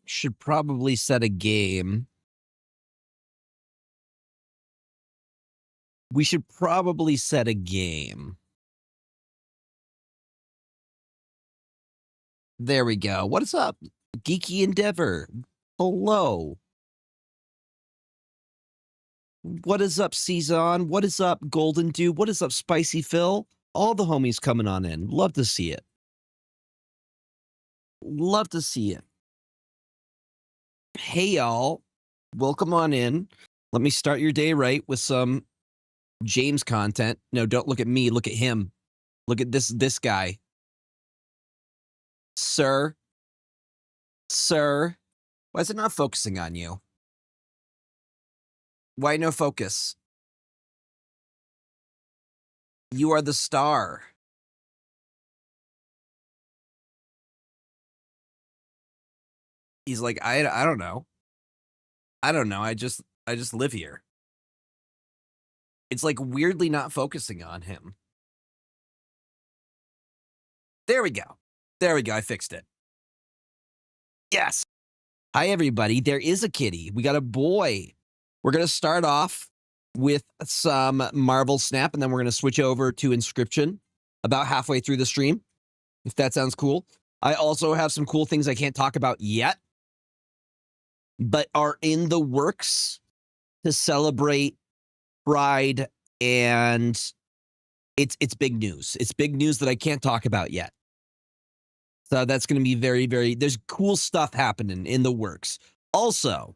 Should probably set a game. We should probably set a game. There we go. What is up, Geeky Endeavor? Hello. What is up, Cezanne? What is up, Golden Dew? What is up, Spicy Phil? All the homies coming on in. Love to see it. Love to see it. Hey, y'all. Welcome on in. Let me start your day right with some James content. No, don't look at me. Look at him. Look at this guy. Sir. Sir. Why is it not focusing on you? Why no focus? You are the star. He's like, I don't know. I don't know. I just live here. It's like weirdly not focusing on him. There we go. There we go. I fixed it. Yes. Hi, everybody. There is a kitty. We got a boy. We're going to start off with some Marvel Snap, and then we're going to switch over to Inscryption about halfway through the stream, if that sounds cool. I also have some cool things I can't talk about yet, but are in the works to celebrate Pride, and it's big news. It's big news that I can't talk about yet. So that's going to be very, very, there's cool stuff happening in the works. Also,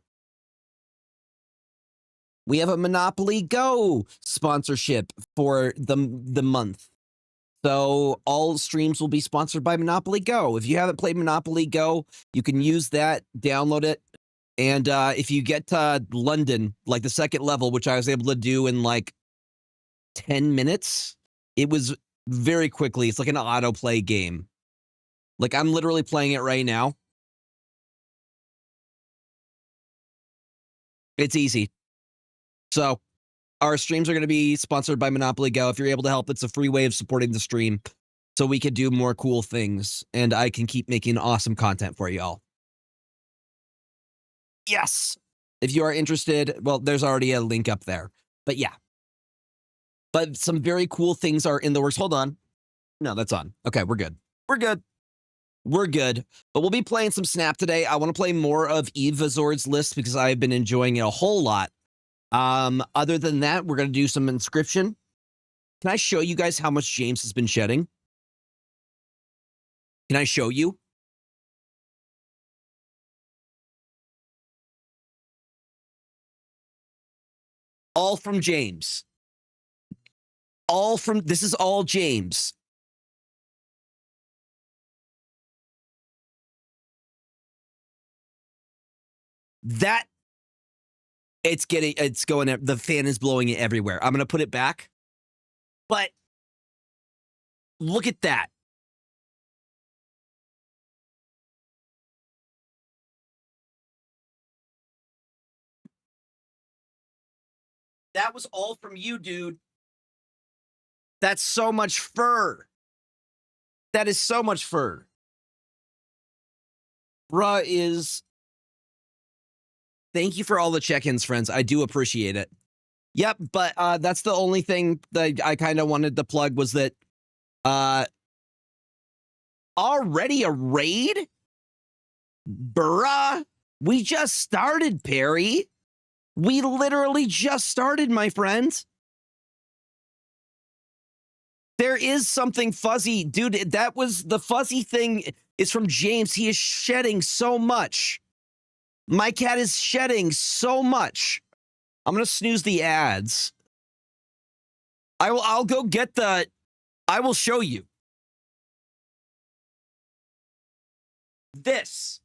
we have a Monopoly Go sponsorship for the month. So all streams will be sponsored by Monopoly Go. If you haven't played Monopoly Go, you can use that, download it. And if you get to London, like the second level, which I was able to do in like 10 minutes, it was very quickly. It's like an autoplay game. Like I'm literally playing it right now. It's easy. So our streams are going to be sponsored by Monopoly Go. If you're able to help, it's a free way of supporting the stream so we can do more cool things and I can keep making awesome content for y'all. Yes. If you are interested, well, there's already a link up there. But yeah. But some very cool things are in the works. Hold on. No, that's on. Okay, we're good. We're good. We're good. But we'll be playing some Snap today. I want to play more of Evazord's list because I've been enjoying it a whole lot. Other than that, we're going to do some Inscryption. Can I show you guys how much James has been shedding? Can I show you? All from James. All from, this is all James. That, it's going, the fan is blowing it everywhere. I'm going to put it back. But look at that. That was all from you, dude. That's so much fur. That is so much fur. Bruh is... Thank you for all the check-ins, friends. I do appreciate it. Yep, but that's the only thing that I kind of wanted to plug was that already a raid? Bruh, we just started, Perry. We literally just started, my friends. There is something fuzzy. Dude, that was the fuzzy thing is from James. He is shedding so much. My cat is shedding so much. I'm going to snooze the ads. I'll go get the, I will show you. This.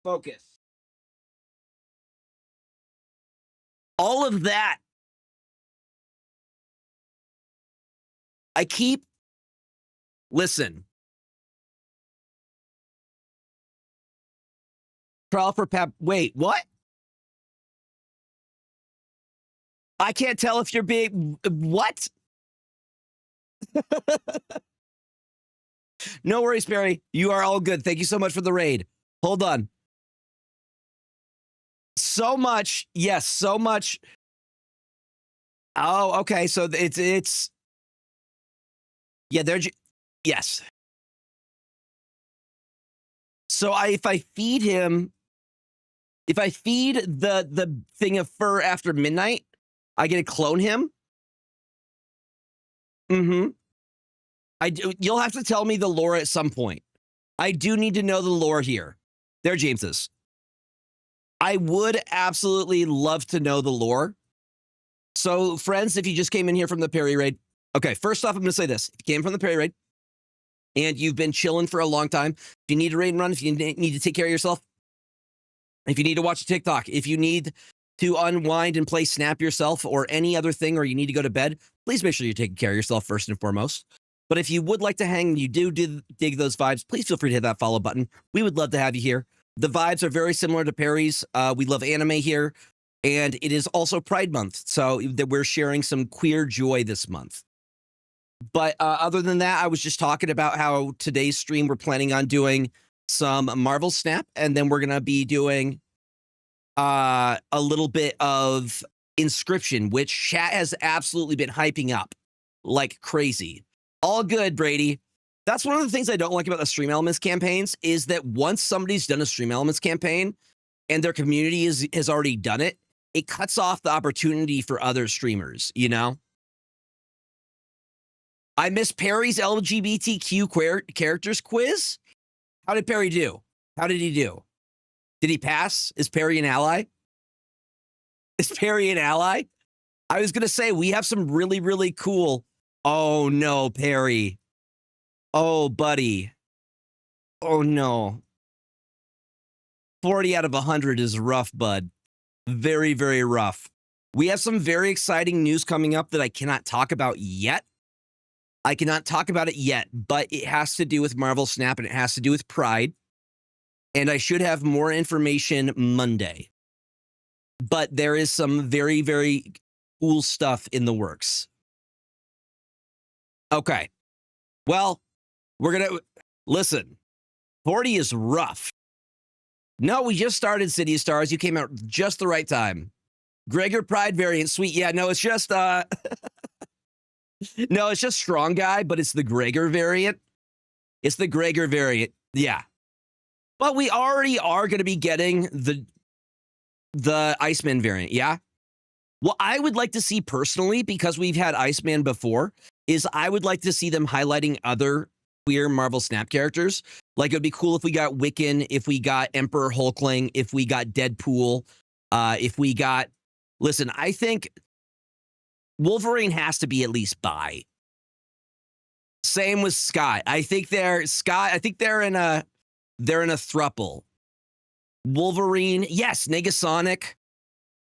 Focus. All of that I keep, listen, trial for Pep. Wait, what? I can't tell if you're being, what? No worries, Barry. You are all good. Thank you so much for the raid. Hold on. So much. Yes, so much. Oh, okay. So it's, yeah, yes. So if I feed him, if I feed the thing of fur after midnight, I get to clone him. Mm-hmm. You'll have to tell me the lore at some point. I do need to know the lore here. There, James's. I would absolutely love to know the lore. So, friends, if you just came in here from the Perry raid, okay, first off, I'm going to say this. If you came from the Perry raid and you've been chilling for a long time, if you need to raid and run, if you need to take care of yourself, if you need to watch a TikTok, if you need to unwind and play Snap yourself or any other thing, or you need to go to bed, please make sure you're taking care of yourself first and foremost. But if you would like to hang and you do dig those vibes, please feel free to hit that follow button. We would love to have you here. The vibes are very similar to Perry's. We love anime here. And it is also Pride Month, so that we're sharing some queer joy this month. But other than that, I was just talking about how today's stream we're planning on doing some Marvel Snap, and then we're going to be doing a little bit of Inscryption, which chat has absolutely been hyping up like crazy. All good, Brady. That's one of the things I don't like about the Stream Elements campaigns is that once somebody's done a Stream Elements campaign and their community has already done it, it cuts off the opportunity for other streamers, you know? I miss Perry's LGBTQ characters quiz. How did Perry do? How did he do? Did he pass? Is Perry an ally? Is Perry an ally? I was going to say, we have some really, really cool. Oh, no, Perry. Oh, buddy. Oh, no. 40 out of 100 is rough, bud. Very, very rough. We have some very exciting news coming up that I cannot talk about yet. I cannot talk about it yet, but it has to do with Marvel Snap and it has to do with Pride. And I should have more information Monday. But there is some very, very cool stuff in the works. Okay. Well, we're going to listen. 40 is rough. No, we just started City of Stars. You came out just the right time. Gregor Pride variant, sweet. Yeah, no, it's just no, it's just Strong Guy, but it's the Gregor variant. It's the Gregor variant. Yeah. But we already are going to be getting the Iceman variant, yeah? What I would like to see personally, because we've had Iceman before, is I would like to see them highlighting other queer Marvel Snap characters. Like, it would be cool if we got Wiccan, if we got Emperor Hulkling, if we got Deadpool, if we got... Listen, I think Wolverine has to be at least bi. Same with Scott. I think they're in a throuple. Wolverine, yes, Negasonic.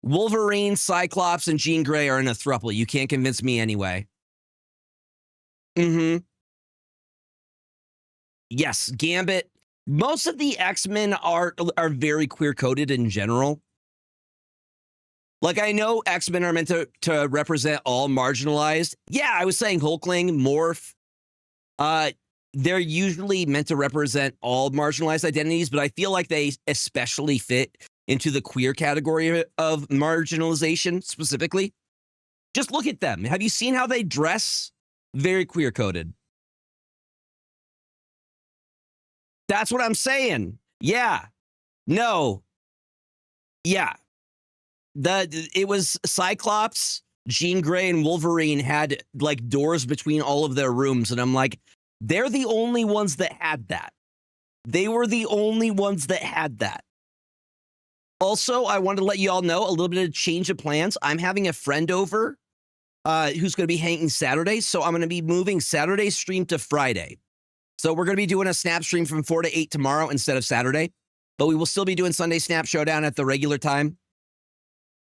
Wolverine, Cyclops, and Jean Grey are in a throuple. You can't convince me anyway. Mm-hmm. Yes, Gambit. Most of the X-Men are very queer-coded in general. Like, I know X-Men are meant to represent all marginalized. Yeah, I was saying Hulkling, Morph. They're usually meant to represent all marginalized identities, but I feel like they especially fit into the queer category of marginalization specifically. Just look at them. Have you seen how they dress? Very queer-coded. That's what I'm saying. Yeah. No. Yeah. It was Cyclops, Jean Grey, and Wolverine had like doors between all of their rooms. And I'm like, they're the only ones that had that. They were the only ones that had that. Also, I wanted to let you all know a little bit of change of plans. I'm having a friend over who's going to be hanging Saturday. So I'm going to be moving Saturday's stream to Friday. So we're going to be doing a Snap stream from 4 to 8 tomorrow instead of Saturday. But we will still be doing Sunday Snap Showdown at the regular time.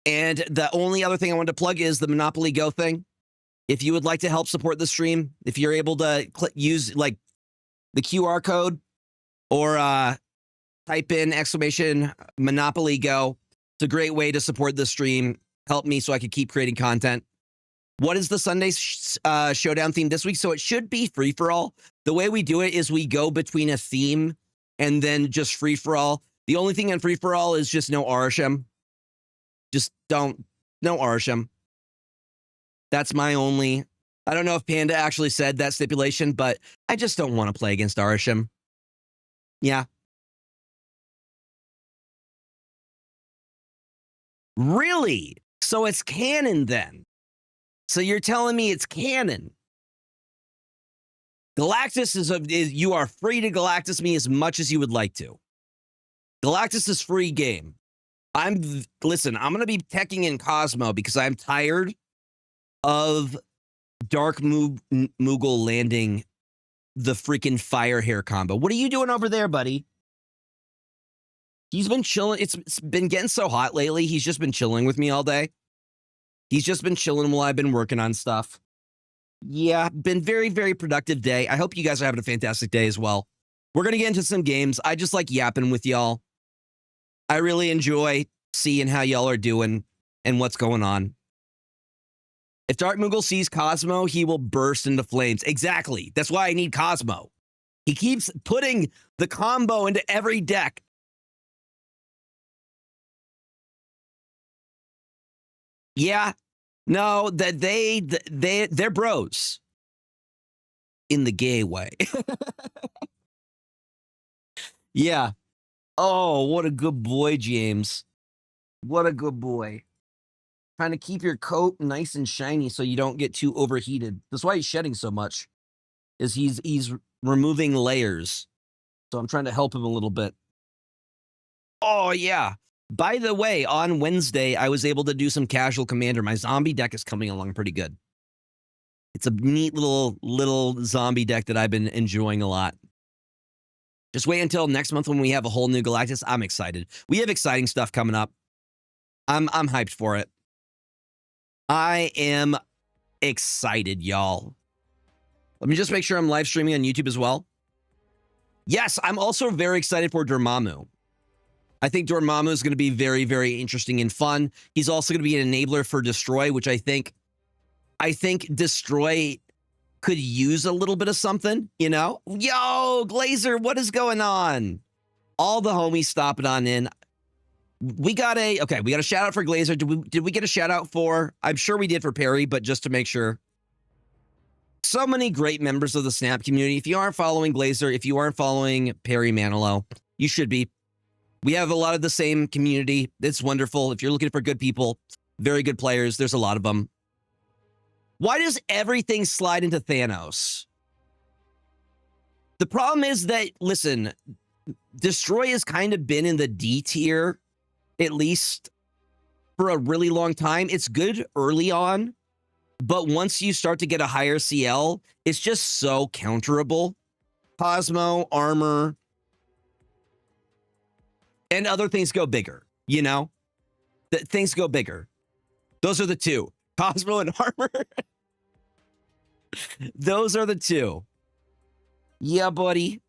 And the only other thing I wanted to plug is the Monopoly Go thing. If you would like to help support the stream, if you're able to use like the QR code or type in exclamation Monopoly Go, it's a great way to support the stream. Help me so I can keep creating content. What is the Sunday showdown theme this week? So it should be free for all. The way we do it is we go between a theme and then just free for all. The only thing in free for all is just no Arsham. Just no Arsham. That's my only. I don't know if Panda actually said that stipulation, but I just don't want to play against Arsham. Yeah. Really? So it's canon then. So you're telling me it's canon. Galactus is you are free to Galactus me as much as you would like to. Galactus is free game. Listen, I'm going to be teching in Cosmo because I'm tired of Dark Moogle landing the freaking fire hair combo. What are you doing over there, buddy? He's been chilling. It's been getting so hot lately. He's just been chilling with me all day. He's just been chilling while I've been working on stuff. Yeah, been very, very productive day. I hope you guys are having a fantastic day as well. We're going to get into some games. I just like yapping with y'all. I really enjoy seeing how y'all are doing and what's going on. If Dark Moogle sees Cosmo, he will burst into flames. Exactly. That's why I need Cosmo. He keeps putting the combo into every deck. Yeah. No, that they're bros. In the gay way. Yeah. Oh, what a good boy, James. What a good boy. Trying to keep your coat nice and shiny so you don't get too overheated. That's why he's shedding so much. Is he's removing layers. So I'm trying to help him a little bit. Oh, yeah. By the way, on Wednesday, I was able to do some casual commander. My zombie deck is coming along pretty good. It's a neat little zombie deck that I've been enjoying a lot. Just wait until next month when we have a whole new Galactus. I'm excited. We have exciting stuff coming up. I'm hyped for it. I am excited, y'all. Let me just make sure I'm live streaming on YouTube as well. Yes, I'm also very excited for Dormammu. I think Dormammu is going to be very, very interesting and fun. He's also going to be an enabler for Destroy, which I think Destroy could use a little bit of something, you know? Yo, Glazer, what is going on? All the homies stopping on in. We got a shout out for Glazer. Did we get a shout out for? I'm sure we did for Perry, but just to make sure. So many great members of the Snap community. If you aren't following Glazer, if you aren't following Perry Manilow, you should be. We have a lot of the same community. It's wonderful. If you're looking for good people, very good players, there's a lot of them. Why does everything slide into Thanos? The problem is that, listen, Destroy has kind of been in the D tier, at least for a really long time. It's good early on, but once you start to get a higher CL, it's just so counterable. Cosmo, armor, and other things go bigger, you know? Things go bigger. Those are the two. Cosmo and armor. Those are the two. Yeah, buddy.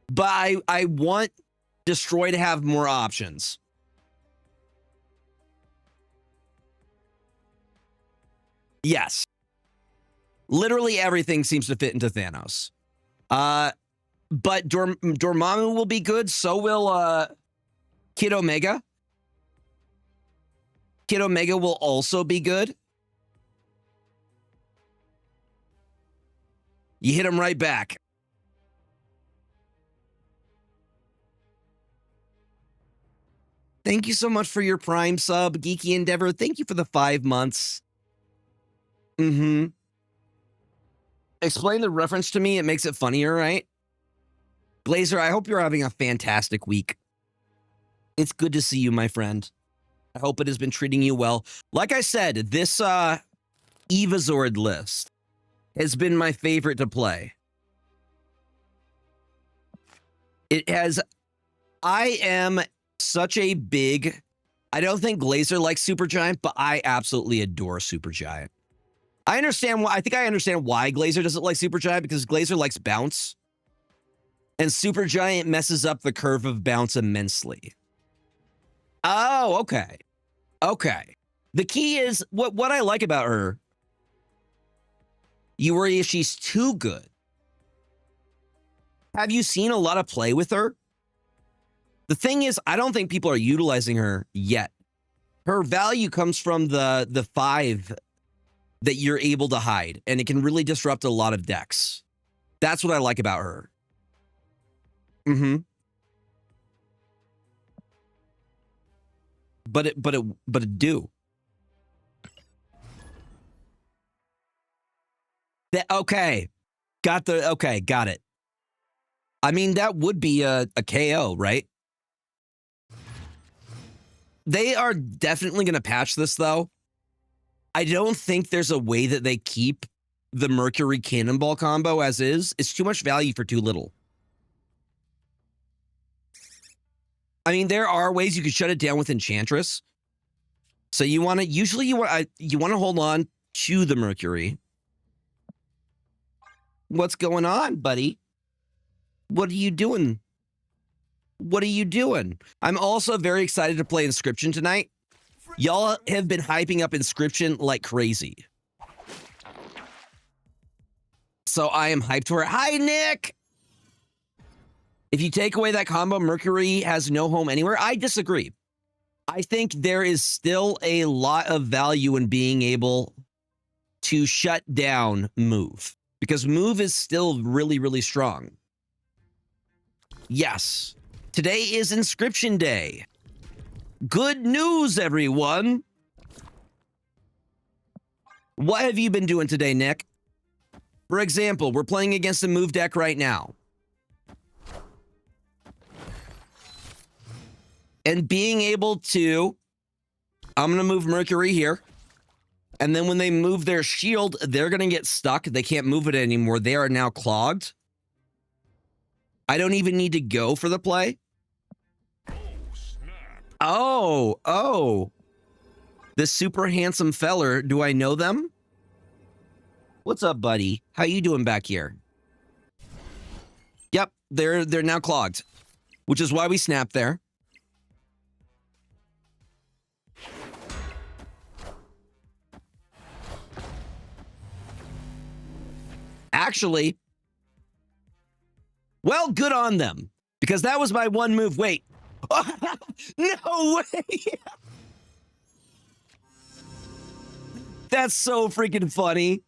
But I want Destroy to have more options. Yes. Literally everything seems to fit into Thanos. But Dormammu will be good. So will Kid Omega. Kid Omega will also be good. You hit him right back. Thank you so much for your Prime sub, Geeky Endeavor. Thank you for the 5 months. Explain the reference to me. It makes it funnier, right? Glazer, I hope you're having a fantastic week. It's good to see you, my friend. I hope it has been treating you well. Like I said, this Evazord list has been my favorite to play. It has... I am such a big... I don't think Glazer likes Supergiant, but I absolutely adore Supergiant. I understand why. I think I understand why Glazer doesn't like Supergiant, because Glazer likes bounce. And Supergiant messes up the curve of bounce immensely. Oh, okay. Okay. The key is, what I like about her, you worry if she's too good. Have you seen a lot of play with her? The thing is, I don't think people are utilizing her yet. Her value comes from the 5 that you're able to hide, and it can really disrupt a lot of decks. That's what I like about her. Mm-hmm. But it do. Okay. Got it. I mean, that would be a KO, right? They are definitely going to patch this, though. I don't think there's a way that they keep the Mercury Cannonball combo as is. It's too much value for too little. I mean, there are ways you could shut it down with Enchantress. So you want to, usually you want to hold on to the Mercury. What's going on, buddy? What are you doing? What are you doing? I'm also very excited to play Inscryption tonight. Y'all have been hyping up Inscryption like crazy. So I am hyped for it. Hi, Nick! If you take away that combo, Mercury has no home anywhere. I disagree. I think there is still a lot of value in being able to shut down Move, because Move is still really, really strong. Yes. Today is Inscryption Day. Good news, everyone. What have you been doing today, Nick? For example, we're playing against a Move deck right now. And being able to, I'm going to move Mercury here. And then when they move their shield, they're going to get stuck. They can't move it anymore. They are now clogged. I don't even need to go for the play. Oh. This super handsome feller, do I know them? What's up, buddy? How you doing back here? Yep, they're now clogged, which is why we snapped there. Actually, well, good on them, because that was my one move. Wait. No way. That's so freaking funny.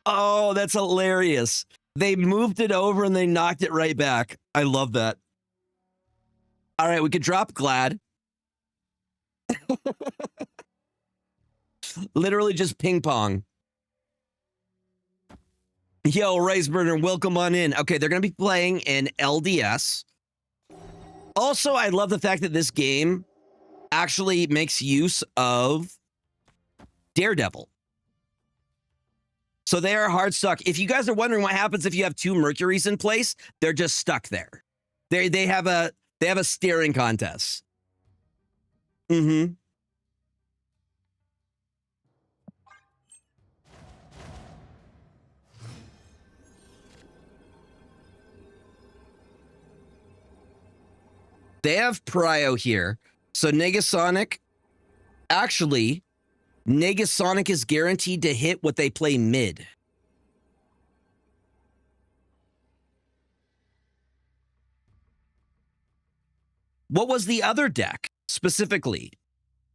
Oh, that's hilarious. They moved it over and they knocked it right back. I love that. All right, we could drop Glad. Literally just ping pong. Yo, Riceburner, welcome on in. Okay, they're going to be playing in LDS. Also, I love the fact that this game actually makes use of Daredevil. So they are hard stuck. If you guys are wondering what happens if you have 2 Mercuries in place, they're just stuck there. They have a staring contest. Mm-hmm. They have Prio here. So Negasonic, actually, Negasonic is guaranteed to hit what they play mid. What was the other deck specifically?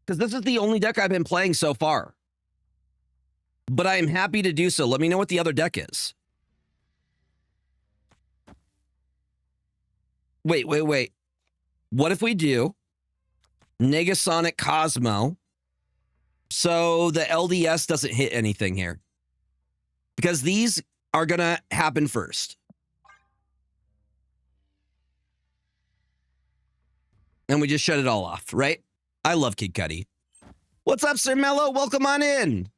Because this is the only deck I've been playing so far. But I am happy to do so. Let me know what the other deck is. Wait. What if we do Negasonic Cosmo so the LDS doesn't hit anything here? Because these are going to happen first. And we just shut it all off, right? I love Kid Cudi. What's up, Sir Mello? Welcome on in.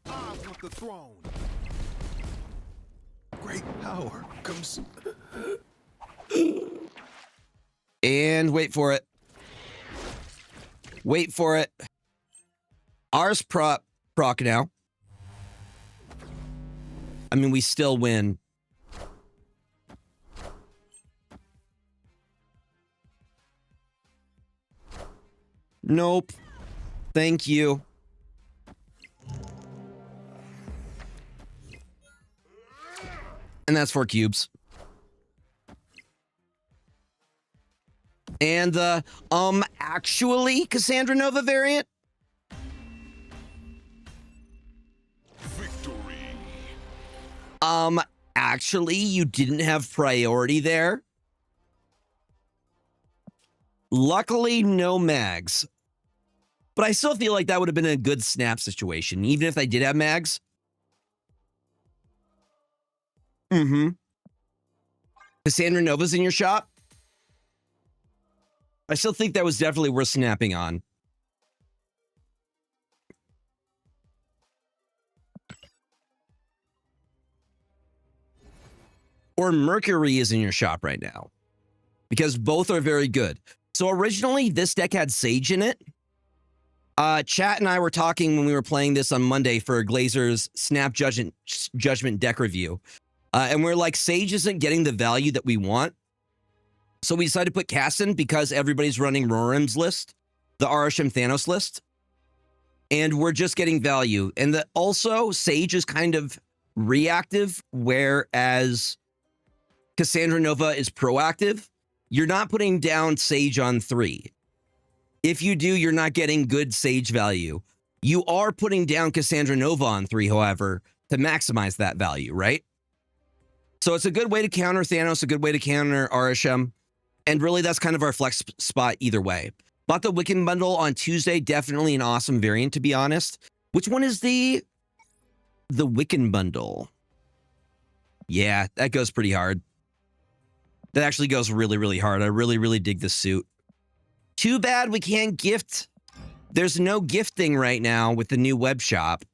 I want the throne. Great power comes. And wait for it. Wait for it. Ars Prop. proc now. I mean, we still win. Nope. Thank you. And that's 4 cubes. And the actually Cassandra Nova variant. Victory. Actually, you didn't have priority there. Luckily, no mags. But I still feel like that would have been a good snap situation, even if they did have mags. Cassandra Nova's in your shop? I still think that was definitely worth snapping on. Or Mercury is in your shop right now. Because both are very good. So originally, this deck had Sage in it. Chat and I were talking when we were playing this on Monday for Glazer's Snap Judgment deck review. And we're like, Sage isn't getting the value that we want. So we decided to put Casson because everybody's running Roram's list, the Arasham Thanos list. And we're just getting value. And also, Sage is kind of reactive, whereas Cassandra Nova is proactive. You're not putting down Sage on 3. If you do, you're not getting good Sage value. You are putting down Cassandra Nova on 3, however, to maximize that value, right? So it's a good way to counter Thanos, a good way to counter Arasham. And really, that's kind of our flex spot either way. Bought the Wiccan bundle on Tuesday. Definitely an awesome variant, to be honest. Which one is the Wiccan bundle? Yeah, that goes pretty hard. That actually goes really, really hard. I really, really dig this suit. Too bad we can't gift. There's no gifting right now with the new web shop,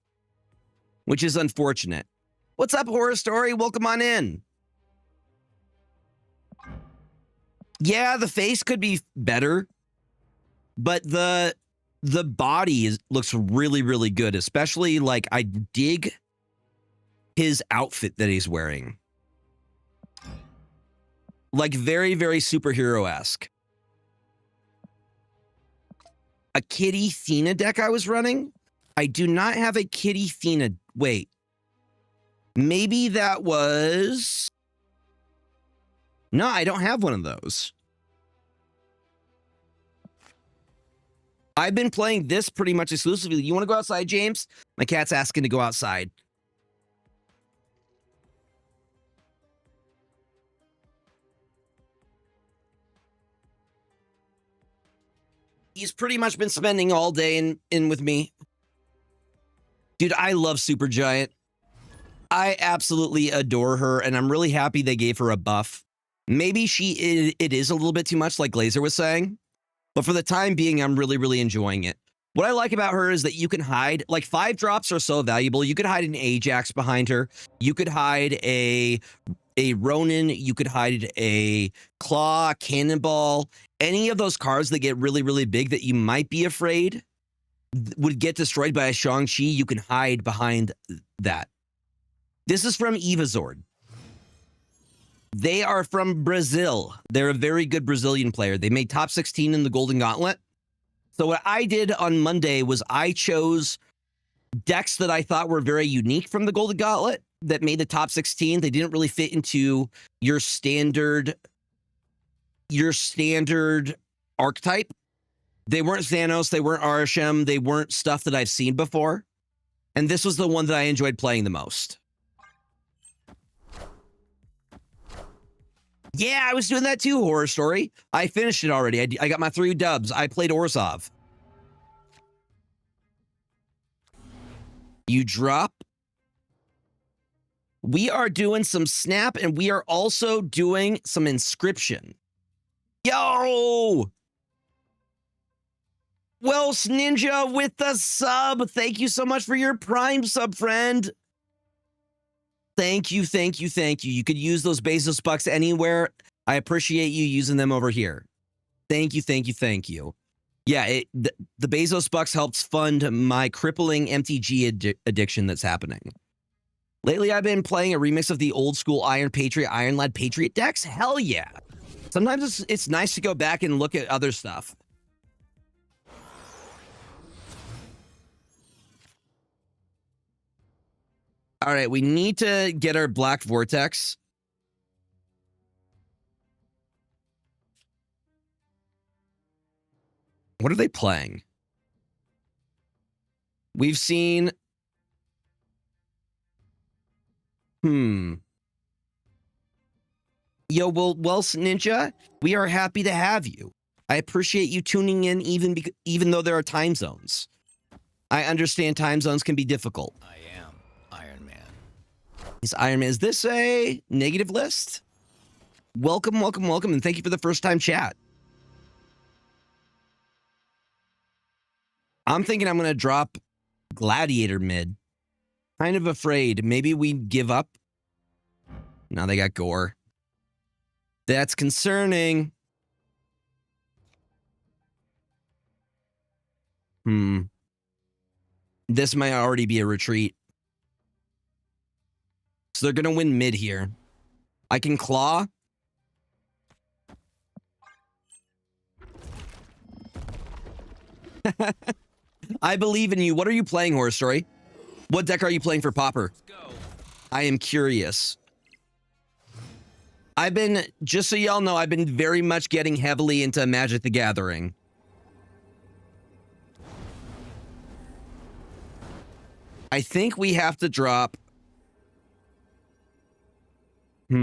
which is unfortunate. What's up, Horror Story? Welcome on in. Yeah, the face could be better, but the body looks really, really good, especially like I dig his outfit that he's wearing. Like very, very superhero-esque. A Kitty Thena deck I was running? I do not have a Kitty Thena. Wait. Maybe that was... No, I don't have one of those. I've been playing this pretty much exclusively. You want to go outside, James? My cat's asking to go outside. He's pretty much been spending all day in with me. Dude, I love Supergiant. I absolutely adore her, and I'm really happy they gave her a buff. Maybe it is a little bit too much, like Glazer was saying. But for the time being, I'm really, really enjoying it. What I like about her is that you can hide, like 5 drops are so valuable. You could hide an Ajax behind her. You could hide a Ronin. You could hide a Claw, Cannonball. Any of those cards that get really, really big that you might be afraid would get destroyed by a Shang-Chi, you can hide behind that. This is from Evazord. They are from Brazil. They're a very good Brazilian player. They made top 16 in the Golden Gauntlet. So what I did on Monday was I chose decks that I thought were very unique from the Golden Gauntlet that made the top 16. They didn't really fit into your standard archetype. They weren't Thanos, they weren't Arasham, they weren't stuff that I've seen before. And this was the one that I enjoyed playing the most. Yeah, I was doing that too, Horror Story. I finished it already. I got my 3 dubs. I played Orzhov. You drop. We are doing some Snap, and we are also doing some Inscryption. Yo! Welsh Ninja with the sub. Thank you so much for your Prime sub, friend. Thank you, thank you, thank you. You could use those Bezos bucks anywhere. I appreciate you using them over here. Thank you, thank you, thank you. Yeah, the Bezos bucks helps fund my crippling MTG addiction that's happening. Lately, I've been playing a remix of the old school Iron Patriot, Iron Lad Patriot decks. Hell yeah. Sometimes it's nice to go back and look at other stuff. All right, we need to get our Black Vortex. What are they playing? We've seen... Yo, well, Ninja, we are happy to have you. I appreciate you tuning in even though there are time zones. I understand time zones can be difficult. I am Iron Man. Is Iron Man, is this a negative list? Welcome, welcome, welcome, and thank you for the first time chat. I'm thinking I'm going to drop Gladiator mid. Kind of afraid. Maybe we give up. Now they got Gore. That's concerning. This might already be a retreat. So they're going to win mid here. I can claw. I believe in you. What are you playing, Horror Story? What deck are you playing for Popper? I am curious. I've been, just so y'all know, I've been very much getting heavily into Magic the Gathering. I think we have to drop... I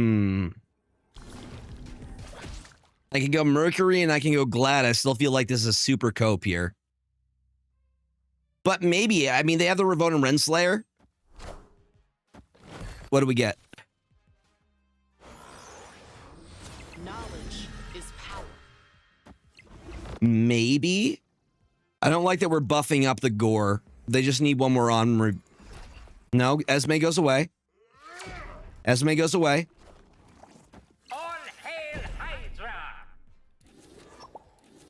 can go Mercury and I can go Glad. I still feel like this is a super cope here. But maybe, I mean, they have the Ravonna Renslayer. What do we get? Knowledge is power. Maybe? I don't like that we're buffing up the Gore. They just need one more on. No, Esme goes away. Esme goes away. All hail Hydra!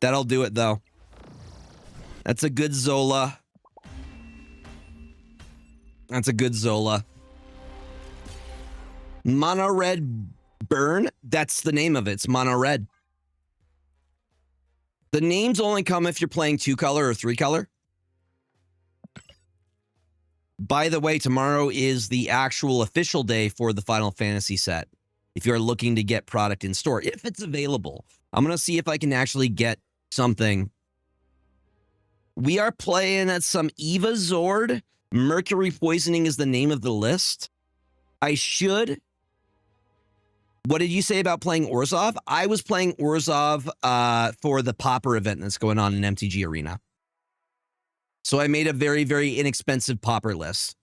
That'll do it, though. That's a good Zola. That's a good Zola. Mono Red Burn? That's the name of it. It's Mono Red. The names only come if you're playing 2-color or 3-color. By the way, tomorrow is the actual official day for the Final Fantasy set. If you're looking to get product in store, if it's available. I'm going to see if I can actually get something. We are playing at some Eva Zord. Mercury Poisoning is the name of the list. I should. What did you say about playing Orzhov? I was playing Orzhov for the Popper event that's going on in MTG Arena. So I made a very, very inexpensive Popper list.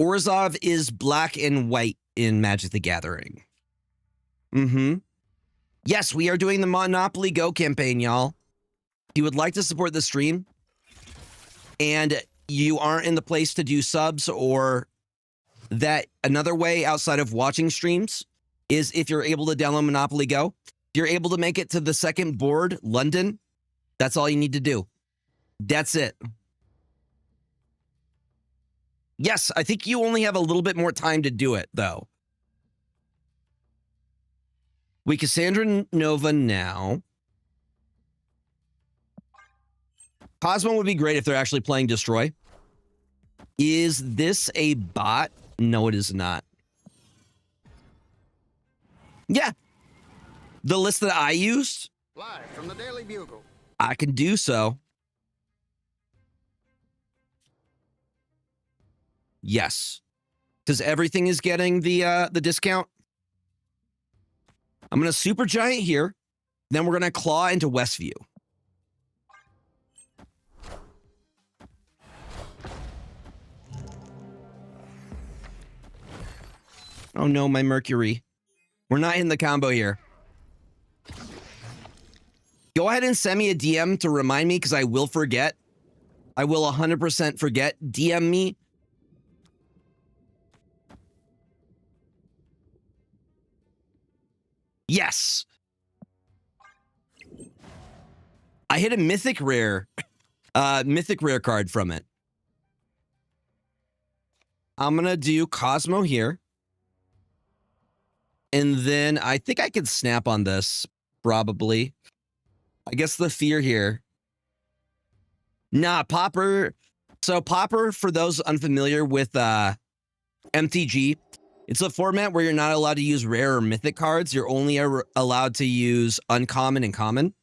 Orzhov is black and white in Magic the Gathering. Yes, we are doing the Monopoly Go campaign, y'all. If you would like to support the stream and you aren't in the place to do subs or that, another way outside of watching streams is if you're able to download Monopoly Go. If you're able to make it to the second board, London, that's all you need to do. That's it. Yes, I think you only have a little bit more time to do it, though. We Cassandra Nova now. Cosmo would be great if they're actually playing Destroy. Is this a bot? No, it is not. Yeah. The list that I used? Live from the Daily Bugle. I can do so. Yes. Because everything is getting the discount. I'm going to Super Giant here. Then we're going to claw into Westview. Oh no, my Mercury. We're not in the combo here. Go ahead and send me a DM to remind me because I will forget. I will 100% forget. DM me. Yes. I hit a mythic rare card from it. I'm going to do Cosmo here. And then I think I could snap on this, probably. I guess the fear here. Nah, Popper. So Popper, for those unfamiliar with MTG, it's a format where you're not allowed to use rare or mythic cards. You're only allowed to use uncommon and common.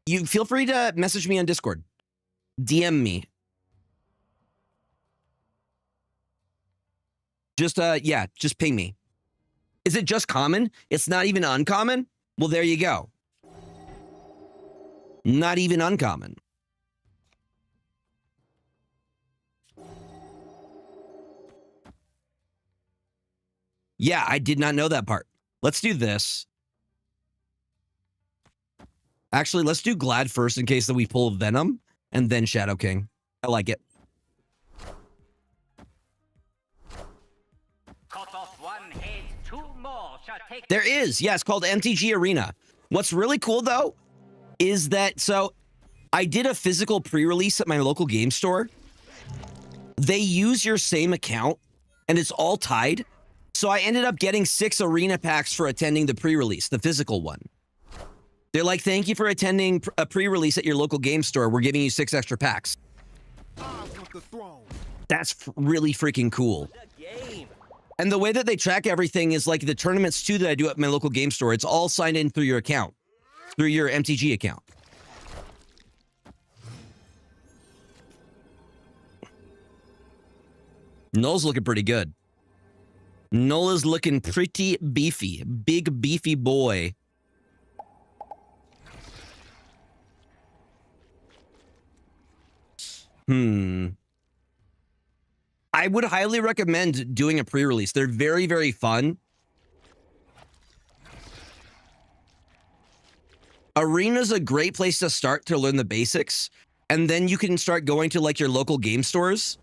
You feel free to message me on Discord. DM me. Just just ping me. Is it just common? It's not even uncommon? Well, there you go. Not even uncommon. Yeah, I did not know that part. Let's do this. Actually, let's do Glad first in case that we pull Venom, and then Shadow King. I like it. Cut off one head, two more shall take. There is. Yeah, it's called MTG Arena. What's really cool, though, is that, so I did a physical pre-release at my local game store. They use your same account, and it's all tied. So I ended up getting 6 arena packs for attending the pre-release, the physical one. They're like, thank you for attending a pre-release at your local game store. We're giving you 6 extra packs. I want the throne. That's really freaking cool. And the way that they track everything is like the tournaments too that I do at my local game store. It's all signed in through your account, through your MTG account. Null's looking pretty good. Null is looking pretty beefy. Big beefy boy. I would highly recommend doing a pre-release. They're very, very fun. Arena's a great place to start to learn the basics. And then you can start going to like your local game stores.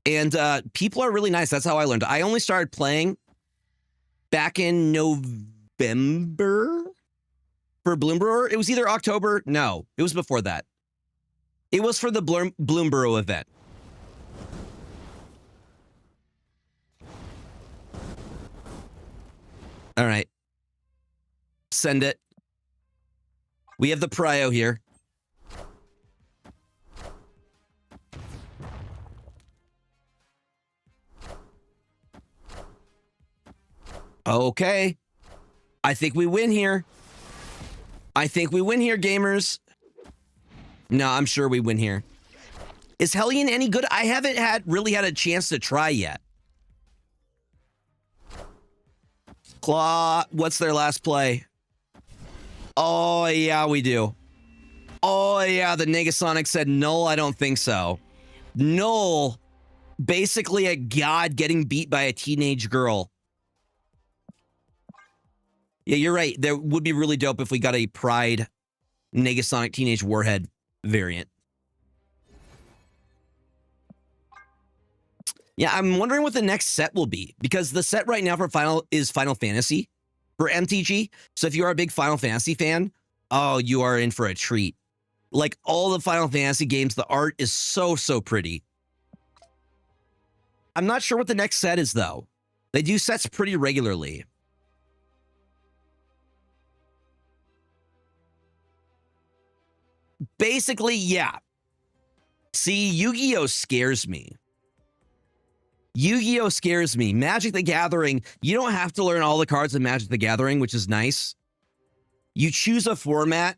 And people are really nice. That's how I learned. I only started playing back in November for Bloombrewer. It was either October. No, it was before that. It was for the Bloombrewer event. All right. Send it. We have the prio here. Okay. I think we win here. I think we win here, gamers. No, I'm sure we win here. Is Hellion any good? I haven't really had a chance to try yet. Claw, what's their last play? Oh, yeah, we do. Oh, yeah, the Negasonic said, no, I don't think so. Null, basically a god getting beat by a teenage girl. Yeah, you're right. There would be really dope if we got a Pride Negasonic Teenage Warhead variant. Yeah, I'm wondering what the next set will be, because the set right now for Final is Final Fantasy for MTG. So if you are a big Final Fantasy fan, oh, you are in for a treat. Like all the Final Fantasy games, the art is so, so pretty. I'm not sure what the next set is, though. They do sets pretty regularly. Basically, yeah. See, Yu-Gi-Oh! Scares me. Yu-Gi-Oh! Scares me. Magic the Gathering, you don't have to learn all the cards in Magic the Gathering, which is nice. You choose a format,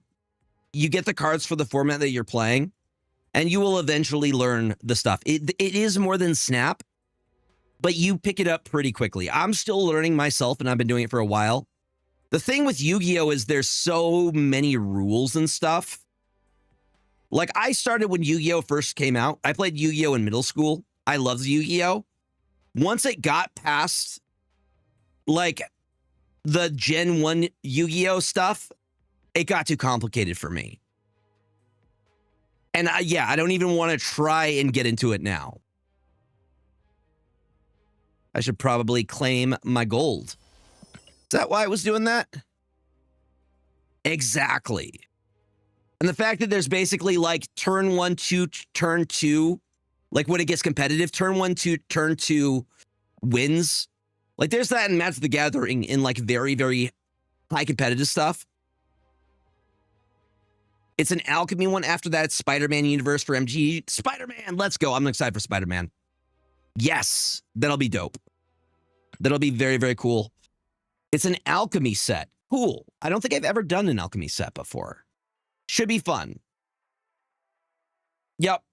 you get the cards for the format that you're playing, and you will eventually learn the stuff. It is more than Snap, but you pick it up pretty quickly. I'm still learning myself, and I've been doing it for a while. The thing with Yu-Gi-Oh! Is there's so many rules and stuff. Like, I started when Yu-Gi-Oh! First came out. I played Yu-Gi-Oh! In middle school. I loved Yu-Gi-Oh! Once it got past, like, the Gen 1 Yu-Gi-Oh! Stuff, it got too complicated for me. And yeah, I don't even want to try and get into it now. I should probably claim my gold. Is that why I was doing that? Exactly. And the fact that there's basically like turn 1, 2, turn 2, like when it gets competitive, turn 1, 2, turn 2 wins. Like there's that in Magic the Gathering in like very, very high competitive stuff. It's an alchemy one. After that, it's Spider-Man universe for MG. Spider-Man, let's go. I'm excited for Spider-Man. Yes, that'll be dope. That'll be very, very cool. It's an alchemy set. Cool. I don't think I've ever done an alchemy set before. Should be fun. Yep.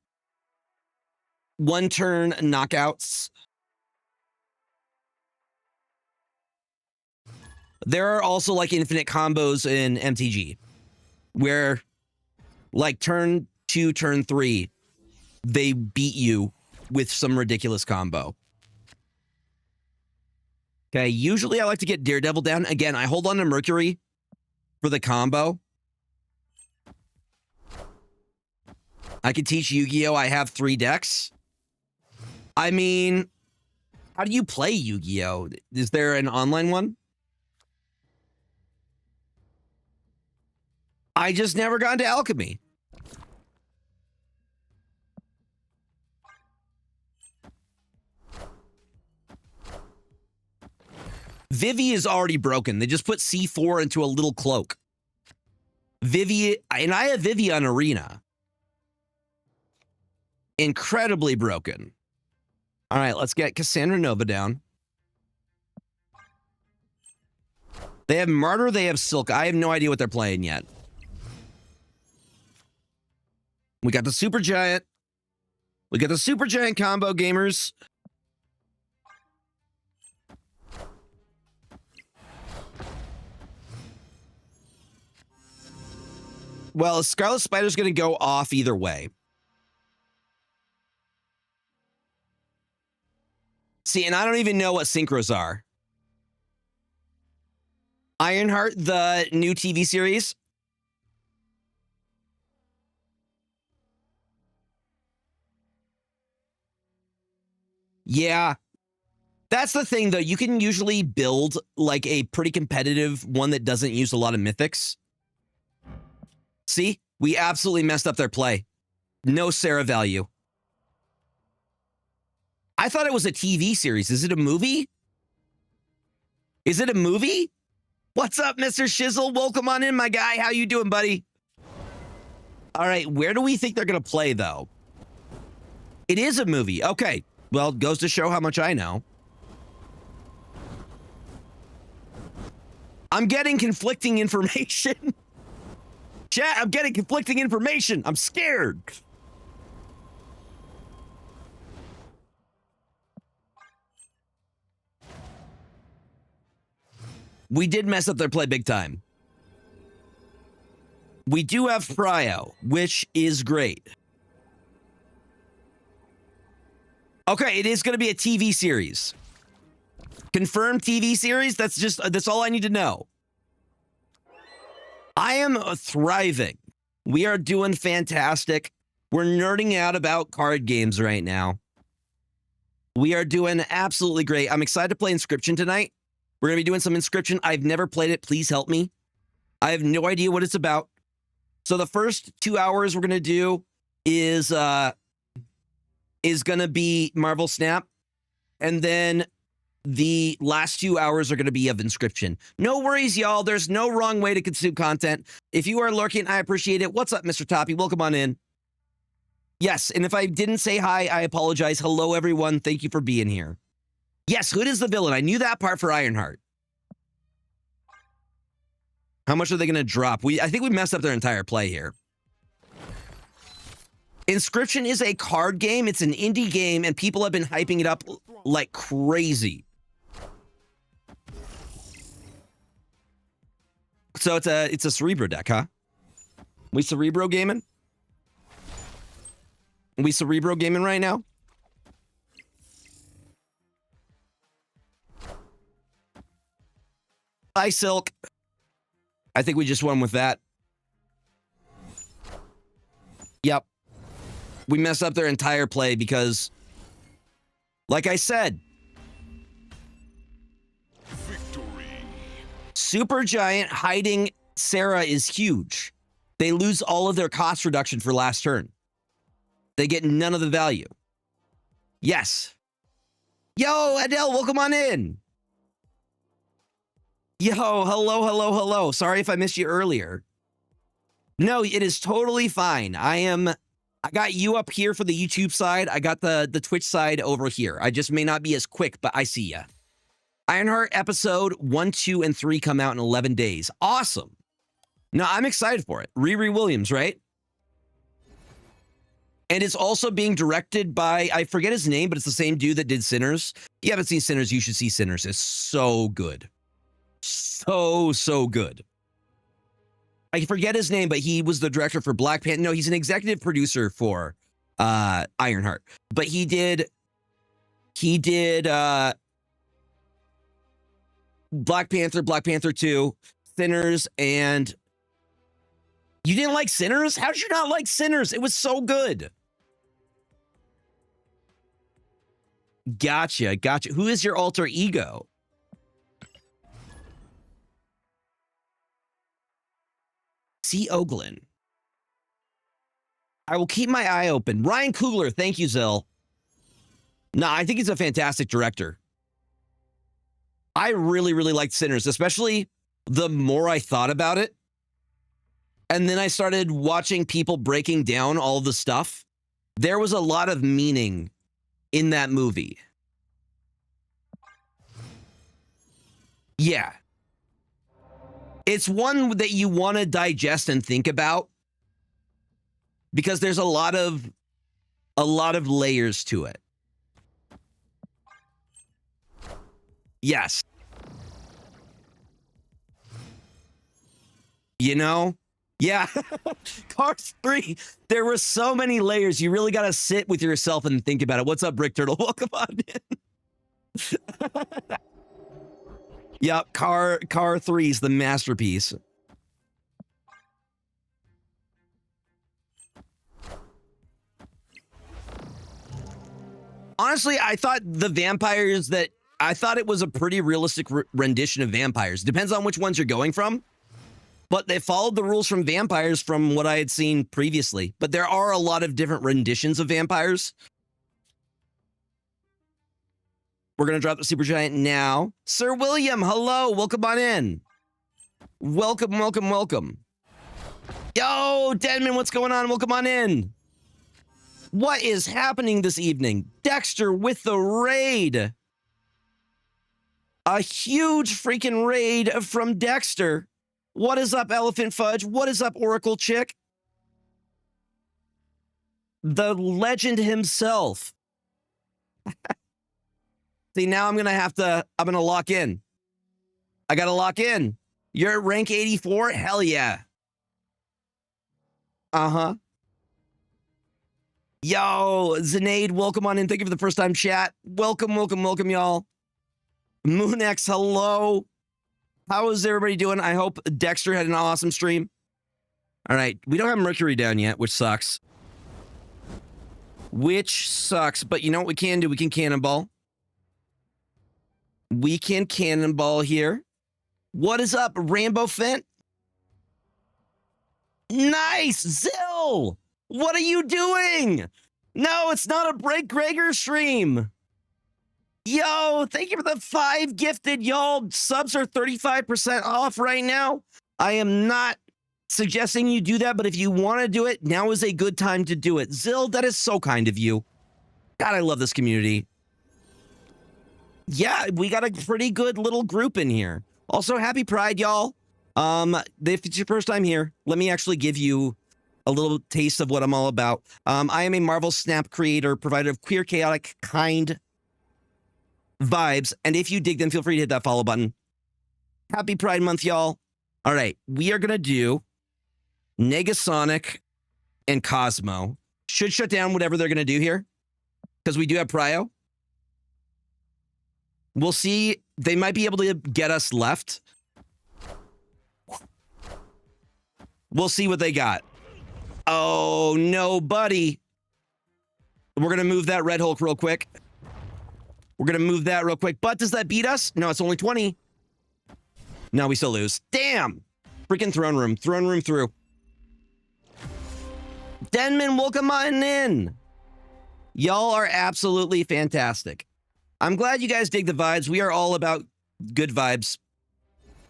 1 turn knockouts. There are also like infinite combos in MTG where like turn 2, turn 3, they beat you with some ridiculous combo. Okay, usually I like to get Daredevil down. Again, I hold on to Mercury for the combo. I can teach Yu-Gi-Oh! I have 3 decks. I mean, how do you play Yu-Gi-Oh? Is there an online one? I just never got into alchemy. Vivi is already broken. They just put C4 into a little cloak. Vivi, and I have Vivi on Arena. Incredibly broken. All right, let's get Cassandra Nova down. They have Martyr, they have Silk. I have no idea what they're playing yet. We got the Super Giant. We got the Super Giant combo gamers. Well, Scarlet Spider's going to go off either way. See, and I don't even know what synchros are. Ironheart, the new TV series. Yeah. That's the thing, though. You can usually build like a pretty competitive one that doesn't use a lot of mythics. See, we absolutely messed up their play. No Sarah value. I thought it was a TV series. Is it a movie? Is it a movie? What's up, Mr. Shizzle? Welcome on in, my guy. How you doing, buddy? All right, where do we think they're going to play, though? It is a movie. Okay, well, it goes to show how much I know. I'm getting conflicting information. Chat, I'm getting conflicting information. I'm scared. We did mess up their play big time. We do have Pryo, which is great. Okay, it is going to be a TV series. Confirmed TV series? That's all I need to know. I am thriving. We are doing fantastic. We're nerding out about card games right now. We are doing absolutely great. I'm excited to play Inscryption tonight. We're going to be doing some Inscryption. I've never played it. Please help me. I have no idea what it's about. So the first 2 hours we're going to do is going to be Marvel Snap. And then the last 2 hours are going to be of Inscryption. No worries, y'all. There's no wrong way to consume content. If you are lurking, I appreciate it. What's up, Mr. Toppy? Welcome on in. Yes, and if I didn't say hi, I apologize. Hello, everyone. Thank you for being here. Yes, Hood is the villain. I knew that part for Ironheart. How much are they going to drop? I think we messed up their entire play here. Inscryption is a card game. It's an indie game, and people have been hyping it up like crazy. So it's a Cerebro deck, huh? We Cerebro gaming? We Cerebro gaming right now? Hi, Silk. I think we just won with that. Yep. We messed up their entire play because, like I said, Supergiant hiding Sarah is huge. They lose all of their cost reduction for last turn. They get none of the value. Yes. Yo, Adele, welcome on in. Yo, hello. Sorry if I missed you earlier. No, it is totally fine. I got you up here for the YouTube side. I got the Twitch side over here. I just may not be as quick, but I see ya. Ironheart episode 1, 2, and 3 come out in 11 days. Awesome. No, I'm excited for it. Riri Williams, right? And it's also being directed by, I forget his name, but it's the same dude that did Sinners. If you haven't seen Sinners, you should see Sinners. It's so good. So good. I forget his name, but he was the director for Black Panther. No, he's an executive producer for Ironheart. But he did Black Panther 2, Sinners, and you didn't like Sinners? How did you not like Sinners? It was so good. Gotcha. Who is your alter ego? C. Oglin. I will keep my eye open. Ryan Coogler, thank you, Zill. No, I think he's a fantastic director. I really liked Sinners, especially the more I thought about it. And then I started watching people breaking down all the stuff. There was a lot of meaning in that movie. Yeah. It's one that you want to digest and think about because there's a lot of layers to it. Yes. You know? Yeah. Cars 3. There were so many layers. You really got to sit with yourself and think about it. What's up, Brick Turtle? Welcome on in. Yep, Car 3 is the masterpiece. Honestly, I thought it was a pretty realistic rendition of vampires. Depends on which ones you're going from. But they followed the rules from vampires from what I had seen previously. But there are a lot of different renditions of vampires. We're going to drop the Supergiant now. Sir William, hello. Welcome on in. Welcome. Yo, Denman, what's going on? Welcome on in. What is happening this evening? Dexter with the raid. A huge freaking raid from Dexter. What is up, Elephant Fudge? What is up, Oracle Chick? The legend himself. See, now I'm going to lock in. I got to lock in. You're at rank 84? Hell yeah. Uh-huh. Yo, Zanaid, welcome on in. Thank you for the first time chat. Welcome, y'all. Moonex, hello. How is everybody doing? I hope Dexter had an awesome stream. All right, we don't have Mercury down yet, which sucks. But you know what we can do? We can cannonball. We can cannonball here. What is up, Rambo Fent? Nice, Zill! What are you doing? No, it's not a Break Gregor stream. Yo, thank you for the 5 gifted, y'all. Subs are 35% off right now. I am not suggesting you do that, but if you want to do it, now is a good time to do it. Zill, that is so kind of you. God, I love this community. Yeah, we got a pretty good little group in here. Also, happy Pride, y'all. If it's your first time here, let me actually give you a little taste of what I'm all about. I am a Marvel Snap creator, provider of queer, chaotic, kind vibes. And if you dig them, feel free to hit that follow button. Happy Pride Month, y'all. All right, we are going to do Negasonic and Cosmo. Should shut down whatever they're going to do here because we do have Prio. We'll see. They might be able to get us left. We'll see what they got. Oh, no, buddy. We're going to move that Red Hulk real quick. We're going to move that real quick. But does that beat us? No, it's only 20. No, we still lose. Damn. Freaking throne room. Throne room through. Denman, welcome on in. Y'all are absolutely fantastic. I'm glad you guys dig the vibes. We are all about good vibes.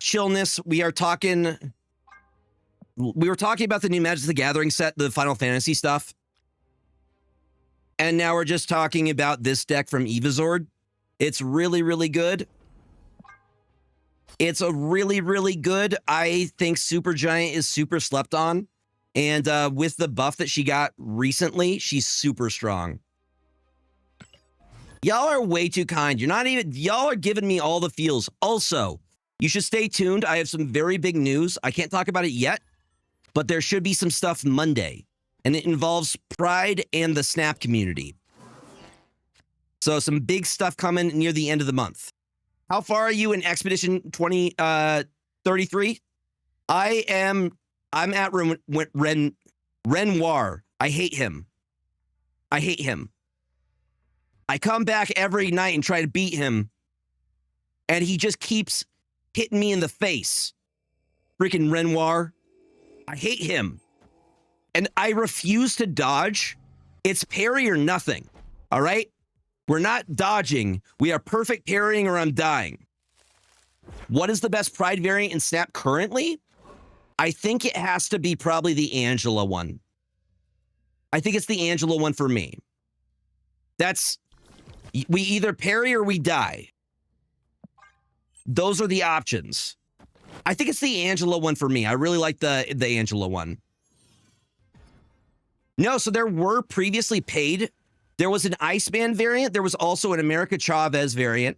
Chillness. We were talking about the new Magic the Gathering set, the Final Fantasy stuff. And now we're just talking about this deck from Evazord. It's really, really good. It's a really, really good. I think Supergiant is super slept on. And with the buff that she got recently, she's super strong. Y'all are way too kind. Y'all are giving me all the feels. Also, you should stay tuned. I have some very big news. I can't talk about it yet, but there should be some stuff Monday. And it involves Pride and the Snap community. So some big stuff coming near the end of the month. How far are you in Expedition 2033? I'm at Renoir. I hate him. I come back every night and try to beat him, and he just keeps hitting me in the face. Freaking Renoir. I hate him. And I refuse to dodge. It's parry or nothing. All right? We're not dodging. We are perfect parrying or I'm dying. What is the best Pride variant in Snap currently? I think it has to be probably the Angela one. I think it's the Angela one for me. We either parry or we die. Those are the options. I think it's the Angela one for me. I really like the Angela one. No, so there were previously paid. There was an Iceman variant. There was also an America Chavez variant.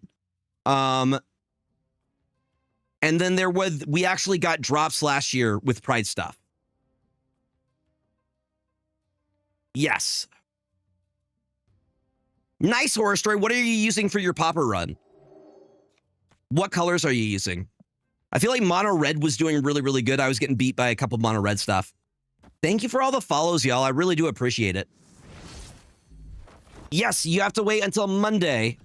And then we actually got drops last year with Pride stuff. Yes. Nice, Horror Story. What are you using for your Popper run? What colors are you using? I feel like Mono Red was doing really, really good. I was getting beat by a couple Mono Red stuff. Thank you for all the follows, y'all. I really do appreciate it. Yes, you have to wait until Monday.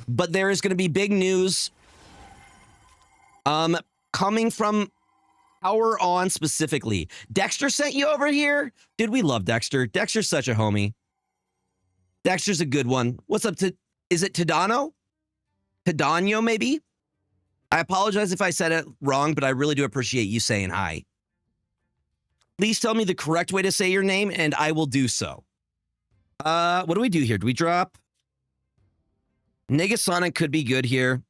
But there is going to be big news coming from Power On specifically. Dexter sent you over here? Dude, we love Dexter. Dexter's such a homie. Dexter's a good one. What's up to... Is it Tadano? Tadano, maybe? I apologize if I said it wrong, but I really do appreciate you saying hi. Please tell me the correct way to say your name, and I will do so. What do we do here? Do we drop? Negasonic could be good here.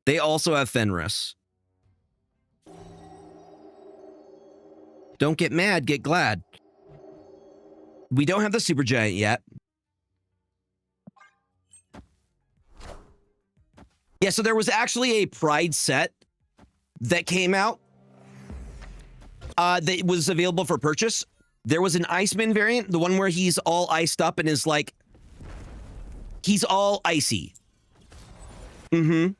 They also have Fenris. Don't get mad, get glad. We don't have the Supergiant yet. Yeah, so there was actually a Pride set that came out that was available for purchase. There was an Iceman variant, the one where he's all iced up and is like, he's all icy. Mm-hmm.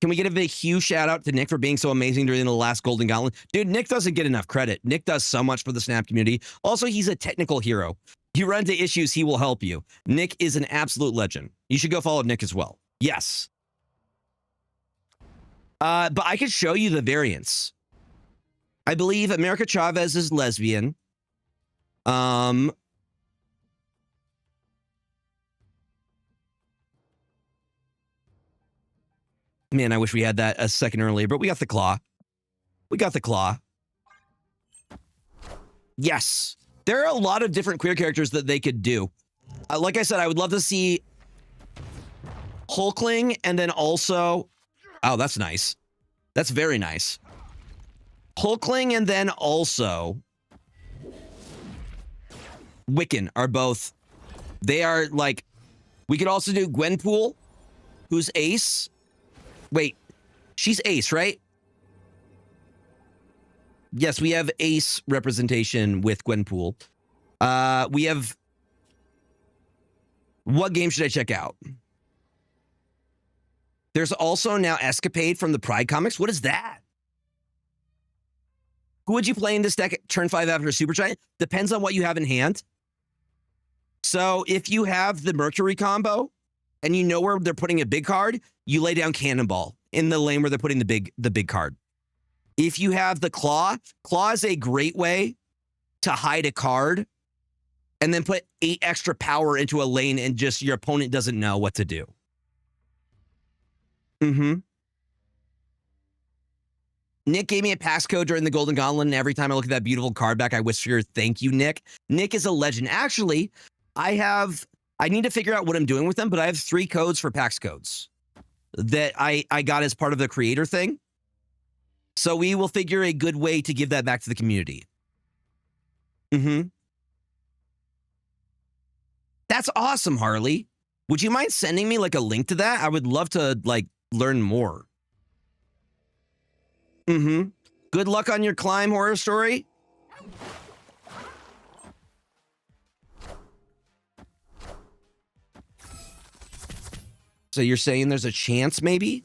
Can we get a big, huge shout out to Nick for being so amazing during the last Golden Gauntlet? Dude, Nick doesn't get enough credit. Nick does so much for the Snap community. Also, he's a technical hero. You run into issues, he will help you. Nick is an absolute legend. You should go follow Nick as well. Yes. But I could show you the variants. I believe America Chavez is lesbian. Man, I wish we had that a second earlier, but we got the claw. We got the claw. Yes. There are a lot of different queer characters that they could do. Like I said, I would love to see Hulkling and then also... Oh, that's nice. That's very nice. Hulkling and then also Wiccan are both... They are like... We could also do Gwenpool, who's Ace. Wait, she's Ace, right? Yes, we have Ace representation with Gwenpool. We have... What game should I check out? There's also now Escapade from the Pride comics. What is that? Who would you play in this deck at turn 5 after Super Giant? Depends on what you have in hand. So if you have the Mercury combo and you know where they're putting a big card, you lay down Cannonball in the lane where they're putting the big card. If you have the Claw is a great way to hide a card and then put 8 extra power into a lane and just your opponent doesn't know what to do. Nick gave me a passcode during the Golden Gauntlet, and every time I look at that beautiful card back, I whisper, thank you, Nick. Nick is a legend. Actually, I need to figure out what I'm doing with them, but I have 3 codes for PAX codes that I got as part of the creator thing. So we will figure a good way to give that back to the community. That's awesome, Harley. Would you mind sending me like a link to that? I would love to like learn more. Good luck on your climb, Horror Story. So you're saying there's a chance, maybe?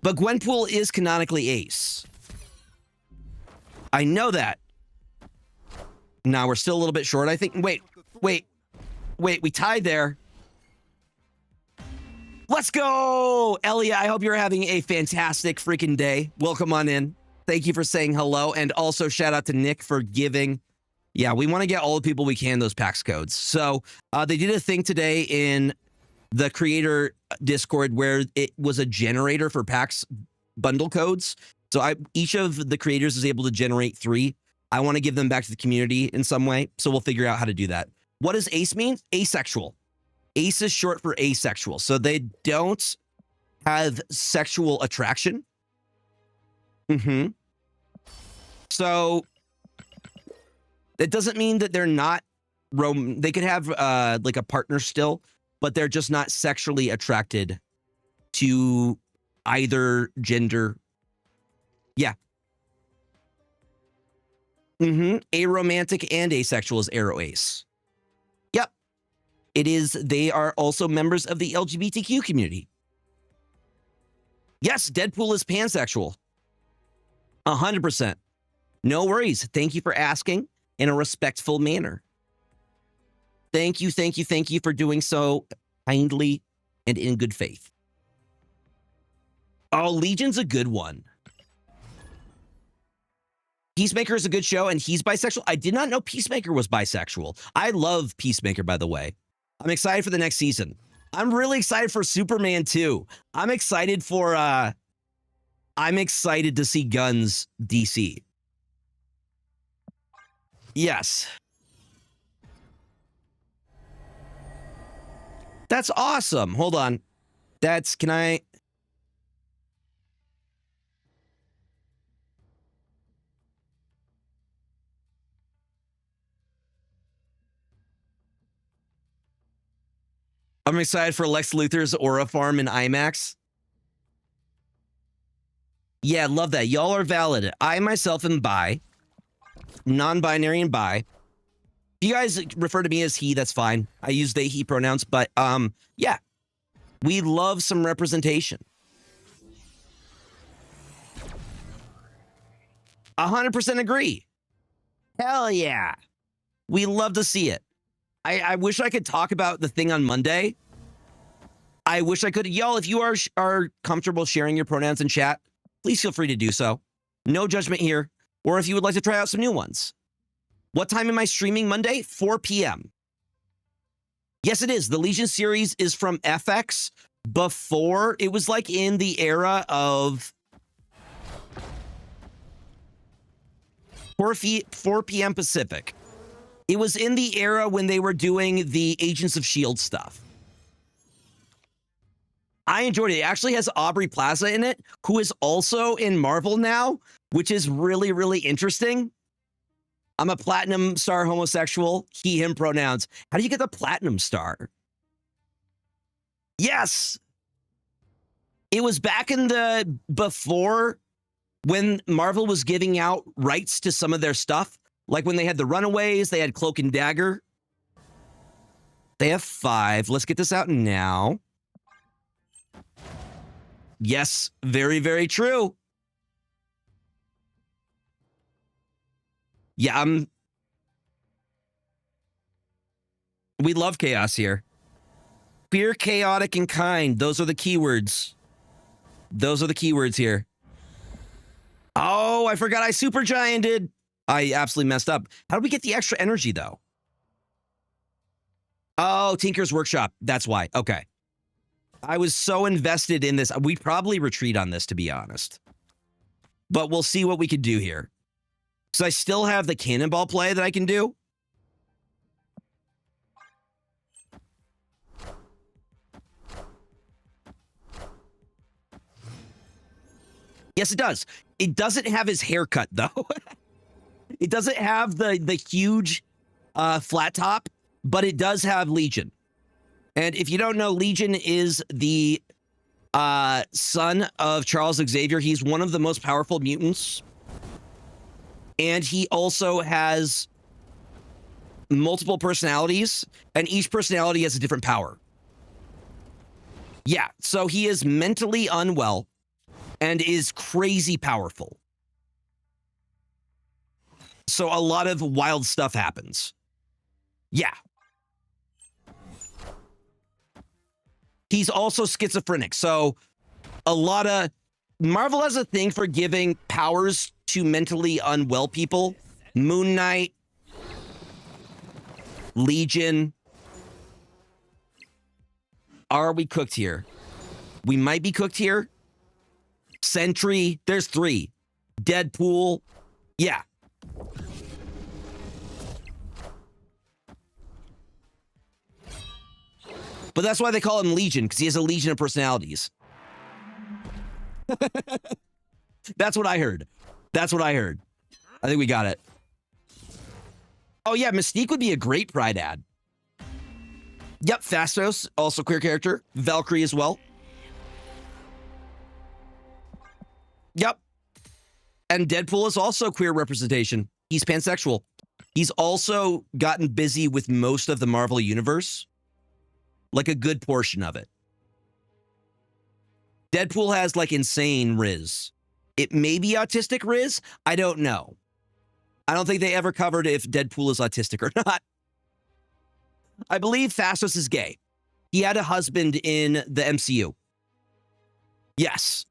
But Gwenpool is canonically ace. I know that. Now we're still a little bit short, I think. Wait, we tied there. Let's go, Elia. I hope you're having a fantastic freaking day. Welcome on in. Thank you for saying hello. And also shout out to Nick for giving. Yeah, we want to get all the people we can those PAX codes. So they did a thing today in the creator Discord where it was a generator for PAX bundle codes. So each of the creators is able to generate 3. I want to give them back to the community in some way. So we'll figure out how to do that. What does ace mean? Asexual. Ace is short for asexual. So they don't have sexual attraction. So it doesn't mean that they're not they could have like a partner still, but they're just not sexually attracted to either gender. Yeah. Aromantic and asexual is arrow ace. Yep. It is. They are also members of the LGBTQ community. Yes, Deadpool is pansexual. 100%. No worries. Thank you for asking in a respectful manner. Thank you for doing so kindly and in good faith. Oh, Legion's a good one. Peacemaker is a good show, and he's bisexual. I did not know Peacemaker was bisexual. I love Peacemaker, by the way. I'm excited for the next season. I'm really excited for Superman 2. I'm excited to see Guns DC. Yes. That's awesome. Hold on. Can I... I'm excited for Lex Luthor's Aura Farm in IMAX. Yeah, love that. Y'all are valid. I myself am bi. Non-binary and bi. If you guys refer to me as he, that's fine. I use they, he pronouns, but yeah. We love some representation. 100% agree. Hell yeah. We love to see it. I wish I could talk about the thing on Monday. I wish I could. Y'all, if you are comfortable sharing your pronouns in chat, please feel free to do so. No judgment here. Or if you would like to try out some new ones. What time am I streaming Monday? 4 p.m. Yes, it is. The Legion series is from FX before. It was like in the era of 4 p.m. Pacific. It was in the era when they were doing the Agents of S.H.I.E.L.D. stuff. I enjoyed it. It actually has Aubrey Plaza in it, who is also in Marvel now, which is really, really interesting. I'm a platinum star homosexual, he, him pronouns. How do you get the platinum star? Yes. It was back in the before when Marvel was giving out rights to some of their stuff. Like when they had the Runaways, they had Cloak and Dagger. They have 5. Let's get this out now. Yes, very, very true. Yeah, we love chaos here. Queer, chaotic, and kind. Those are the keywords. Those are the keywords here. Oh, I forgot I super gianted. I absolutely messed up. How do we get the extra energy, though? Oh, Tinker's Workshop. That's why. Okay. I was so invested in this. We'd probably retreat on this, to be honest. But we'll see what we could do here. So I still have the cannonball play that I can do. Yes, it does. It doesn't have his haircut, though. It doesn't have the huge flat top, but it does have Legion. And if you don't know, Legion is the son of Charles Xavier. He's one of the most powerful mutants. And he also has multiple personalities, and each personality has a different power. Yeah, so he is mentally unwell and is crazy powerful. So a lot of wild stuff happens. Yeah. He's also schizophrenic. So a lot of Marvel has a thing for giving powers to mentally unwell people. Moon Knight, Legion. Are we cooked here? We might be cooked here. Sentry, there's 3. Deadpool, yeah. But that's why they call him Legion, because he has a legion of personalities. That's what I heard. That's what I heard. I think we got it. Oh yeah, Mystique would be a great Pride ad. Yep, Phastos, also queer character. Valkyrie as well. Yep. And Deadpool is also queer representation. He's pansexual. He's also gotten busy with most of the Marvel universe. Like a good portion of it. Deadpool has like insane Riz. It may be autistic Riz. I don't know. I don't think they ever covered if Deadpool is autistic or not. I believe Phastos is gay. He had a husband in the MCU. Yes.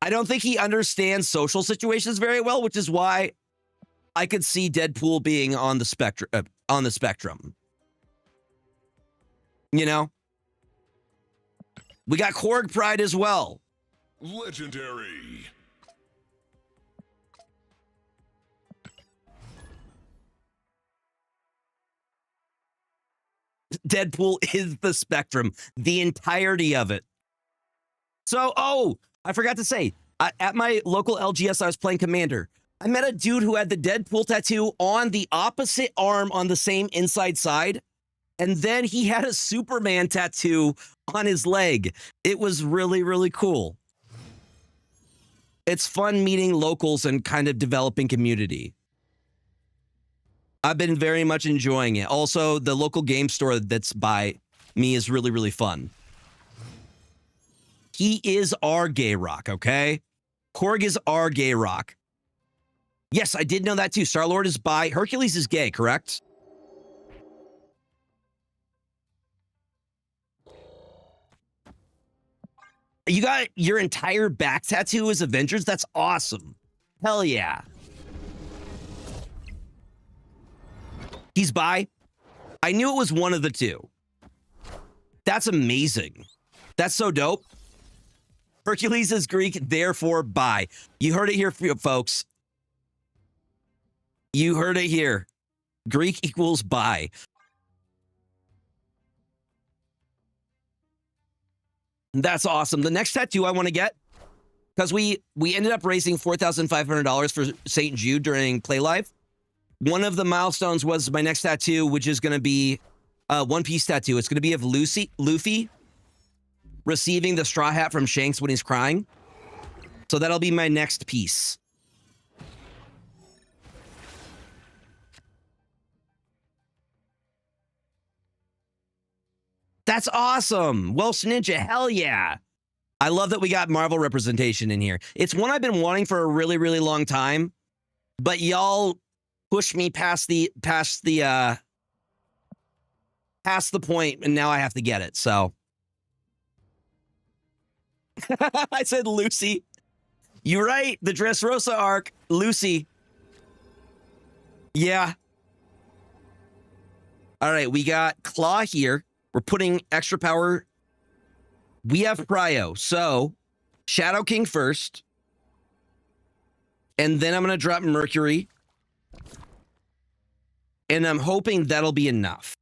I don't think he understands social situations very well, which is why I could see Deadpool being on the spectrum. You know? We got Korg Pride as well. Legendary. Deadpool is the spectrum, the entirety of it. So, oh, I forgot to say, at my local LGS, I was playing Commander. I met a dude who had the Deadpool tattoo on the opposite arm on the same inside side. And then he had a Superman tattoo on his leg. It was really, really cool. It's fun meeting locals and kind of developing community. I've been very much enjoying it. Also, the local game store that's by me is really, really fun. He is our gay rock, okay? Korg is our gay rock. Yes, I did know that too. Star-Lord is bi. Hercules is gay, correct? You got your entire back tattoo as Avengers? That's awesome. Hell yeah. He's bi? I knew it was one of the two. That's amazing. That's so dope. Hercules is Greek, therefore bi. You heard it here, folks. You heard it here. Greek equals bi. That's awesome. The next tattoo I want to get, because we ended up raising $4,500 for St. Jude during Play Live. One of the milestones was my next tattoo, which is going to be a One Piece tattoo. It's going to be of Luffy receiving the straw hat from Shanks when he's crying. So that'll be my next piece. That's awesome. Welsh Ninja, hell yeah. I love that we got Marvel representation in here. It's one I've been wanting for a really, really long time. but y'all pushed me past the point, and now I have to get it. So I said Lucy. You're right. The Dressrosa arc, Lucy. Yeah. All right, we got Claw here. We're putting extra power. We have Prio. So Shadow King first. And then I'm going to drop Mercury. And I'm hoping that'll be enough.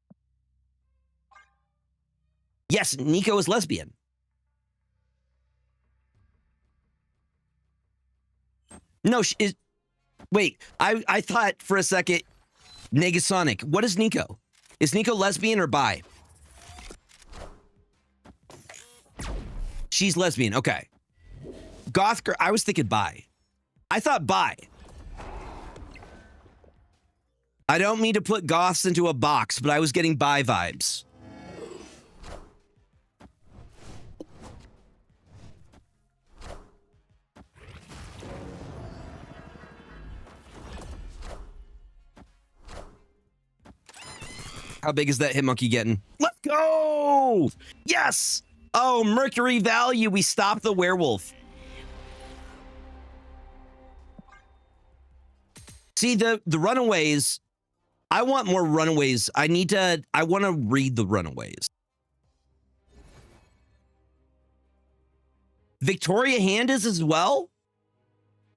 Yes, Nico is lesbian. No, wait, I thought for a second, Negasonic. What is Nico? Is Nico lesbian or bi? She's lesbian, okay. Goth girl, I was thinking bi. I thought bi. I don't mean to put goths into a box, but I was getting bi vibes. How big is that hit monkey getting? Let's go! Yes! Oh, Mercury value. We stopped the werewolf. See, the runaways, I want more runaways. I want to read the runaways. Victoria Hand is as well?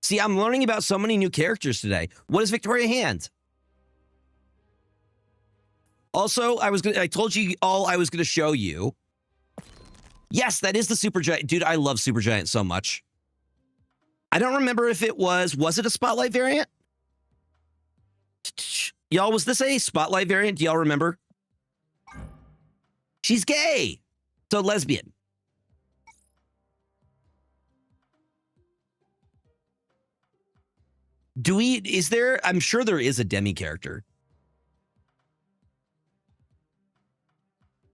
See, I'm learning about so many new characters today. What is Victoria Hand? Also, I told you all I was going to show you. Yes, that is the Supergiant. Dude, I love Supergiant so much. I don't remember if it was it a Spotlight variant? Y'all, was this a Spotlight variant? Do y'all remember? She's gay. So lesbian. I'm sure there is a demi character.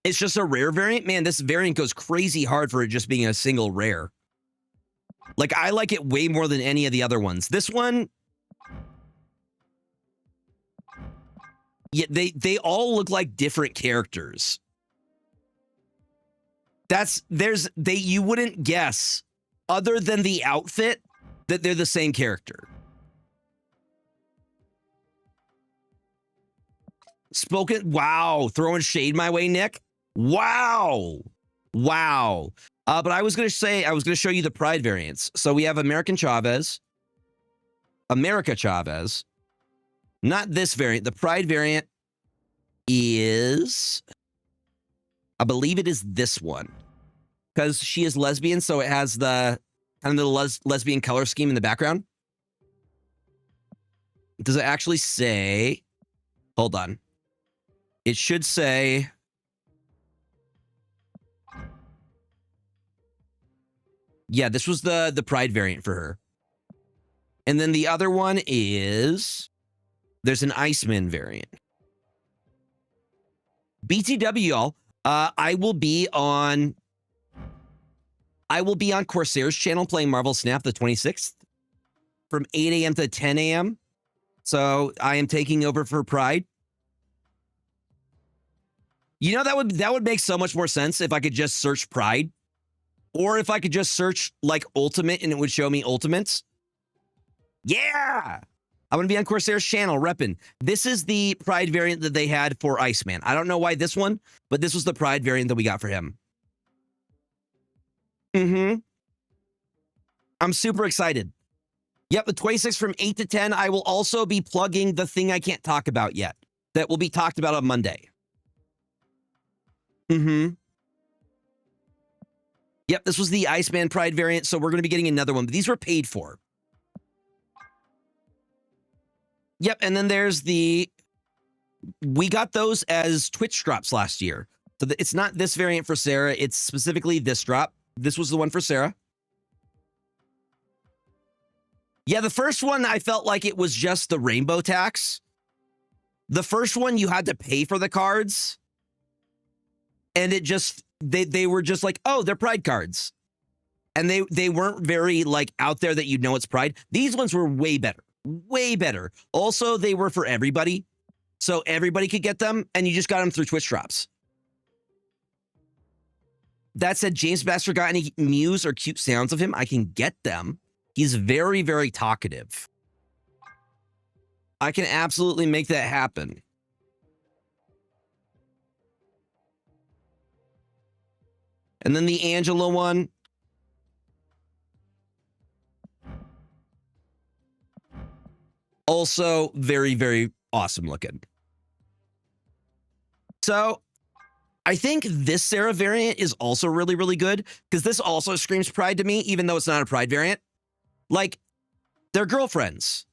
It's just a rare variant? Man, this variant goes crazy hard for it just being a single rare. Like, I like it way more than any of the other ones. This one... Yeah, they all look like different characters. You wouldn't guess, other than the outfit, that they're the same character. Wow, throwing shade my way, Nick. Wow. But I was going to show you the Pride variants. So we have America Chavez. Not this variant. The Pride variant is, I believe it is this one. Because she is lesbian, so it has the kind of the lesbian color scheme in the background. Does it actually say, hold on. It should say, yeah, this was the Pride variant for her. And then the other one is, there's an Iceman variant. BTW, y'all. I will be on Corsair's channel playing Marvel Snap the 26th from 8 a.m. to 10 a.m. So I am taking over for Pride. You know, that would make so much more sense if I could just search Pride. Or if I could just search like Ultimate and it would show me Ultimates. Yeah! I'm going to be on Corsair's channel repping. This is the Pride variant that they had for Iceman. I don't know why this one, but this was the Pride variant that we got for him. I'm super excited. Yep, the 26th from 8 to 10. I will also be plugging the thing I can't talk about yet. That will be talked about on Monday. Yep, this was the Iceman Pride variant, so we're going to be getting another one. But these were paid for. Yep, and then there's we got those as Twitch drops last year. So it's not this variant for Sarah. It's specifically this drop. This was the one for Sarah. Yeah, the first one, I felt like it was just the rainbow tax. The first one, you had to pay for the cards. And it just, they were just like, oh, they're Pride cards. And they weren't very like out there that you'd know it's Pride. These ones were way better. Way better. Also, they were for everybody. So everybody could get them, and you just got them through Twitch drops. That said, James Baxter got any mews or cute sounds of him? I can get them. He's very, very talkative. I can absolutely make that happen. And then the Angela one. Also very, very awesome looking. So I think this Sarah variant is also really, really good because this also screams pride to me, even though it's not a pride variant. Like, they're girlfriends.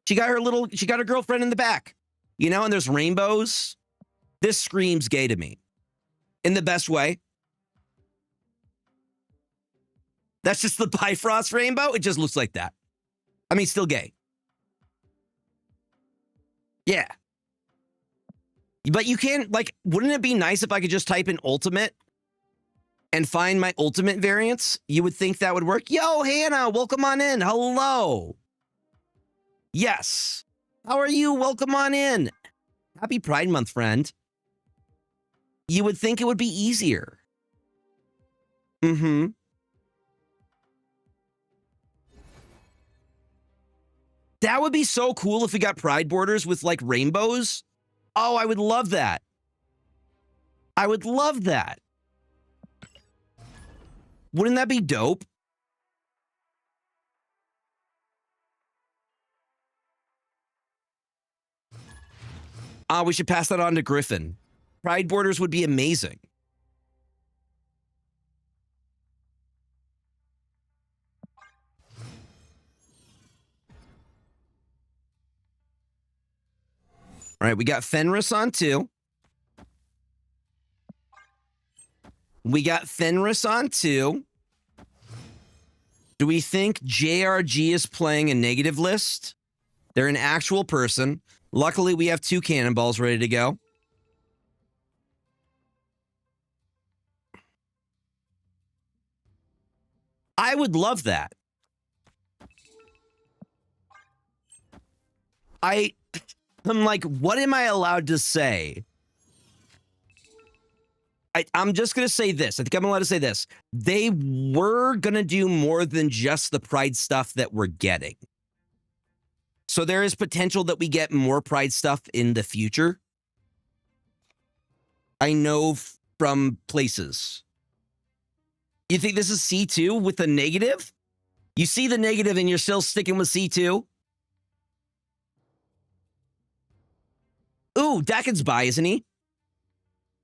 She got her girlfriend in the back, you know, and there's rainbows. This screams gay to me in the best way. That's just the Bifrost rainbow. It just looks like that. I mean, still gay. Yeah. But you can't, like, wouldn't it be nice if I could just type in ultimate and find my ultimate variants? You would think that would work. Yo, Hannah, welcome on in. Hello. Yes. How are you? Welcome on in. Happy Pride Month, friend. You would think it would be easier. Mm-hmm. That would be so cool if we got pride borders with, like, rainbows. Oh, I would love that. I would love that. Wouldn't that be dope? We should pass that on to Griffin. Pride borders would be amazing. All right, we got Fenris on 2. We got Fenris on 2. Do we think JRG is playing a negative list? They're an actual person. Luckily, we have 2 cannonballs ready to go. I would love that. I'm like, what am I allowed to say? I'm just going to say this. I think I'm allowed to say this. They were going to do more than just the Pride stuff that we're getting. So there is potential that we get more Pride stuff in the future. I know from places. You think this is C2 with a negative? You see the negative and you're still sticking with C2? Ooh, Dakin's bi, isn't he?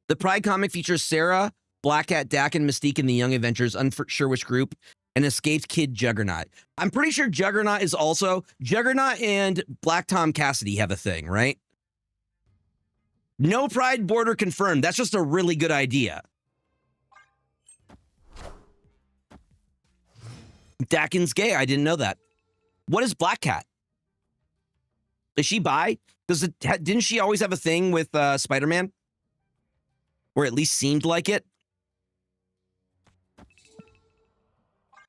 The Pride comic features Sarah, Black Cat, Dakin, Mystique, and the Young Avengers, unsure which group, and escaped kid Juggernaut. I'm pretty sure Juggernaut is also... Juggernaut and Black Tom Cassidy have a thing, right? No Pride border confirmed. That's just a really good idea. Dakin's gay. I didn't know that. What is Black Cat? Is she bi? Didn't she always have a thing with Spider-Man? Or at least seemed like it?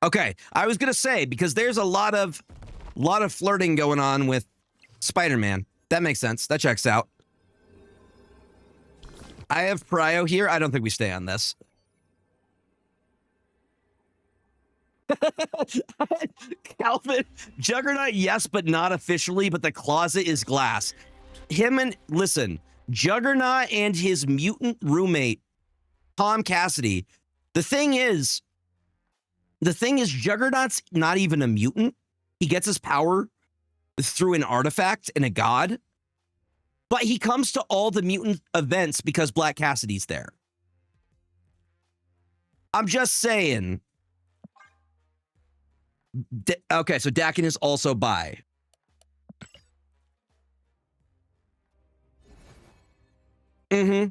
Okay, I was gonna say, because there's a lot of flirting going on with Spider-Man. That makes sense. That checks out. I have Prio here. I don't think we stay on this. Calvin, Juggernaut, yes, but not officially, but the closet is glass. Listen, Juggernaut and his mutant roommate, Tom Cassidy. The thing is, Juggernaut's not even a mutant. He gets his power through an artifact and a god. But he comes to all the mutant events because Black Cassidy's there. I'm just saying. Okay, so Dakin is also bi. Mm-hmm.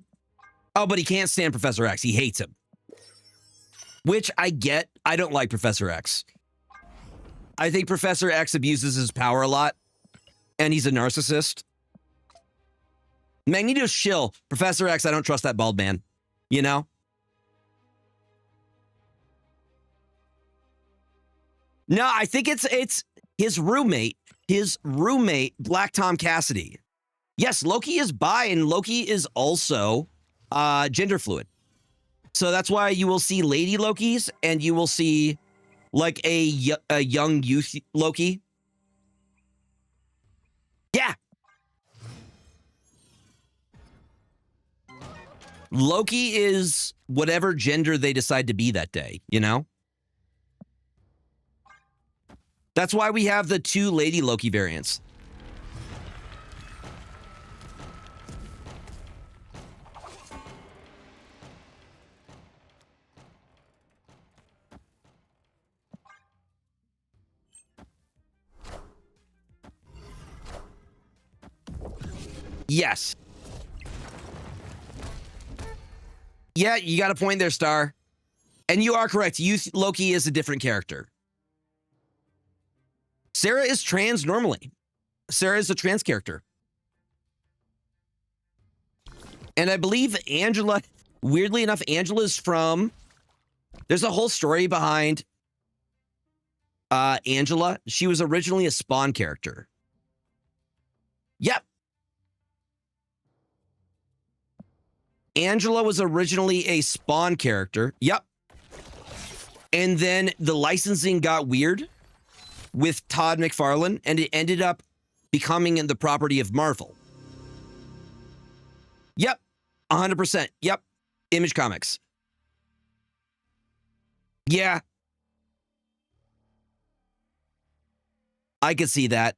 Oh, but he can't stand Professor X. He hates him. Which I get. I don't like Professor X. I think Professor X abuses his power a lot. And he's a narcissist. Magneto's chill. Professor X, I don't trust that bald man. You know? No, I think his roommate, Black Tom Cassidy. Yes, Loki is bi, and Loki is also gender fluid. So that's why you will see lady Lokis, and you will see like a young youth Loki. Yeah. Loki is whatever gender they decide to be that day, you know? That's why we have the 2 lady Loki variants. Yes. Yeah, you got a point there, Star. And you are correct. Youth Loki is a different character. Sarah is trans normally. Sarah is a trans character. And I believe Angela, weirdly enough, Angela's from... There's a whole story behind Angela. She was originally a Spawn character. Yep. Angela was originally a Spawn character. Yep. And then the licensing got weird with Todd McFarlane, and it ended up becoming the property of Marvel. Yep. 100%. Yep. Image Comics. Yeah. I could see that.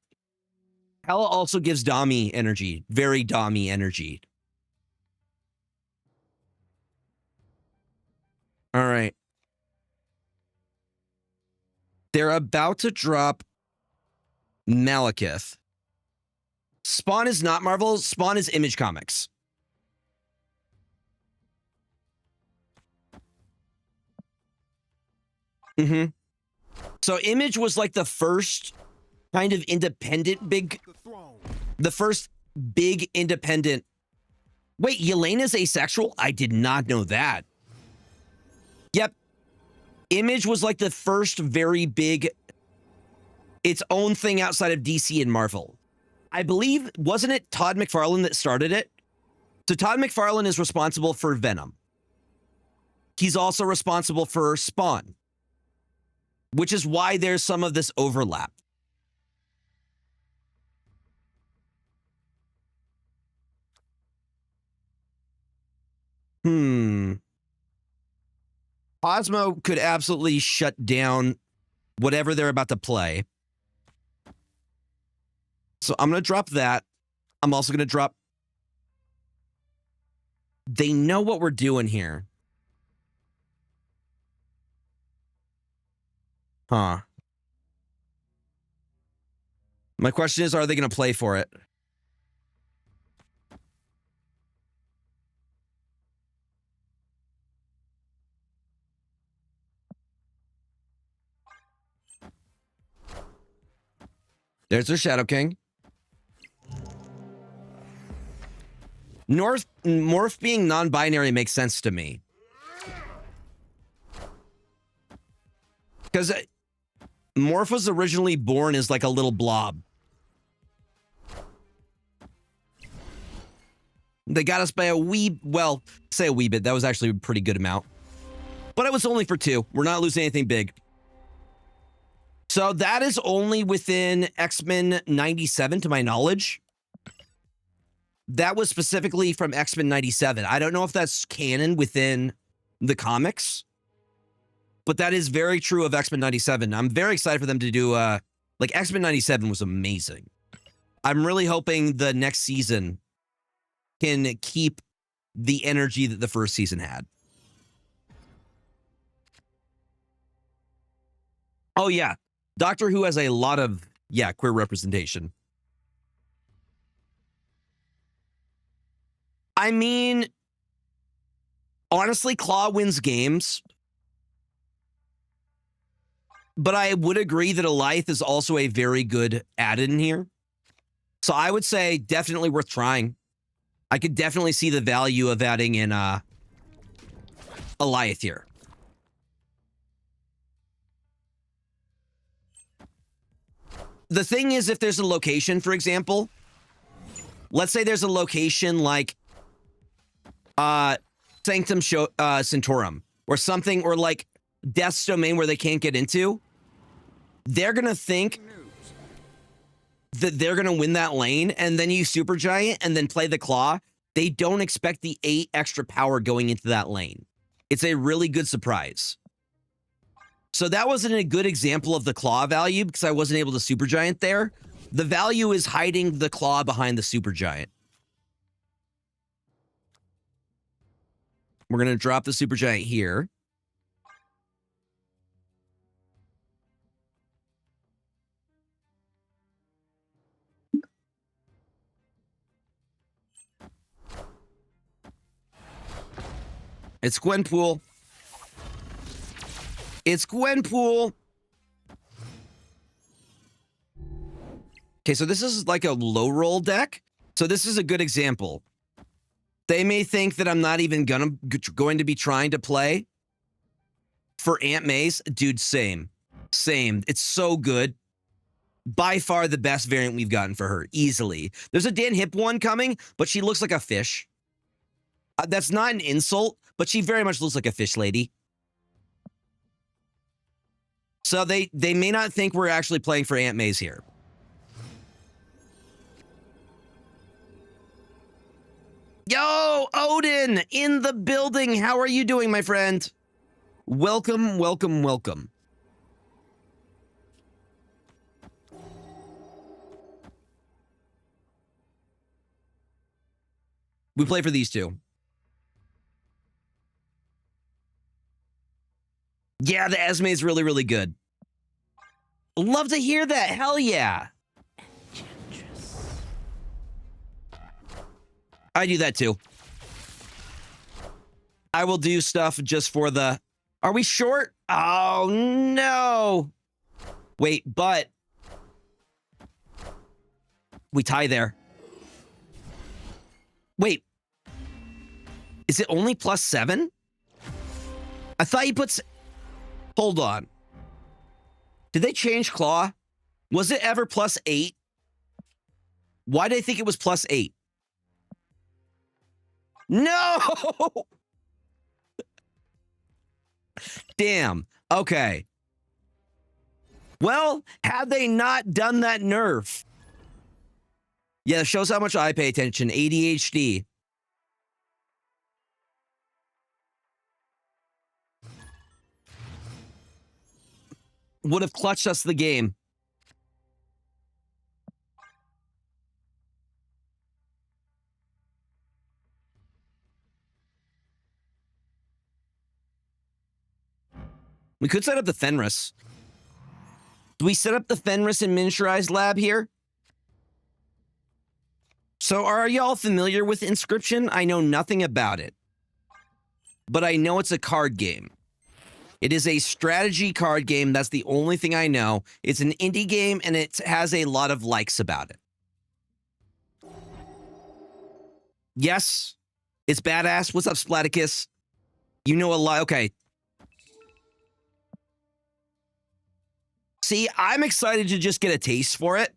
Hella also gives Dami energy. Very Dami energy. All right. They're about to drop Malekith. Spawn is not Marvel. Spawn is Image Comics. Mm-hmm. So Image was like the first kind of independent the first big independent. Wait, Yelena's asexual? I did not know that. Yep. Image was like the first very big, its own thing outside of DC and Marvel. I believe, wasn't it Todd McFarlane that started it? So Todd McFarlane is responsible for Venom. He's also responsible for Spawn, which is why there's some of this overlap. Cosmo could absolutely shut down whatever they're about to play. So I'm going to drop that. I'm also going to drop... They know what we're doing here. Huh. My question is, are they going to play for it? There's their Shadow King. Morph being non-binary makes sense to me. Because Morph was originally born as like a little blob. They got us by a wee, well, say a wee bit. That was actually a pretty good amount. But it was only for 2. We're not losing anything big. So that is only within X-Men 97, to my knowledge. That was specifically from X-Men 97. I don't know if that's canon within the comics, but that is very true of X-Men 97. I'm very excited for them to do, like, X-Men 97 was amazing. I'm really hoping the next season can keep the energy that the first season had. Oh, yeah. Doctor Who has a lot of, queer representation. I mean, honestly, Claw wins games. But I would agree that Alioth is also a very good add-in here. So I would say definitely worth trying. I could definitely see the value of adding in Alioth here. the thing is, if there's a location, for example, let's say there's a location like Sanctum Sanctorum or something, or like Death's Domain where they can't get into, they're going to think that they're going to win that lane, and then you Supergiant and then play the Claw. They don't expect the 8 extra power going into that lane. It's a really good surprise. So that wasn't a good example of the Claw value because I wasn't able to Supergiant there. The value is hiding the Claw behind the Supergiant. We're going to drop the Supergiant here. It's Gwenpool. It's Gwenpool. Okay, so this is like a low roll deck. So this is a good example. They may think that I'm not even going to be trying to play for Aunt May's. Dude, same. Same. It's so good. By far the best variant we've gotten for her, easily. There's a Dan Hip one coming, but she looks like a fish. That's not an insult, but she very much looks like a fish lady. So they may not think we're actually playing for Aunt May's here. Yo, Odin in the building. How are you doing, my friend? Welcome, welcome, welcome. We play for these two. Yeah, the Esme is really, really good. Love to hear that. Hell yeah. I do that too. I will do stuff just for the... Are we short? Oh, no. Wait, but... We tie there. Wait. Is it only +7? I thought you put... Hold on. Did they change Claw? Was it ever +8? Why did I think it was +8? No! Damn. Okay. Well, had they not done that nerf? Yeah, it shows how much I pay attention. ADHD. Would have clutched us the game. We could set up the Fenris. Do we set up the Fenris and miniaturized lab here? So are y'all familiar with Inscryption? I know nothing about it, but I know it's a card game. It is a strategy card game. That's the only thing I know. It's an indie game, and it has a lot of likes about it. Yes, it's badass. What's up, Splaticus? You know a lot. Okay. See, I'm excited to just get a taste for it.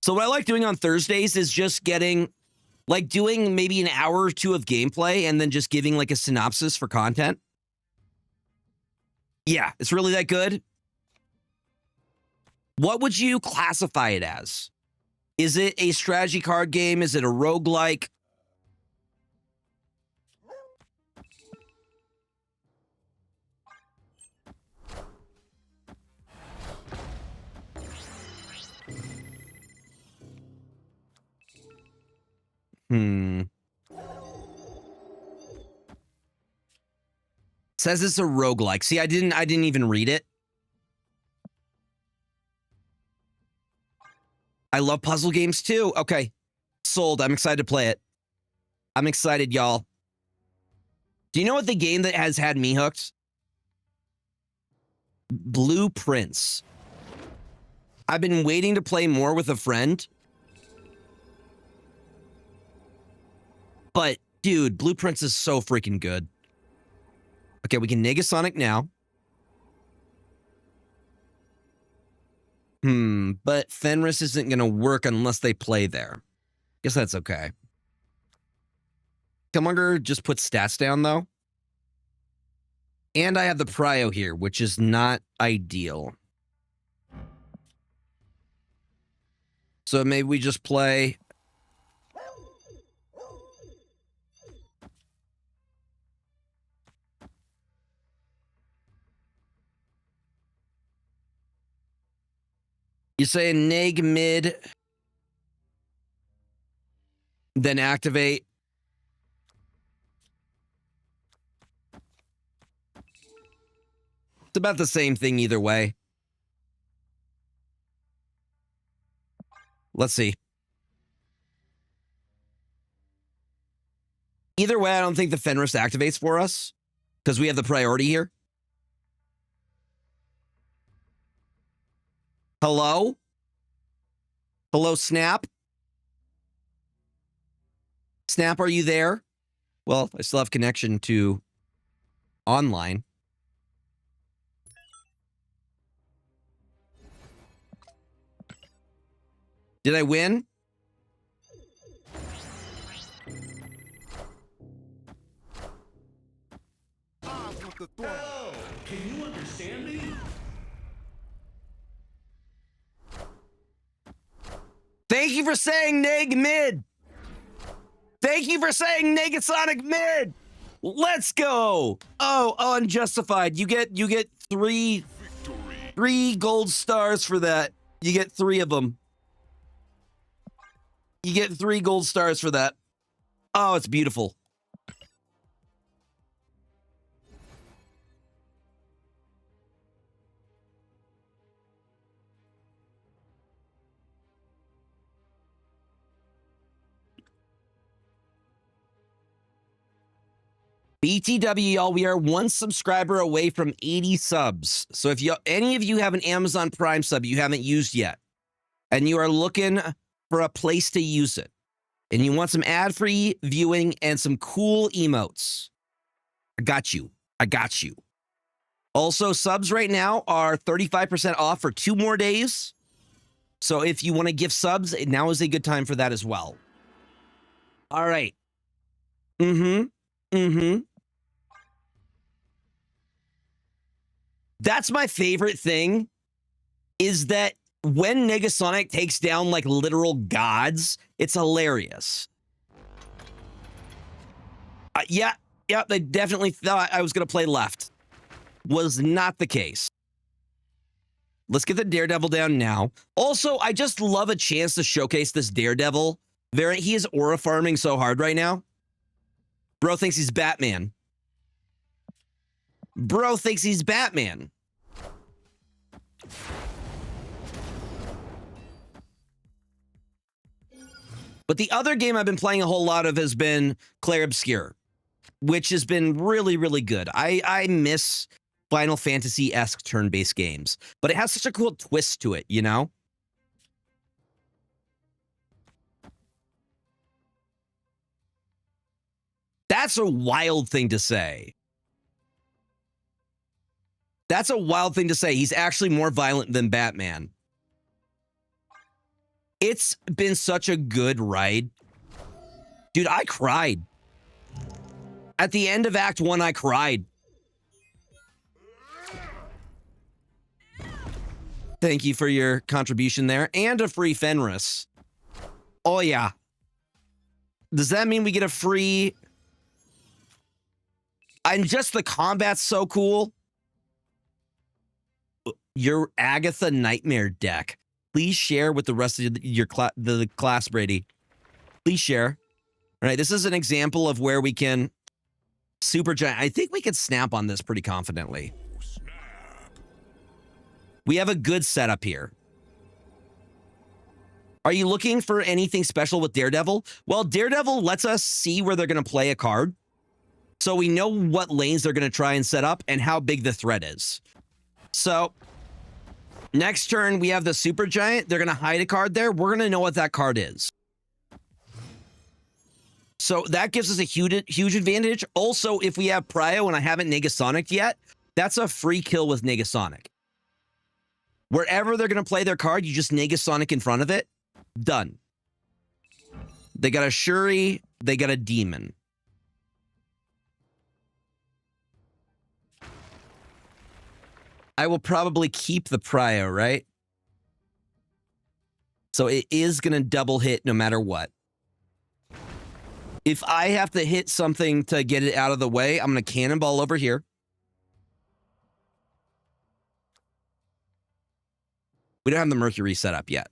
So what I like doing on Thursdays is just getting, like, doing maybe an hour or two of gameplay and then just giving, like, a synopsis for content. Yeah, it's really that good. What would you classify it as? Is it a strategy card game? Is it a roguelike? Says it's a roguelike. See, I didn't even read it. I love puzzle games too. Okay. Sold. I'm excited to play it. I'm excited, y'all. Do you know what the game that has had me hooked? Blueprints. I've been waiting to play more with a friend. But, dude, Blueprints is so freaking good. Okay, we can Negasonic now. But Fenris isn't going to work unless they play there. Guess that's okay. Killmonger just put stats down, though. And I have the Prio here, which is not ideal. So maybe we just play... You say neg mid, then activate. It's about the same thing either way. Let's see. Either way, I don't think the Fenris activates for us because we have the priority here. Hello? Hello, Snap? Snap, are you there? Well, I still have connection to online. Did I win? Hello! Can you understand me? Thank you for saying neg mid. Thank you for saying Negasonic mid. Let's go. Oh, unjustified. You get three gold stars for that. You get 3 of them. You get 3 gold stars for that. Oh, it's beautiful. BTW, y'all, we are 1 subscriber away from 80 subs. So if any of you have an Amazon Prime sub you haven't used yet, and you are looking for a place to use it, and you want some ad-free viewing and some cool emotes, I got you. I got you. Also, subs right now are 35% off for 2 more days. So if you want to give subs, now is a good time for that as well. All right. That's my favorite thing, is that when Negasonic takes down, like, literal gods, it's hilarious. Yeah, they definitely thought I was going to play left. Was not the case. Let's get the Daredevil down now. Also, I just love a chance to showcase this Daredevil variant. He is aura farming so hard right now. Bro thinks he's Batman. Bro thinks he's Batman. But the other game I've been playing a whole lot of has been Clair Obscur, which has been really, really good. I miss Final Fantasy-esque turn-based games, but it has such a cool twist to it, you know? That's a wild thing to say. That's a wild thing to say. He's actually more violent than Batman. It's been such a good ride. Dude, I cried. At the end of Act 1, I cried. Thank you for your contribution there. And a free Fenris. Oh, yeah. Does that mean we get a free... And just the combat's so cool. Your Agatha Nightmare deck. Please share with the rest of your the class, Brady. Please share. All right, this is an example of where we can super giant. I think we could snap on this pretty confidently. We have a good setup here. Are you looking for anything special with Daredevil? Well, Daredevil lets us see where they're going to play a card. So we know what lanes they're going to try and set up and how big the threat is. So next turn, we have the Super Giant. They're going to hide a card there. We're going to know what that card is. So that gives us a huge advantage. Also, if we have Prio and I haven't Negasonic yet, that's a free kill with Negasonic. Wherever they're going to play their card, you just Negasonic in front of it. Done. They got a Shuri. They got a Demon. I will probably keep the Prio, right? So it is going to double hit no matter what. If I have to hit something to get it out of the way, I'm going to Cannonball over here. We don't have the Mercury set up yet.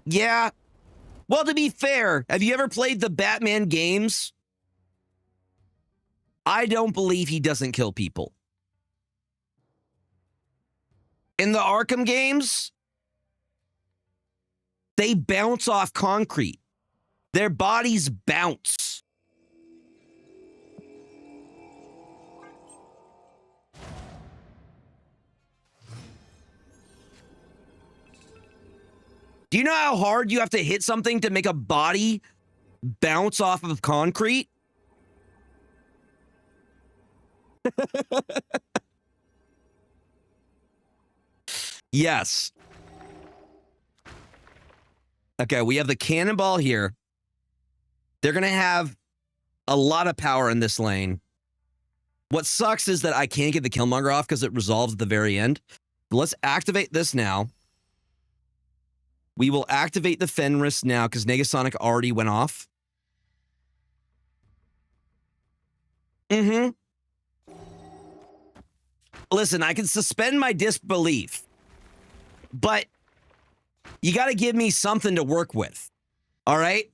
Yeah. Well, to be fair, have you ever played the Batman games? I don't believe he doesn't kill people. In the Arkham games, they bounce off concrete. Their bodies bounce. Do you know how hard you have to hit something to make a body bounce off of concrete? Yes. Okay, we have the Cannonball here. They're going to have a lot of power in this lane. What sucks is that I can't get the Killmonger off because it resolves at the very end. But let's activate this now. We will activate the Fenris now because Negasonic already went off. Listen, I can suspend my disbelief, but you got to give me something to work with. All right?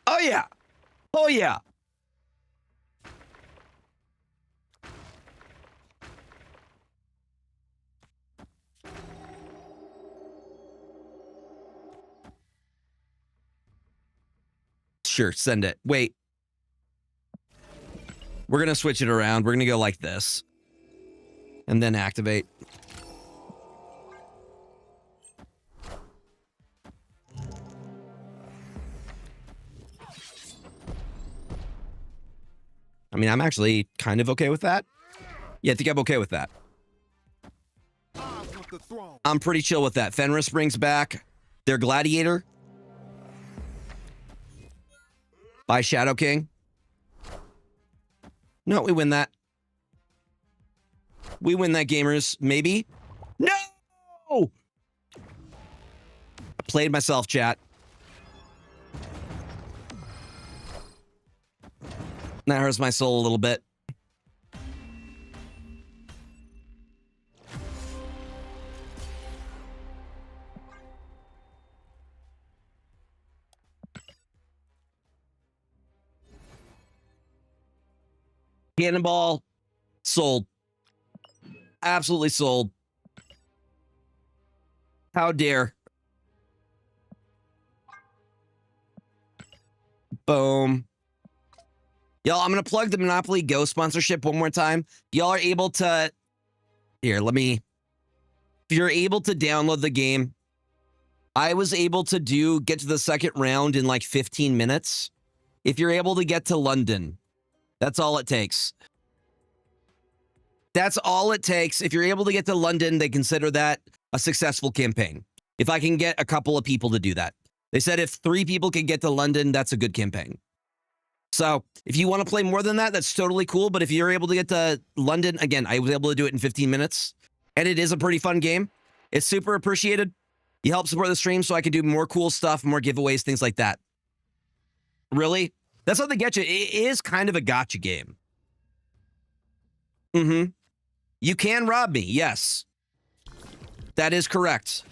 Oh, yeah. Oh, yeah. Sure, send it. Wait. We're going to switch it around. We're going to go like this. And then activate. I mean, I'm actually kind of okay with that. Yeah, I think I'm okay with that. I'm pretty chill with that. Fenris brings back their Gladiator. By Shadow King. No, we win that. We win that, gamers. Maybe. No! I played myself, chat. That hurts my soul a little bit. Cannonball, sold. Absolutely sold. How dare. Boom. Y'all, I'm going to plug the Monopoly Go sponsorship one more time. Y'all are able to... Here, let me... If you're able to download the game, I was able to get to the second round in like 15 minutes. If you're able to get to London... That's all it takes. That's all it takes. If you're able to get to London, they consider that a successful campaign. If I can get a couple of people to do that. They said if 3 people can get to London, that's a good campaign. So if you want to play more than that, that's totally cool. But if you're able to get to London, again, I was able to do it in 15 minutes. And it is a pretty fun game. It's super appreciated. You help support the stream so I can do more cool stuff, more giveaways, things like that. Really? That's how they get you. It is kind of a gotcha game. You can rob me, yes. That is correct.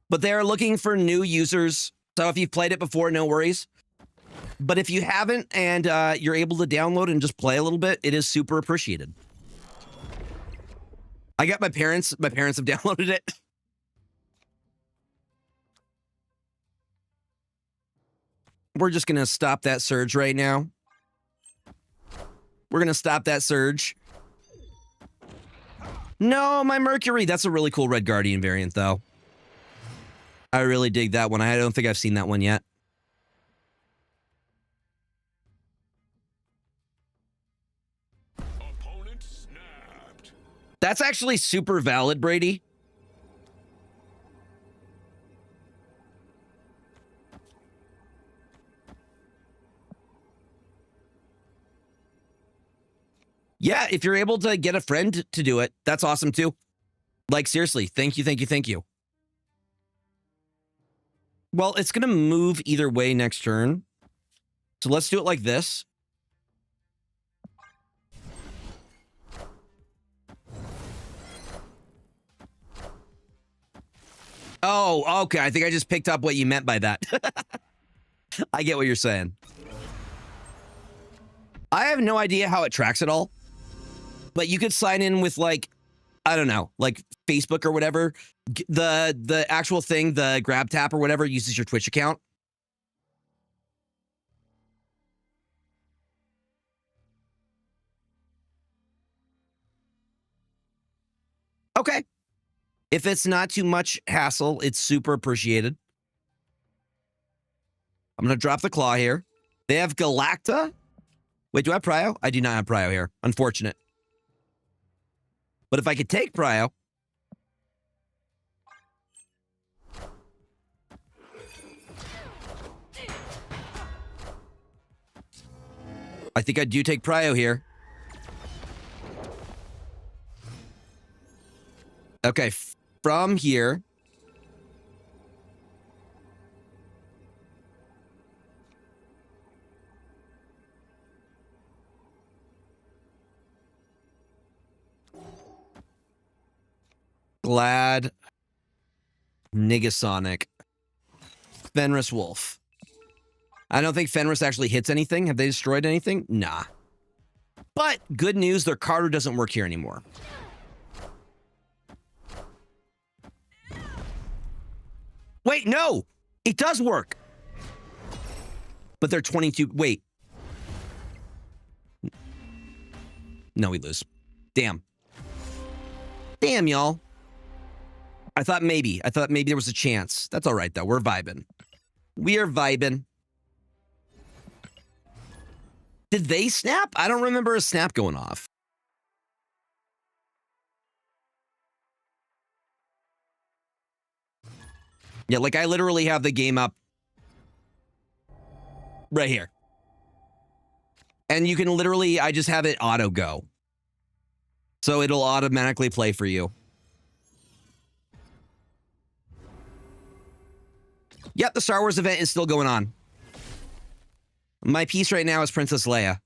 But they are looking for new users. So if you've played it before, no worries. But if you haven't and you're able to download and just play a little bit, it is super appreciated. I got my parents. My parents have downloaded it. We're just going to stop that surge right now. We're going to stop that surge. No, my Mercury. That's a really cool Red Guardian variant, though. I really dig that one. I don't think I've seen that one yet. Opponent snapped. That's actually super valid, Brady. Yeah, if you're able to get a friend to do it, that's awesome too. Like, seriously, thank you, thank you, thank you. Well, it's going to move either way next turn. So let's do it like this. Oh, okay. I think I just picked up what you meant by that. I get what you're saying. I have no idea how it tracks it all. But you could sign in with, like, I don't know, like Facebook or whatever. The actual thing, the grab tap or whatever, uses your Twitch account. Okay. If it's not too much hassle, it's super appreciated. I'm going to drop the claw here. They have Galacta. Wait, do I have Prio? I do not have Prio here. Unfortunate. But if I could take Prio. I think I do take Prio here. Okay, from here. Glad, Negasonic, Fenris Wolf. I don't think Fenris actually hits anything. Have they destroyed anything? Nah. But good news, their Carter doesn't work here anymore. Wait, no! It does work! But they're 22... Wait. No, we lose. Damn. Damn, y'all. I thought maybe there was a chance. That's all right, though. We're vibing. We are vibing. Did they snap? I don't remember a snap going off. Yeah, like I literally have the game up right here. And you can literally, I just have it auto go. So it'll automatically play for you. Yep, the Star Wars event is still going on. My piece right now is Princess Leia.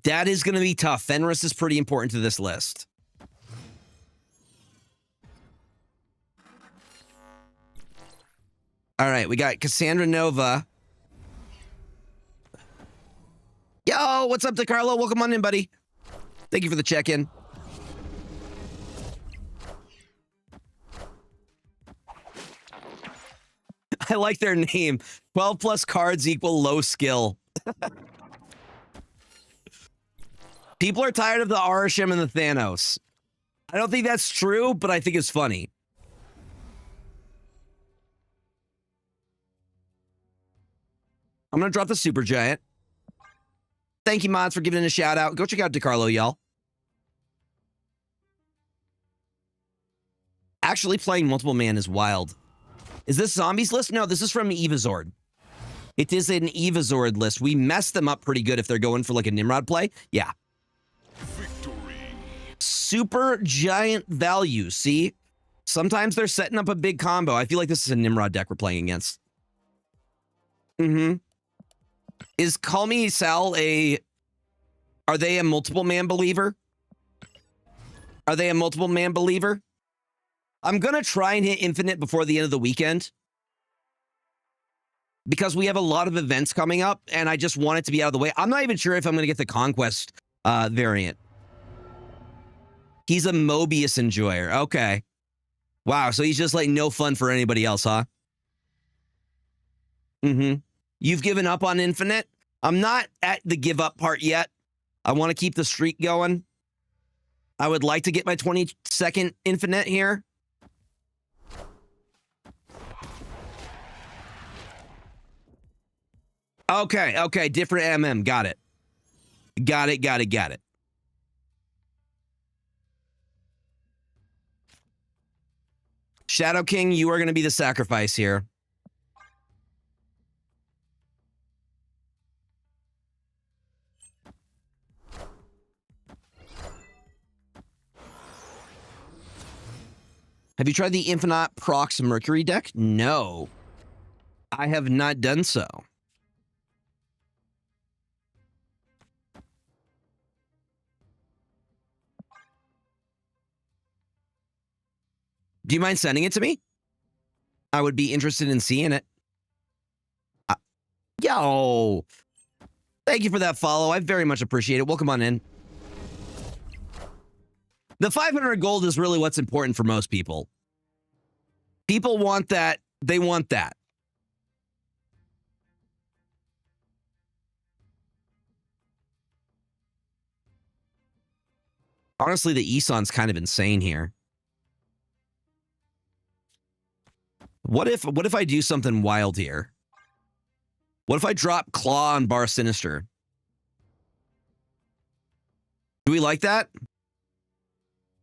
That is going to be tough. Fenris is pretty important to this list. All right, we got Cassandra Nova. Yo, what's up, DeCarlo? Welcome on in, buddy. Thank you for the check-in. I like their name. 12 plus cards equal low skill. People are tired of the Arashim and the Thanos. I don't think that's true, but I think it's funny. I'm going to drop the Super Giant. Thank you, mods, for giving it a shout out. Go check out DeCarlo, y'all. Actually, playing multiple man is wild. Is this Zombies list? No, this is from Evazord. It is an Evazord list. We messed them up pretty good if they're going for like a Nimrod play. Yeah. Victory. Super giant value. See? Sometimes they're setting up a big combo. I feel like this is a Nimrod deck we're playing against. Mm-hmm. Is Call Me Sal a... Are they a multiple man believer? Are they a multiple man believer? I'm going to try and hit infinite before the end of the weekend. Because we have a lot of events coming up, and I just want it to be out of the way. I'm not even sure if I'm going to get the Conquest variant. He's a Mobius enjoyer. Okay. Wow, so he's just like no fun for anybody else, huh? Mm-hmm. You've given up on infinite. I'm not at the give up part yet. I want to keep the streak going. I would like to get my 22nd infinite here. Okay, different MM. Got it. Got it. Shadow King, you are going to be the sacrifice here. Have you tried the Infinite Prox Mercury deck? No. I have not done so. Do you mind sending it to me? I would be interested in seeing it. Yo! Thank you for that follow. I very much appreciate it. Welcome on in. The 500 gold is really what's important for most people. People want that. They want that. Honestly, the Eson's kind of insane here. What if I do something wild here? What if I drop Claw on Bar Sinister? Do we like that?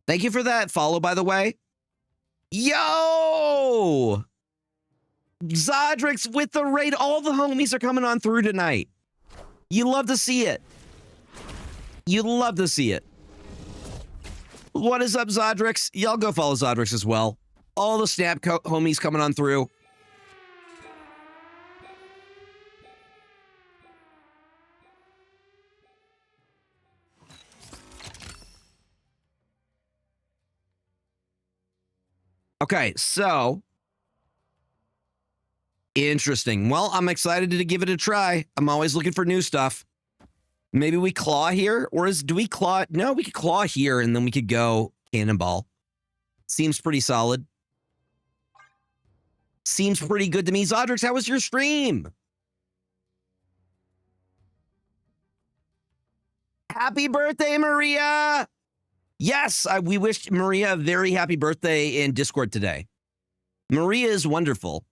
Thank you for that follow, by the way. Yo! Zodrix with the raid. All the homies are coming on through tonight. You love to see it. You love to see it. What is up, Zodrix? Y'all go follow Zodrix as well. All the Snap homies coming on through. Okay, so interesting. Well, I'm excited to give it a try. I'm always looking for new stuff. Maybe we claw here, or do we claw? No, we could claw here, and then we could go cannonball. Seems pretty solid. Seems pretty good to me. Zodrix, how was your stream? Happy birthday, Maria! Yes, we wished Maria a very happy birthday in Discord today. Maria is wonderful.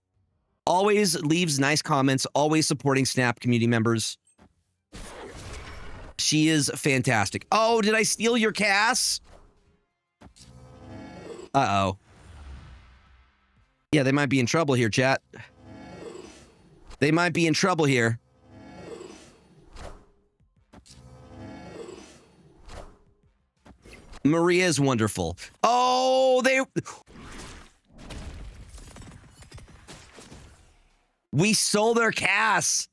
Always leaves nice comments, always supporting Snap community members. She is fantastic. Oh, did I steal your Cass? Uh-oh. Yeah, they might be in trouble here, chat. They might be in trouble here. Maria is wonderful. Oh, we stole their Cass.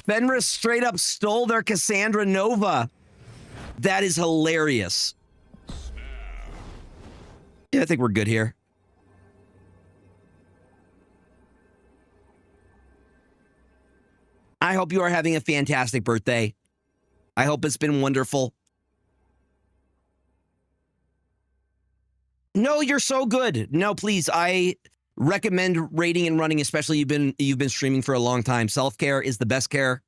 Fenris straight up stole their Cassandra Nova. That is hilarious. Yeah, I think we're good here. I hope you are having a fantastic birthday. I hope it's been wonderful. No, you're so good. No, please. I recommend raiding and running, especially you've been streaming for a long time. Self-care is the best care.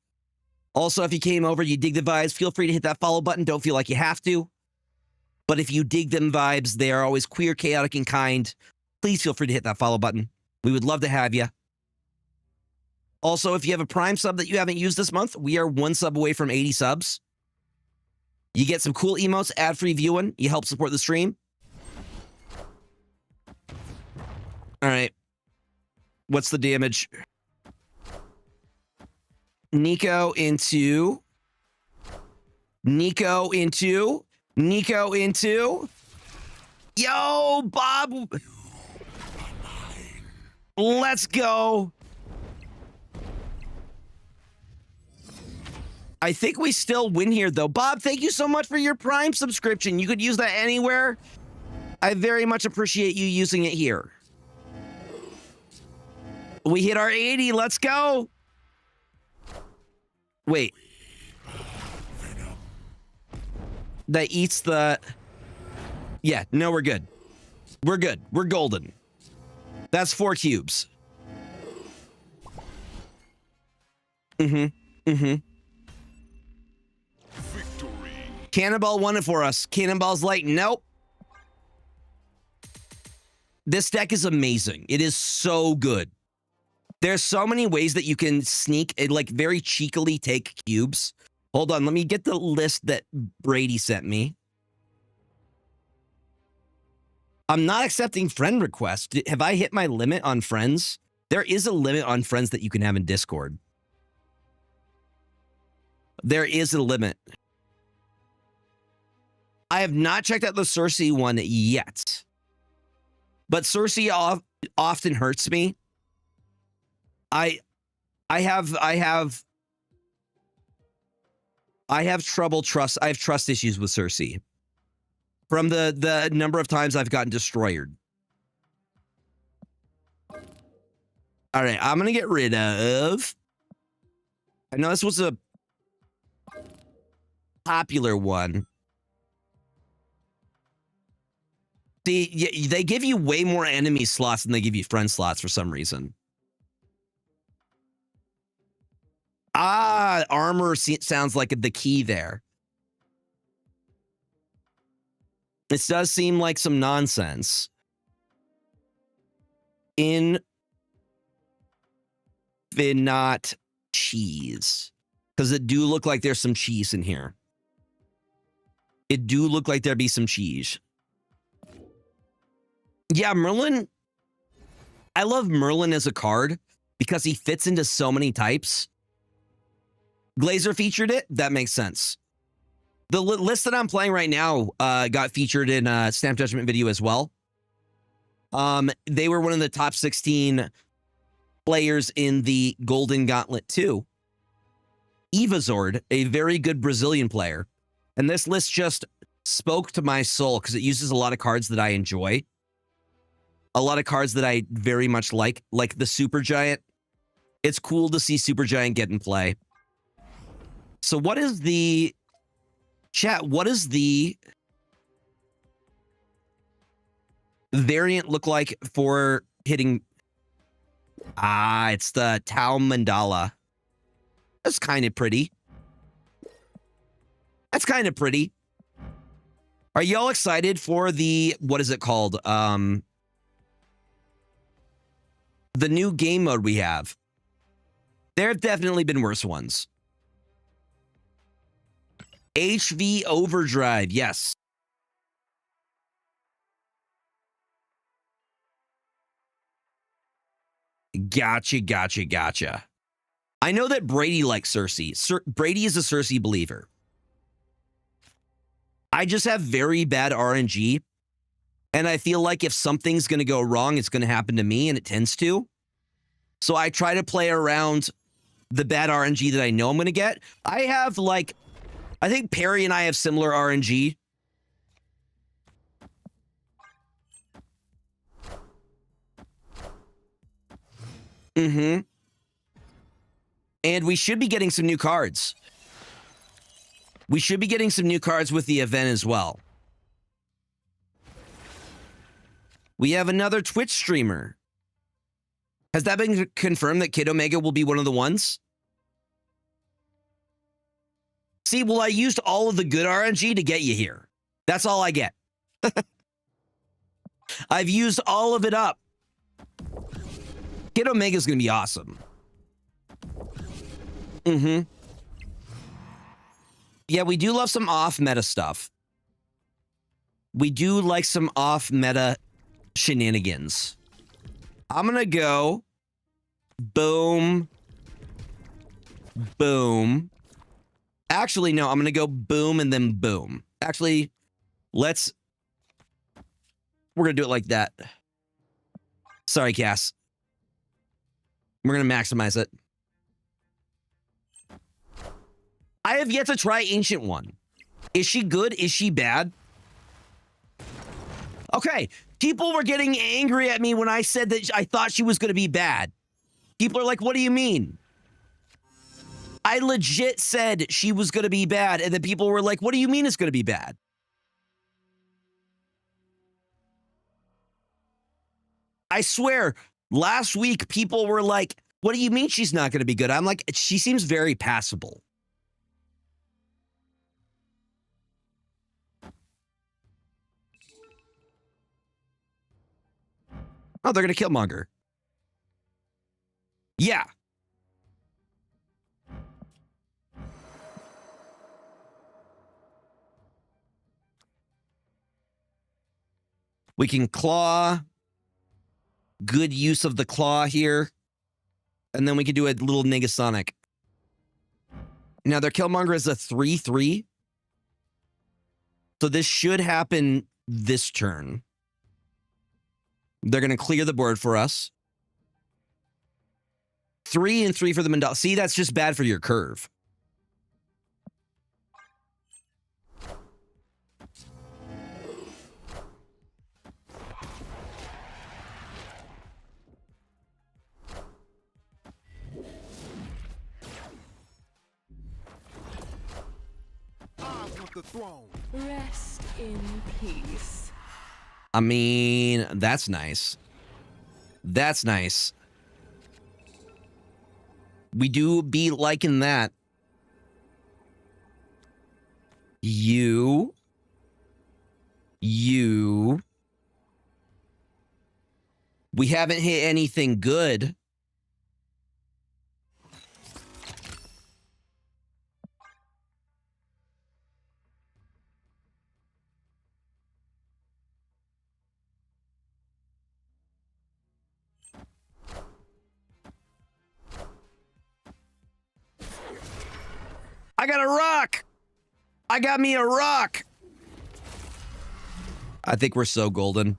Also, if you came over, you dig the vibes, feel free to hit that follow button. Don't feel like you have to. But if you dig them vibes, they are always queer, chaotic, and kind. Please feel free to hit that follow button. We would love to have you. Also, if you have a Prime sub that you haven't used this month, we are 1 sub away from 80 subs. You get some cool emotes, ad-free viewing. You help support the stream. All right. What's the damage? Nico into. Yo, Bob. Let's go. I think we still win here, though. Bob, thank you so much for your Prime subscription. You could use that anywhere. I very much appreciate you using it here. We hit our 80. Let's go. Wait. That eats the... Yeah, no, we're good. We're good. We're golden. That's 4 cubes. Mm-hmm. Victory. Cannonball won it for us. Cannonball's like, nope. This deck is amazing. It is so good. There's so many ways that you can sneak and like very cheekily take cubes. Hold on, let me get the list that Brady sent me. I'm not accepting friend requests. Have I hit my limit on friends? There is a limit on friends that you can have in Discord. There is a limit. I have not checked out the Cersei one yet. But Cersei often hurts me. I have trouble trust. I have trust issues with Cersei from the number of times I've gotten destroyed. All right, I'm gonna get rid of. I know this was a popular one. See, they give you way more enemy slots than they give you friend slots for some reason. Ah, armor sounds like the key there. This does seem like some nonsense. Not cheese. Because it do look like there's some cheese in here. It do look like there'd be some cheese. Yeah, Merlin. I love Merlin as a card because he fits into so many types. Glazer featured it. That makes sense. The list that I'm playing right now got featured in a Stamp Judgment video as well. They were one of the top 16 players in the Golden Gauntlet 2. Evazord, a very good Brazilian player. And this list just spoke to my soul because it uses a lot of cards that I enjoy. A lot of cards that I very much like the Supergiant. It's cool to see Supergiant get in play. So what is the... Chat, what does the variant look like for hitting... Ah, it's the Tau Mandala. That's kind of pretty. That's kind of pretty. Are y'all excited for the... What is it called? The new game mode we have. There have definitely been worse ones. HV Overdrive, yes. Gotcha. I know that Brady likes Cersei. Brady is a Cersei believer. I just have very bad RNG. And I feel like if something's going to go wrong, it's going to happen to me, and it tends to. So I try to play around the bad RNG that I know I'm going to get. I have, like, I think Perry and I have similar RNG. And we should be getting some new cards. We should be getting some new cards with the event as well. We have another Twitch streamer. Has that been confirmed that Kid Omega will be one of the ones? See, well, I used all of the good RNG to get you here. That's all I get. I've used all of it up. Kid Omega is going to be awesome. Yeah, we do love some off-meta stuff. We do like some off-meta shenanigans. I'm going to go boom, boom. Actually, no, I'm going to go boom and then boom. Actually, we're going to do it like that. Sorry, Cass. We're going to maximize it. I have yet to try Ancient One. Is she good? Is she bad? Okay. People were getting angry at me when I said that I thought she was going to be bad. People are like, what do you mean? I legit said she was going to be bad. And then people were like, what do you mean it's going to be bad? I swear, last week, people were like, What do you mean she's not going to be good? I'm like, she seems very passable. Oh, they're going to Killmonger. Yeah. We can claw. Good use of the claw here. And then we can do a little Negasonic. Now, their Killmonger is a 3/3. So this should happen this turn. They're going to clear the board for us. 3 and 3 for the Mandala. See, that's just bad for your curve. I want the throne. Rest in peace. I mean, that's nice. That's nice. We do be liking that. You. We haven't hit anything good. I got a rock. I got me a rock. I think we're so golden.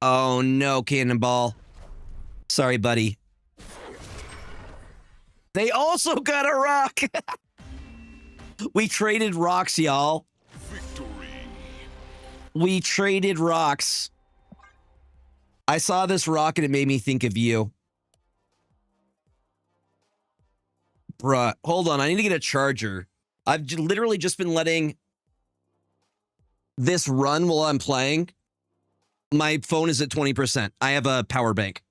Oh no, Cannonball. Sorry, buddy. They also got a rock. We traded rocks, y'all. Victory. We traded rocks. I saw this rock and it made me think of you. Bruh, hold on. I need to get a charger. I've literally just been letting this run while I'm playing. My phone is at 20%. I have a power bank.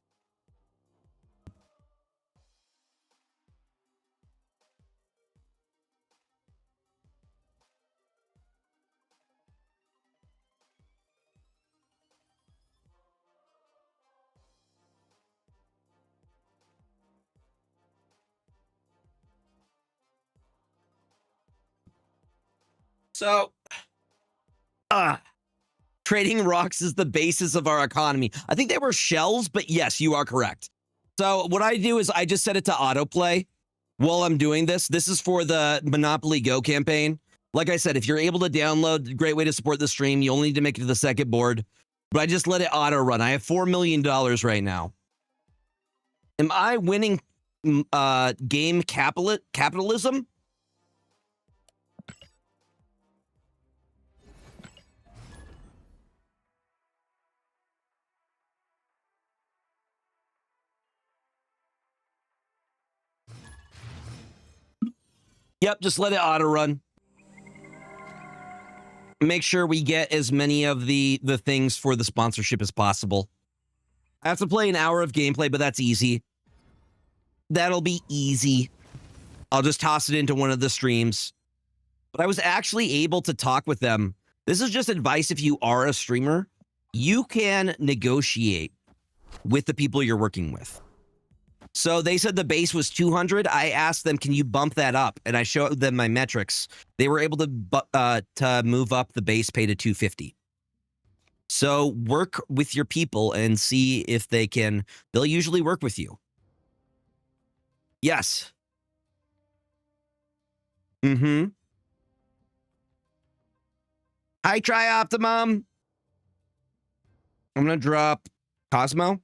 So, trading rocks is the basis of our economy. I think they were shells, but yes, you are correct. So what I do is I just set it to autoplay while I'm doing this. This is for the Monopoly Go campaign. Like I said, if you're able to download, great way to support the stream. You only need to make it to the second board. But I just let it auto run. I have $4 million right now. Am I winning game capitalism? Yep, just let it auto run. Make sure we get as many of the things for the sponsorship as possible. I have to play an hour of gameplay, but that's easy. That'll be easy. I'll just toss it into one of the streams. But I was actually able to talk with them. This is just advice if you are a streamer. You can negotiate with the people you're working with. So they said the base was 200. I asked them, can you bump that up? And I showed them my metrics. They were able to move up the base pay to 250. So work with your people and see if they can. They'll usually work with you. Yes. Mm-hmm. Hi, Trioptimum. I'm going to drop Cosmo.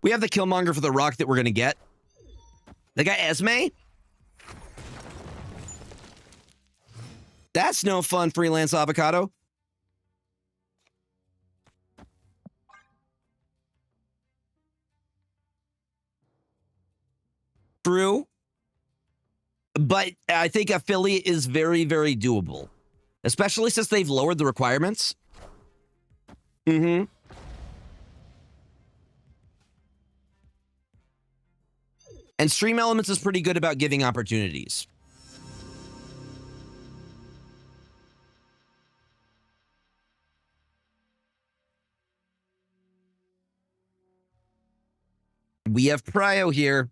We have the Killmonger for the rock that we're going to get. They got Esme. That's no fun, Freelance Avocado. True. But I think affiliate is very, very doable. Especially since they've lowered the requirements. Mm-hmm. And Stream Elements is pretty good about giving opportunities. We have Prio here.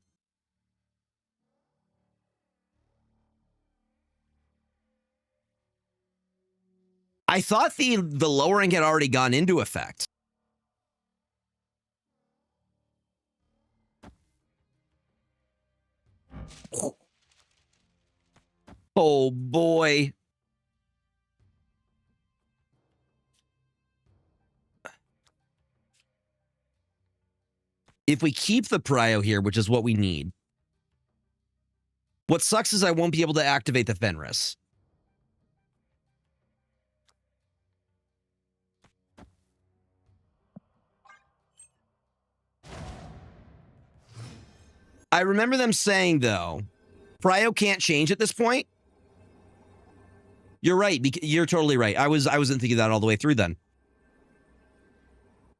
I thought the lowering had already gone into effect. Oh boy. If we keep the Prio here, which is what we need, what sucks is I won't be able to activate the Fenris. I remember them saying, though, Prio can't change at this point. You're right. You're totally right. I wasn't thinking that all the way through then.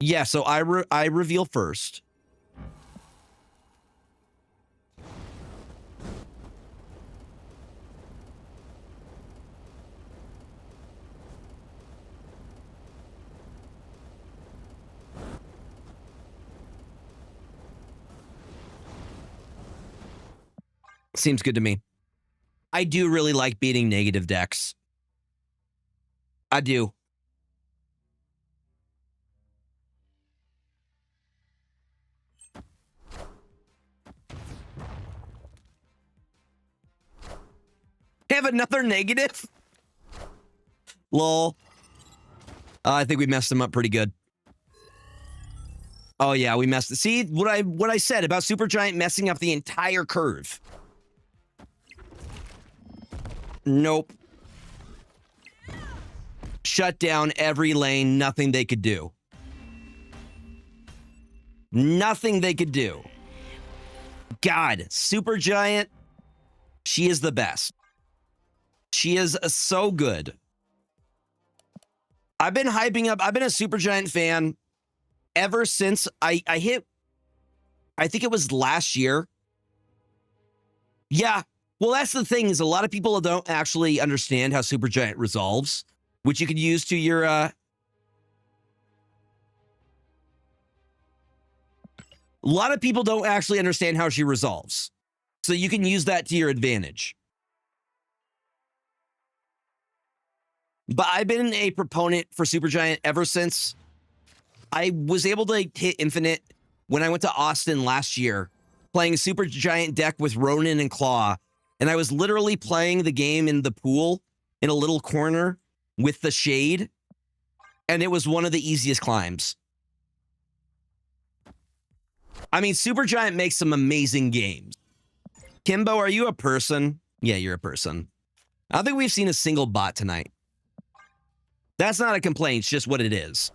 Yeah, so I reveal first. Seems good to me. I do really like beating negative decks. I do. Have another negative? Lol. I think we messed him up pretty good. Oh yeah, we messed. See what I said about Supergiant messing up the entire curve. Nope. Shut down every lane. Nothing they could do. Nothing they could do. God, Supergiant. She is the best. She is so good. I've been hyping up. I've been a Supergiant fan ever since I hit. I think it was last year. Yeah. Well, that's the thing is a lot of people don't actually understand how Supergiant resolves, which you can use to your a lot of people don't actually understand how she resolves. So you can use that to your advantage. But I've been a proponent for Supergiant ever since I was able to hit Infinite when I went to Austin last year, playing a Supergiant deck with Ronin and Claw. And I was literally playing the game in the pool in a little corner with the shade. And it was one of the easiest climbs. I mean, Supergiant makes some amazing games. Kimbo, are you a person? Yeah, you're a person. I don't think we've seen a single bot tonight. That's not a complaint, it's just what it is.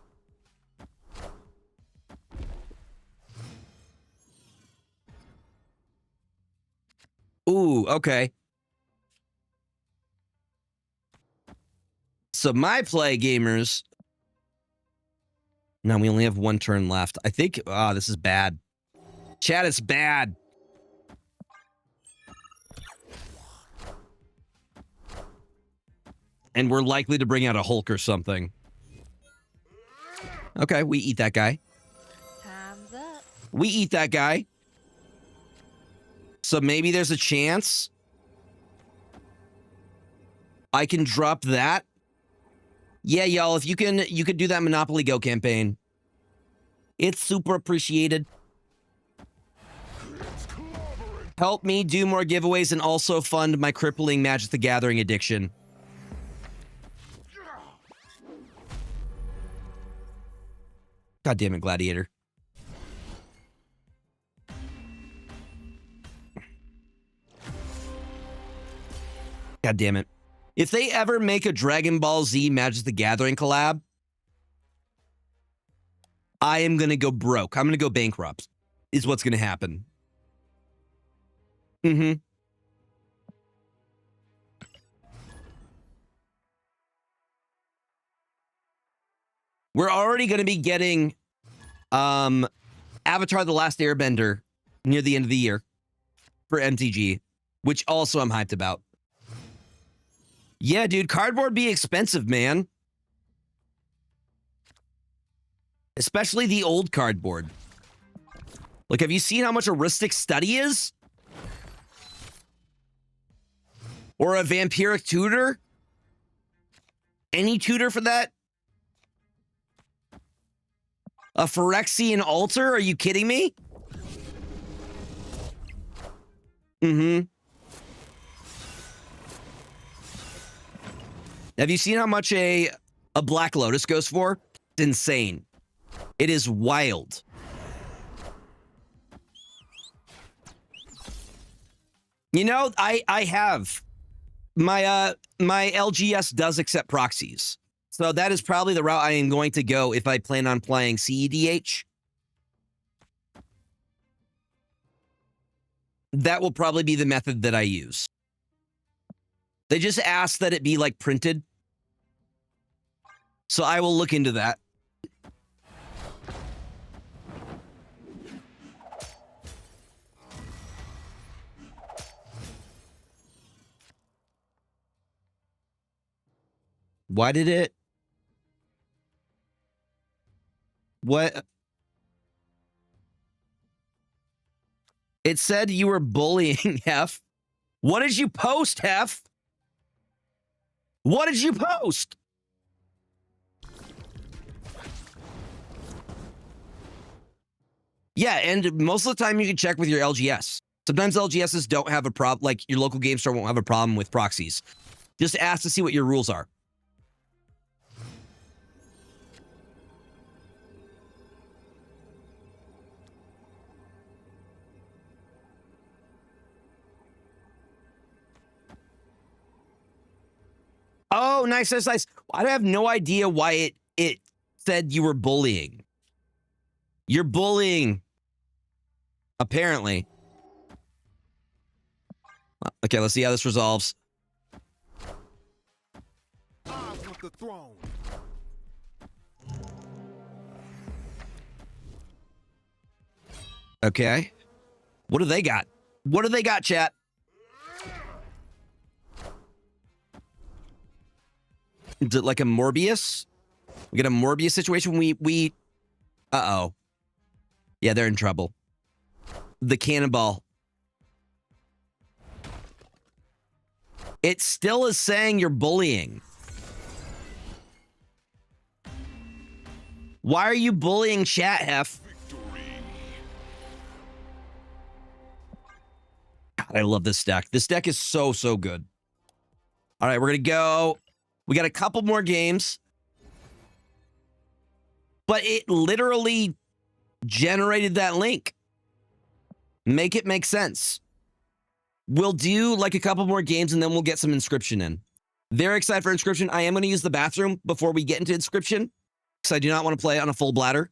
Ooh, okay. So my play, gamers. No, we only have one turn left. I think, this is bad. Chat, it's bad. And we're likely to bring out a Hulk or something. Okay, we eat that guy. Time's up. We eat that guy. So maybe there's a chance I can drop that. Yeah, y'all, if you could do that Monopoly Go campaign. It's super appreciated. Help me do more giveaways and also fund my crippling Magic the Gathering addiction. God damn it, Gladiator. God damn it. If they ever make a Dragon Ball Z Magic the Gathering collab, I am going to go broke. I'm going to go bankrupt, is what's going to happen. Mm-hmm. We're already going to be getting Avatar The Last Airbender near the end of the year. for MTG, which also I'm hyped about. Yeah, dude, cardboard be expensive, man. Especially the old cardboard. Like, have you seen how much a Ristic Study is? Or a Vampiric Tutor? Any tutor for that? A Phyrexian Altar? Are you kidding me? Mm-hmm. Have you seen how much a Black Lotus goes for? It's insane. It is wild. You know, I have my my LGS does accept proxies. So that is probably the route I am going to go if I plan on playing CEDH. That will probably be the method that I use. They just ask that it be like printed. So I will look into that. Why did it? What? It said you were bullying, Hef. What did you post, Hef? What did you post? Yeah, and most of the time you can check with your LGS. Sometimes LGSs don't have a problem, like your local game store won't have a problem with proxies. Just ask to see what your rules are. Oh, nice, nice, nice. I have no idea why it said you were bullying. You're bullying. Apparently. Okay, let's see how this resolves. I want the throne. Okay. What do they got? What do they got, chat? Is it like a Morbius? We get a Morbius situation. We uh-oh. Yeah, they're in trouble. The cannonball. It still is saying you're bullying. Why are you bullying chat, Hef? God, I love this deck. This deck is so, so good. All right, we're going to go. We got a couple more games. But it literally generated that link. Make it make sense. We'll do like a couple more games and then we'll get some Inscryption in. Very excited for Inscryption. I am going to use the bathroom before we get into Inscryption because I do not want to play on a full bladder.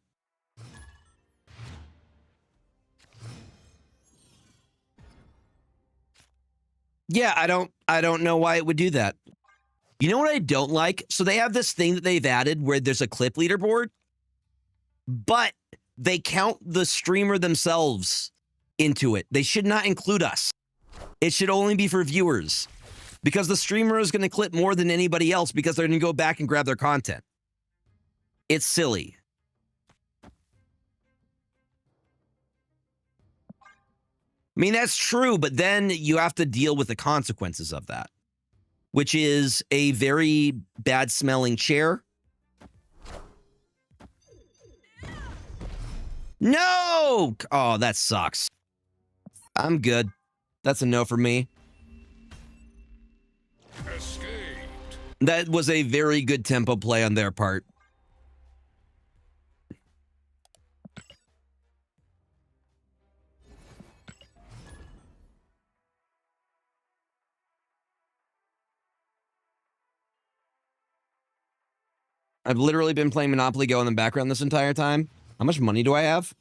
Yeah, I don't know why it would do that. You know what I don't like? So they have this thing that they've added where there's a clip leaderboard, but they count the streamer themselves into it. They should not include us. It should only be for viewers because the streamer is going to clip more than anybody else because they're going to go back and grab their content. It's silly. I mean, that's true, but then you have to deal with the consequences of that, which is a very bad smelling chair. No! Oh, that sucks. I'm good. That's a no for me. Escaped. That was a very good tempo play on their part. I've literally been playing Monopoly Go in the background this entire time. How much money do I have?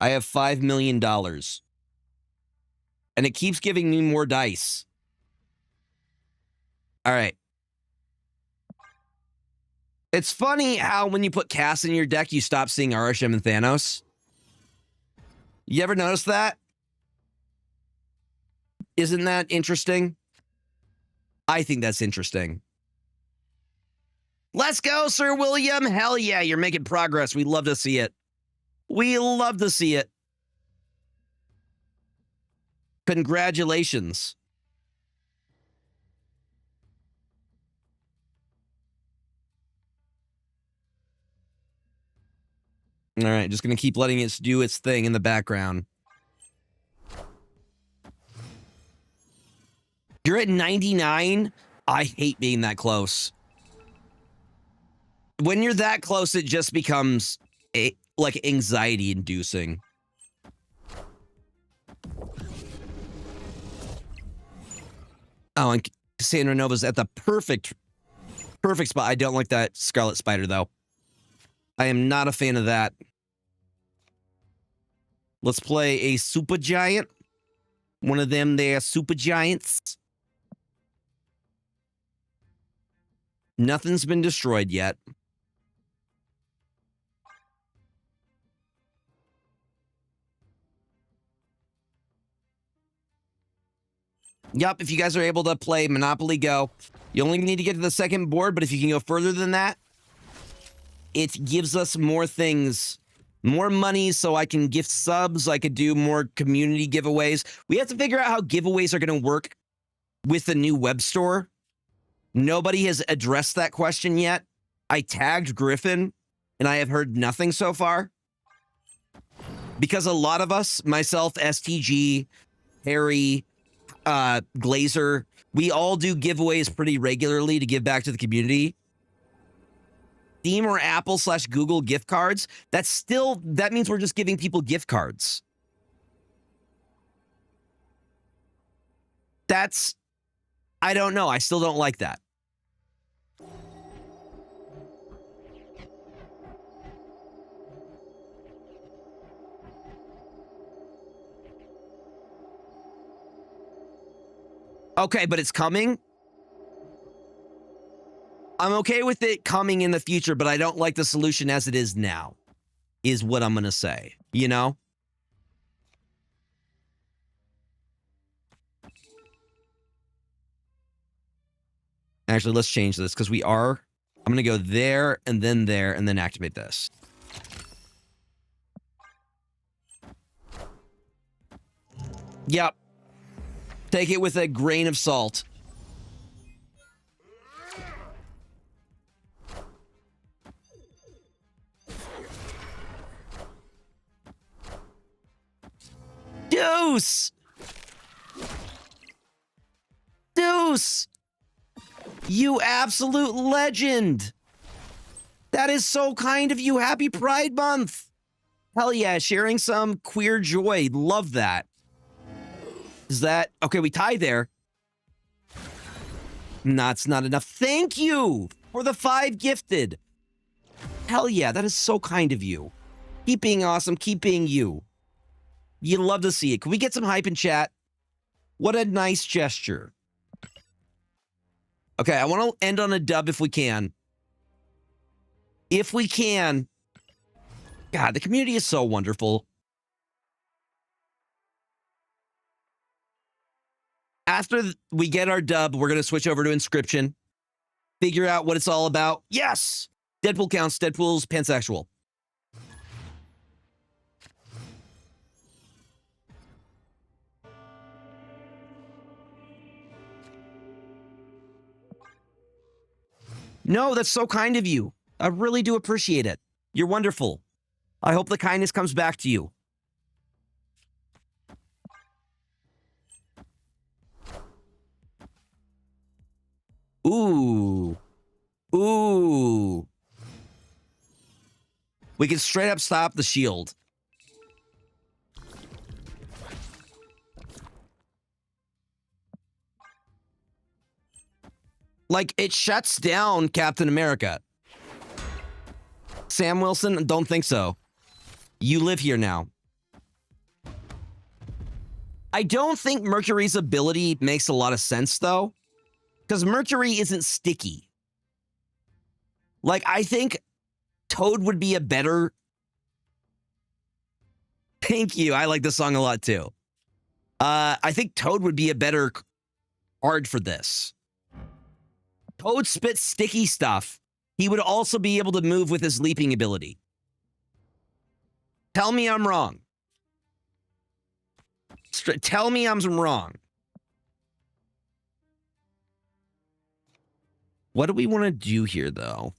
I have $5 million. And it keeps giving me more dice. All right. It's funny how when you put Cass in your deck, you stop seeing Arishem and Thanos. You ever notice that? Isn't that interesting? I think that's interesting. Let's go, Sir William. Hell yeah, you're making progress. We love to see it. We love to see it. Congratulations. All right, just going to keep letting it do its thing in the background. You're at 99? I hate being that close. When you're that close, it just becomes like anxiety-inducing. Oh, and Cassandra Nova's at the perfect spot. I don't like that Scarlet Spider, though. I am not a fan of that. Let's play a Super Giant. One of them there Super Giants. Nothing's been destroyed yet. Yup, if you guys are able to play Monopoly Go, you only need to get to the second board, but if you can go further than that, it gives us more things, more money so I can gift subs, I could do more community giveaways. We have to figure out how giveaways are going to work with the new web store. Nobody has addressed that question yet. I tagged Griffin, and I have heard nothing so far. Because a lot of us, myself, STG, Harry, Glazer, we all do giveaways pretty regularly to give back to the community. Steam or Apple / Google gift cards, that means we're just giving people gift cards. I don't know. I still don't like that. Okay, but it's coming. I'm okay with it coming in the future, but I don't like the solution as it is now, is what I'm going to say, you know? Actually, let's change this because I'm going to go there and then activate this. Yep. Take it with a grain of salt. Deuce! Deuce! You absolute legend! That is so kind of you. Happy Pride Month! Hell yeah, sharing some queer joy. Love that. Is that... Okay, we tie there. That's not enough. Thank you for the 5 gifted. Hell yeah, that is so kind of you. Keep being awesome. Keep being you. You love to see it. Can we get some hype in chat? What a nice gesture. Okay, I want to end on a dub if we can. If we can. God, the community is so wonderful. After we get our dub, we're going to switch over to Inscryption. Figure out what it's all about. Yes! Deadpool counts. Deadpool's pansexual. No, that's so kind of you. I really do appreciate it. You're wonderful. I hope the kindness comes back to you. Ooh. Ooh. We can straight up stop the shield. Like, it shuts down Captain America. Sam Wilson, don't think so. You live here now. I don't think Mercury's ability makes a lot of sense, though. Because Mercury isn't sticky. Like, I think Toad would be a better... Thank you. I like this song a lot too. I think Toad would be a better card for this. Toad spits sticky stuff. He would also be able to move with his leaping ability. Tell me I'm wrong. Tell me I'm wrong. What do we want to do here, though?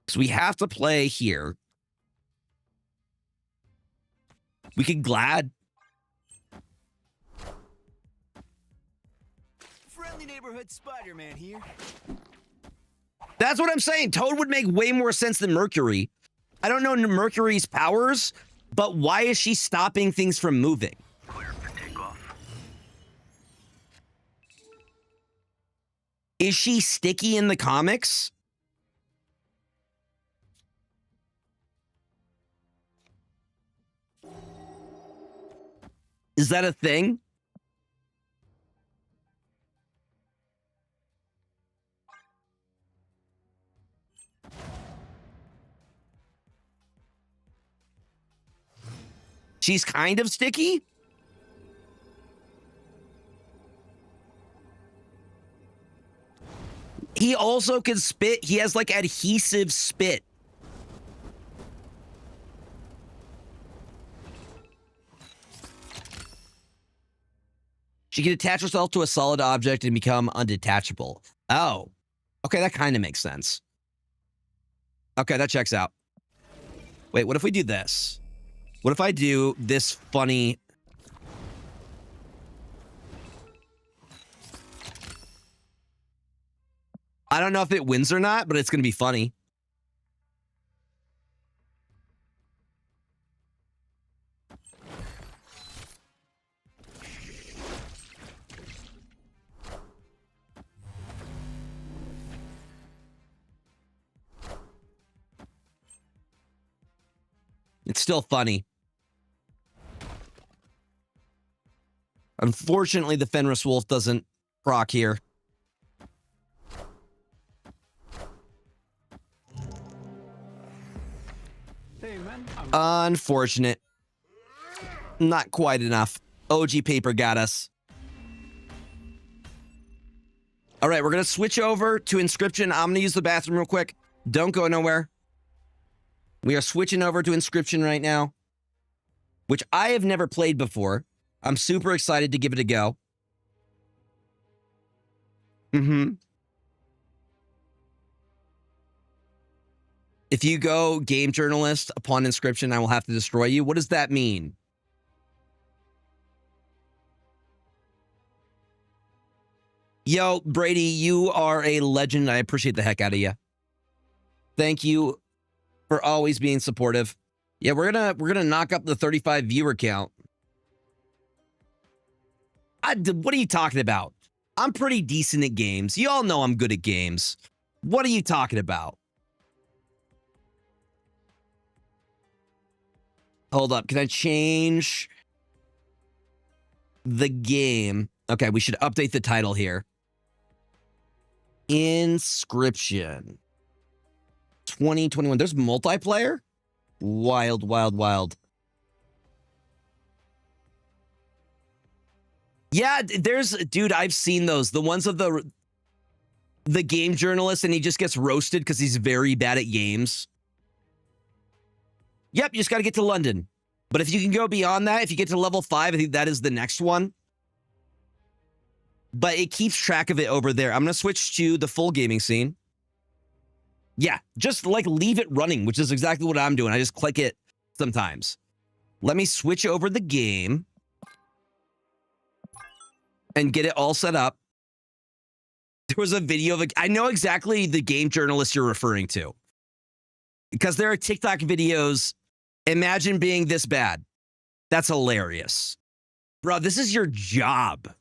Because we have to play here. We could Glad. Friendly neighborhood Spider-Man here. That's what I'm saying. Toad would make way more sense than Mercury. I don't know Mercury's powers, but why is she stopping things from moving? Clear for takeoff. Is she sticky in the comics? Is that a thing? She's kind of sticky? He also can spit. He has like adhesive spit. She can attach herself to a solid object and become undetachable. Oh, okay, that kind of makes sense. Okay, that checks out. Wait, what if we do this? What if I do this funny... I don't know if it wins or not, but it's going to be funny. It's still funny. Unfortunately, the Fenris Wolf doesn't proc here. Hey, man. Unfortunate. Not quite enough. OG paper got us. All right, we're going to switch over to Inscryption. I'm going to use the bathroom real quick. Don't go nowhere. We are switching over to Inscryption right now, which I have never played before. I'm super excited to give it a go. If you go game journalist upon Inscryption, I will have to destroy you. What does that mean? Yo, Brady, you are a legend. I appreciate the heck out of you. Thank you for always being supportive. Yeah, we're gonna knock up the 35 viewer count. What are you talking about? I'm pretty decent at games. You all know I'm good at games. What are you talking about? Hold up. Can I change the game? Okay, we should update the title here. Inscryption 2021. There's multiplayer? Wild, wild, wild. Yeah, dude, I've seen those. The ones of the game journalist, and he just gets roasted because he's very bad at games. Yep, you just got to get to London. But if you can go beyond that, if you get to level 5, I think that is the next one. But it keeps track of it over there. I'm going to switch to the full gaming scene. Yeah, just like leave it running, which is exactly what I'm doing. I just click it sometimes. Let me switch over the game and get it all set up. There was a video of I know exactly the game journalist you're referring to. Because there are TikTok videos. Imagine being this bad. That's hilarious. Bro, this is your job.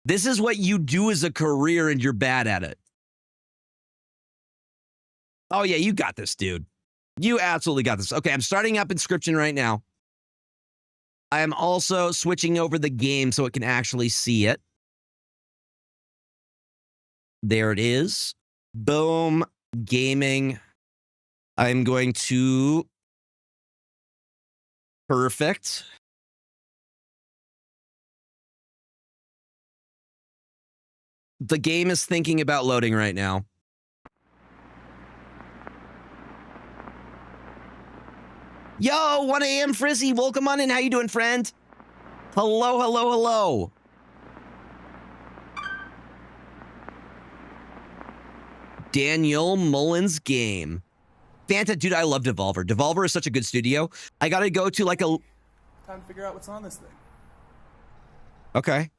This is what you do as a career and you're bad at it. Oh yeah, you got this, dude. You absolutely got this. Okay, I'm starting up Inscryption right now. I am also switching over the game so it can actually see it. There it is. Boom. Gaming. I'm going to Perfect. The game is thinking about loading right now. Yo, 1 a.m. Frizzy, welcome on in. How you doing, friend? Hello, hello, hello. Daniel Mullins game. Fanta, dude, I love Devolver. Devolver is such a good studio. I gotta go to like a... Time to figure out what's on this thing. Okay.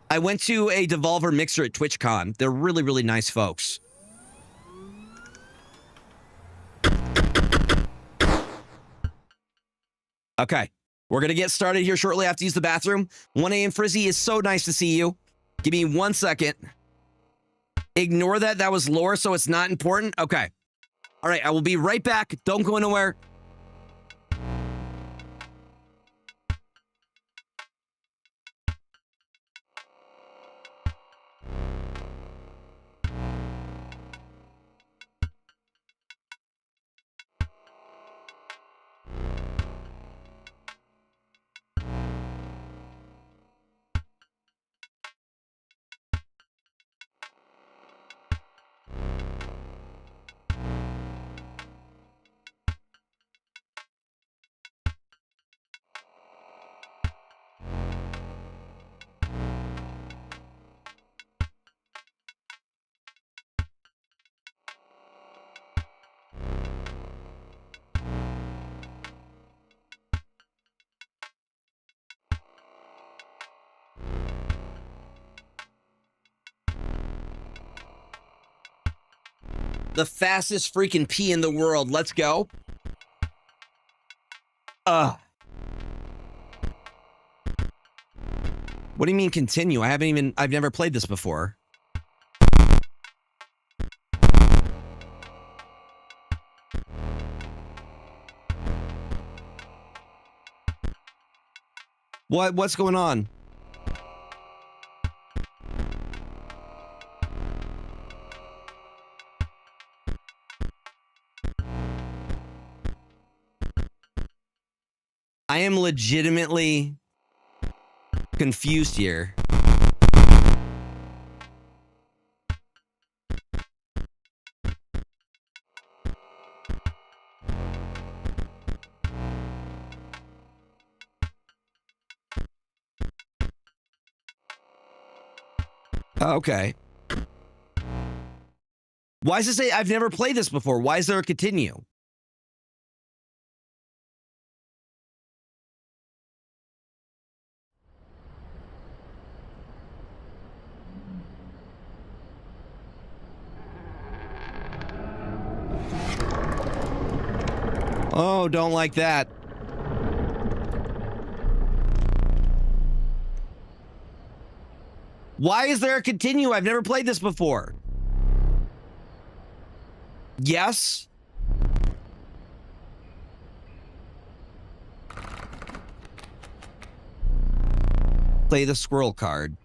I went to a Devolver mixer at TwitchCon. They're really, really nice folks. Okay. We're going to get started here shortly. I have to use the bathroom. 1 a.m. Frizzy is so nice to see you. Give me 1 second. Ignore that. That was lore, so it's not important. Okay. All right. I will be right back. Don't go anywhere. The fastest freaking pee in the world. Let's go. What do you mean continue? I've never played this before. What's going on? I am legitimately confused here. Okay. Why does it say I've never played this before? Why is there a continue? Oh, don't like that. Why is there a continue? I've never played this before. Yes. Play the squirrel card.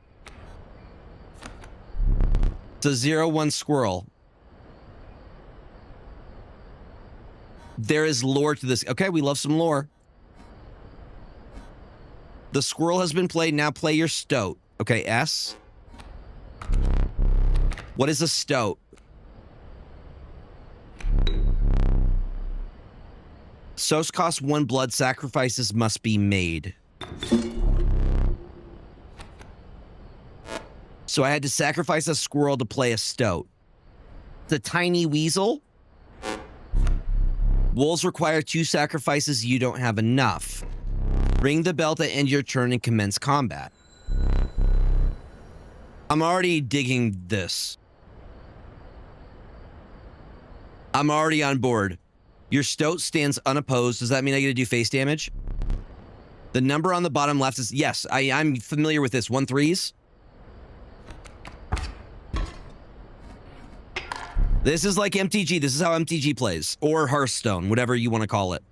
It's a 0-1 squirrel. There is lore to this. Okay, we love some lore. The squirrel has been played. Now play your stoat. Okay, S. What is a stoat? Sos costs 1 blood. Sacrifices must be made. So I had to sacrifice a squirrel to play a stoat. The tiny weasel. Wolves require 2 sacrifices. You don't have enough. Ring the bell to end your turn and commence combat. I'm already digging this. I'm already on board. Your stoat stands unopposed. Does that mean I get to do face damage? The number on the bottom left is... Yes, I'm familiar with this. 1-3s. This is like MTG. This is how MTG plays. Or Hearthstone, whatever you want to call it.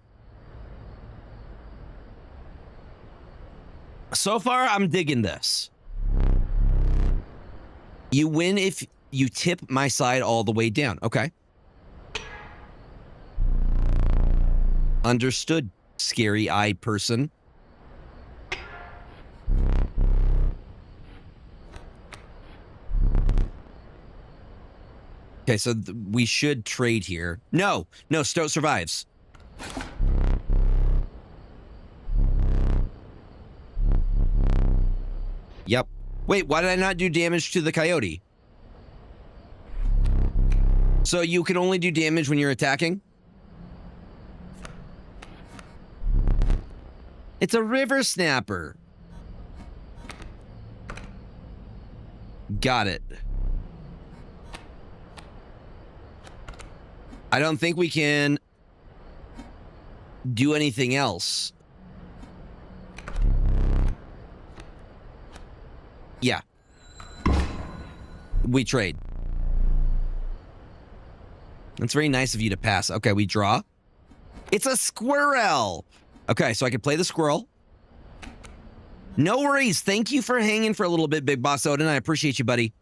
So far, I'm digging this. You win if you tip my side all the way down. Okay. Understood, scary-eyed person. Okay, so we should trade here. No, Stoat survives. Yep. Wait, why did I not do damage to the coyote? So you can only do damage when you're attacking? It's a river snapper. Got it. I don't think we can do anything else. Yeah. We trade. That's very nice of you to pass. Okay, we draw. It's a squirrel. Okay, so I can play the squirrel. No worries. Thank you for hanging for a little bit, Big Boss Odin. I appreciate you, buddy.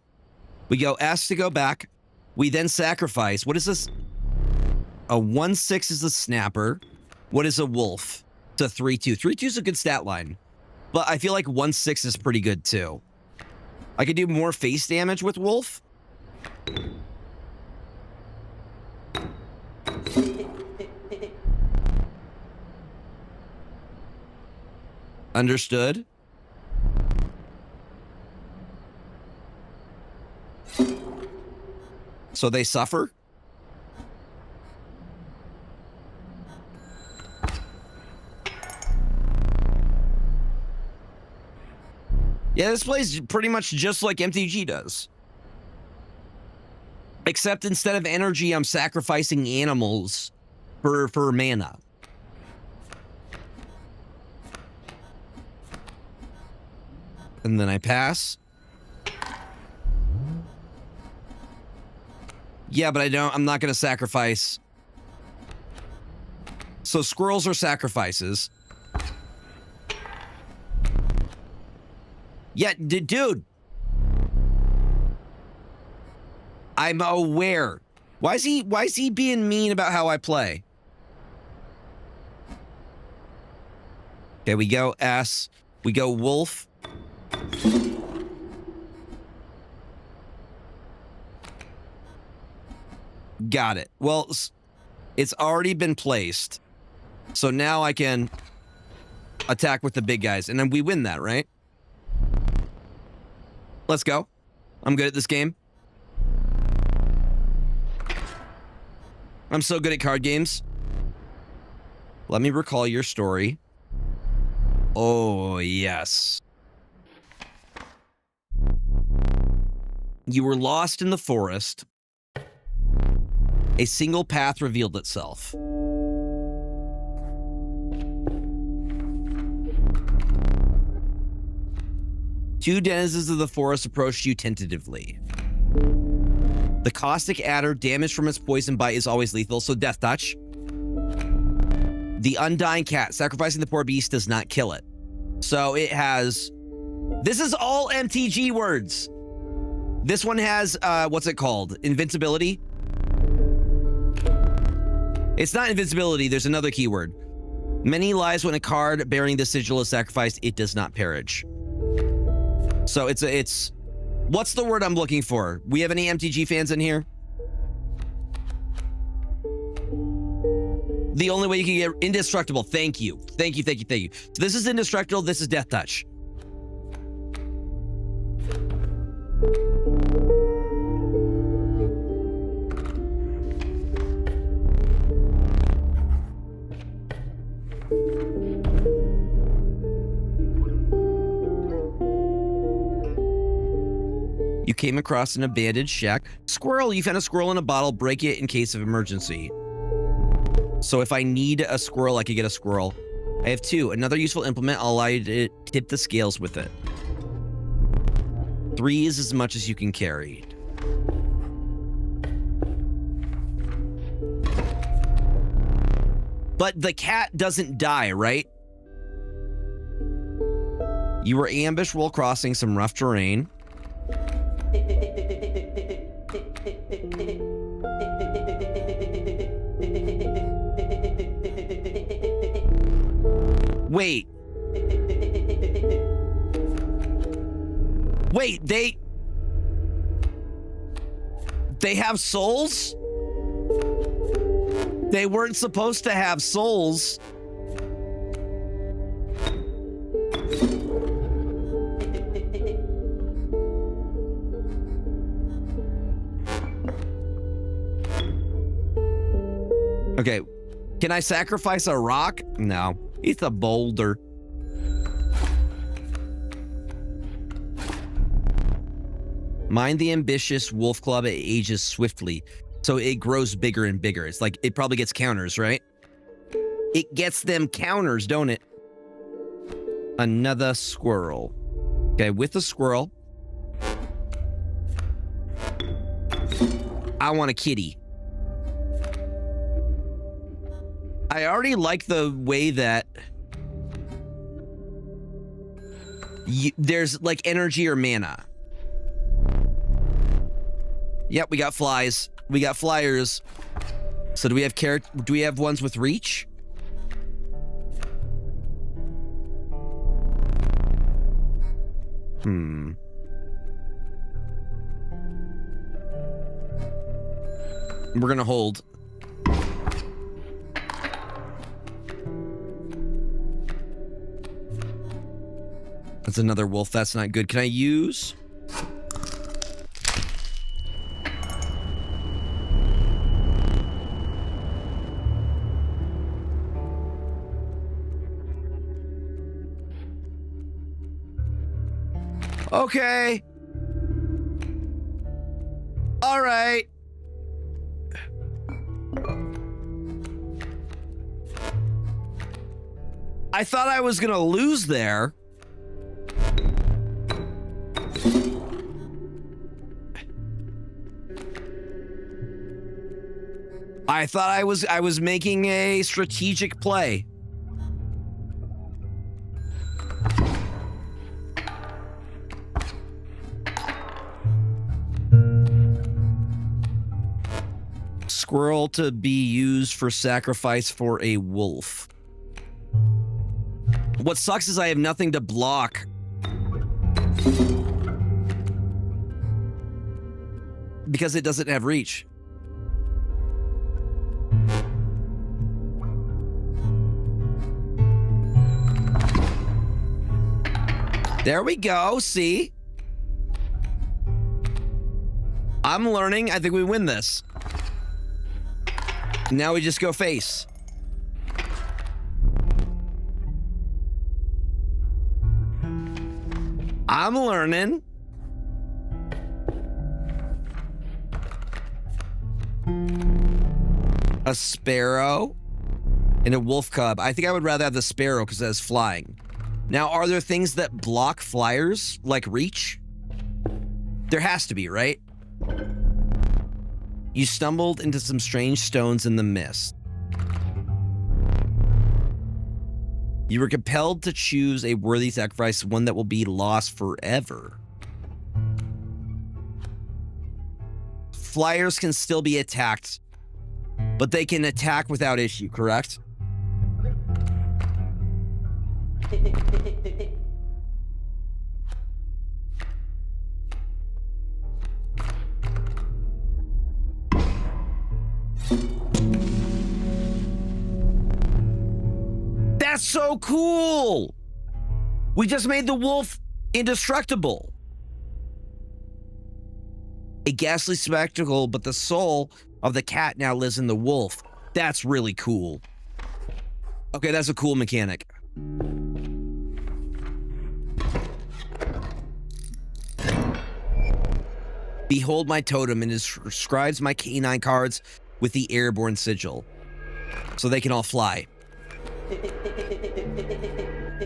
We go S to go back. We then sacrifice. What is this? A 1/6 is a snapper. What is a wolf? It's a 3/2. 3/2 is a good stat line. But I feel like 1/6 is pretty good too. I could do more face damage with wolf. Understood. So they suffer? Yeah, this plays pretty much just like MTG does. Except instead of energy, I'm sacrificing animals for mana. And then I pass. Yeah, but I'm not going to sacrifice. So squirrels are sacrifices. Yeah, dude. I'm aware. Why is he being mean about how I play? Okay, we go S. We go wolf. Got it. Well, it's already been placed. So now I can attack with the big guys. And then we win that, right? Let's go. I'm good at this game. I'm so good at card games. Let me recall your story. Oh, yes. You were lost in the forest. A single path revealed itself. Two denizens of the forest approached you tentatively. The caustic adder, damage from its poison bite, is always lethal, so death touch. The undying cat, sacrificing the poor beast does not kill it. So it has... This is all MTG words. This one has, what's it called? Invincibility? It's not invincibility, there's another keyword. Many lives when a card bearing the sigil is sacrificed, it does not perish. So it's what's the word I'm looking for? We have any MTG fans in here? The only way you can get indestructible. Thank you. Thank you. So this is indestructible, this is death touch. You came across an abandoned shack. Squirrel, you found a squirrel in a bottle. Break it in case of emergency. So if I need a squirrel, I could get a squirrel. I have two. Another useful implement. I'll allow you to tip the scales with it. 3 is as much as you can carry. But the cat doesn't die, right? You were ambushed while crossing some rough terrain. Wait, they have souls? They weren't supposed to have souls. Okay, can I sacrifice a rock? No, it's a boulder. Mind the ambitious wolf club, it ages swiftly, so it grows bigger and bigger. It's like, it probably gets counters, right? It gets them counters, don't it? Another squirrel. Okay, with the squirrel, I want a kitty. I already like the way that there's like energy or mana. Yep, we got flies. We got flyers. So do we have ones with reach? We're gonna hold. That's another wolf. That's not good. Can I use? Okay. All right. I thought I was gonna lose there. I thought I was making a strategic play. Squirrel to be used for sacrifice for a wolf. What sucks is I have nothing to block. Because it doesn't have reach. There we go, see? I'm learning. I think we win this. Now we just go face. I'm learning. A sparrow and a wolf cub. I think I would rather have the sparrow because it has flying. Now, are there things that block flyers, like reach? There has to be, right? You stumbled into some strange stones in the mist. You were compelled to choose a worthy sacrifice, one that will be lost forever. Flyers can still be attacked, but they can attack without issue, correct? That's so cool! We just made the wolf indestructible. A ghastly spectacle, but the soul of the cat now lives in the wolf. That's really cool. Okay, that's a cool mechanic. Behold my totem, and it inscribes my canine cards with the airborne sigil, so they can all fly.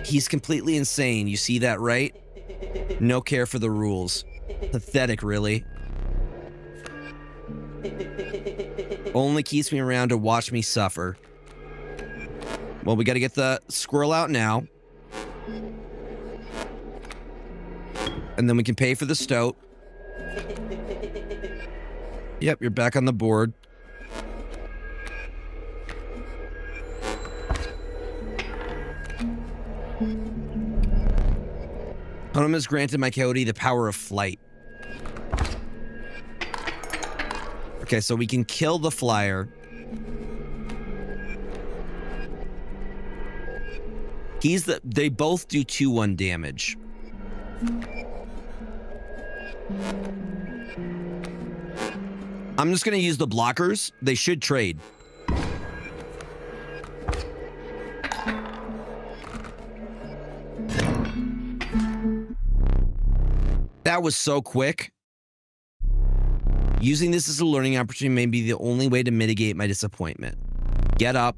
He's completely insane. You see that, right? No care for the rules. Pathetic, really. Only keeps me around to watch me suffer. Well, we got to get the squirrel out now. And then we can pay for the stoat. Yep, you're back on the board. Hunnam has granted my coyote the power of flight. Okay, so we can kill the flyer. They both do 2-1 damage. I'm just going to use the blockers. They should trade. That was so quick. Using this as a learning opportunity may be the only way to mitigate my disappointment. Get up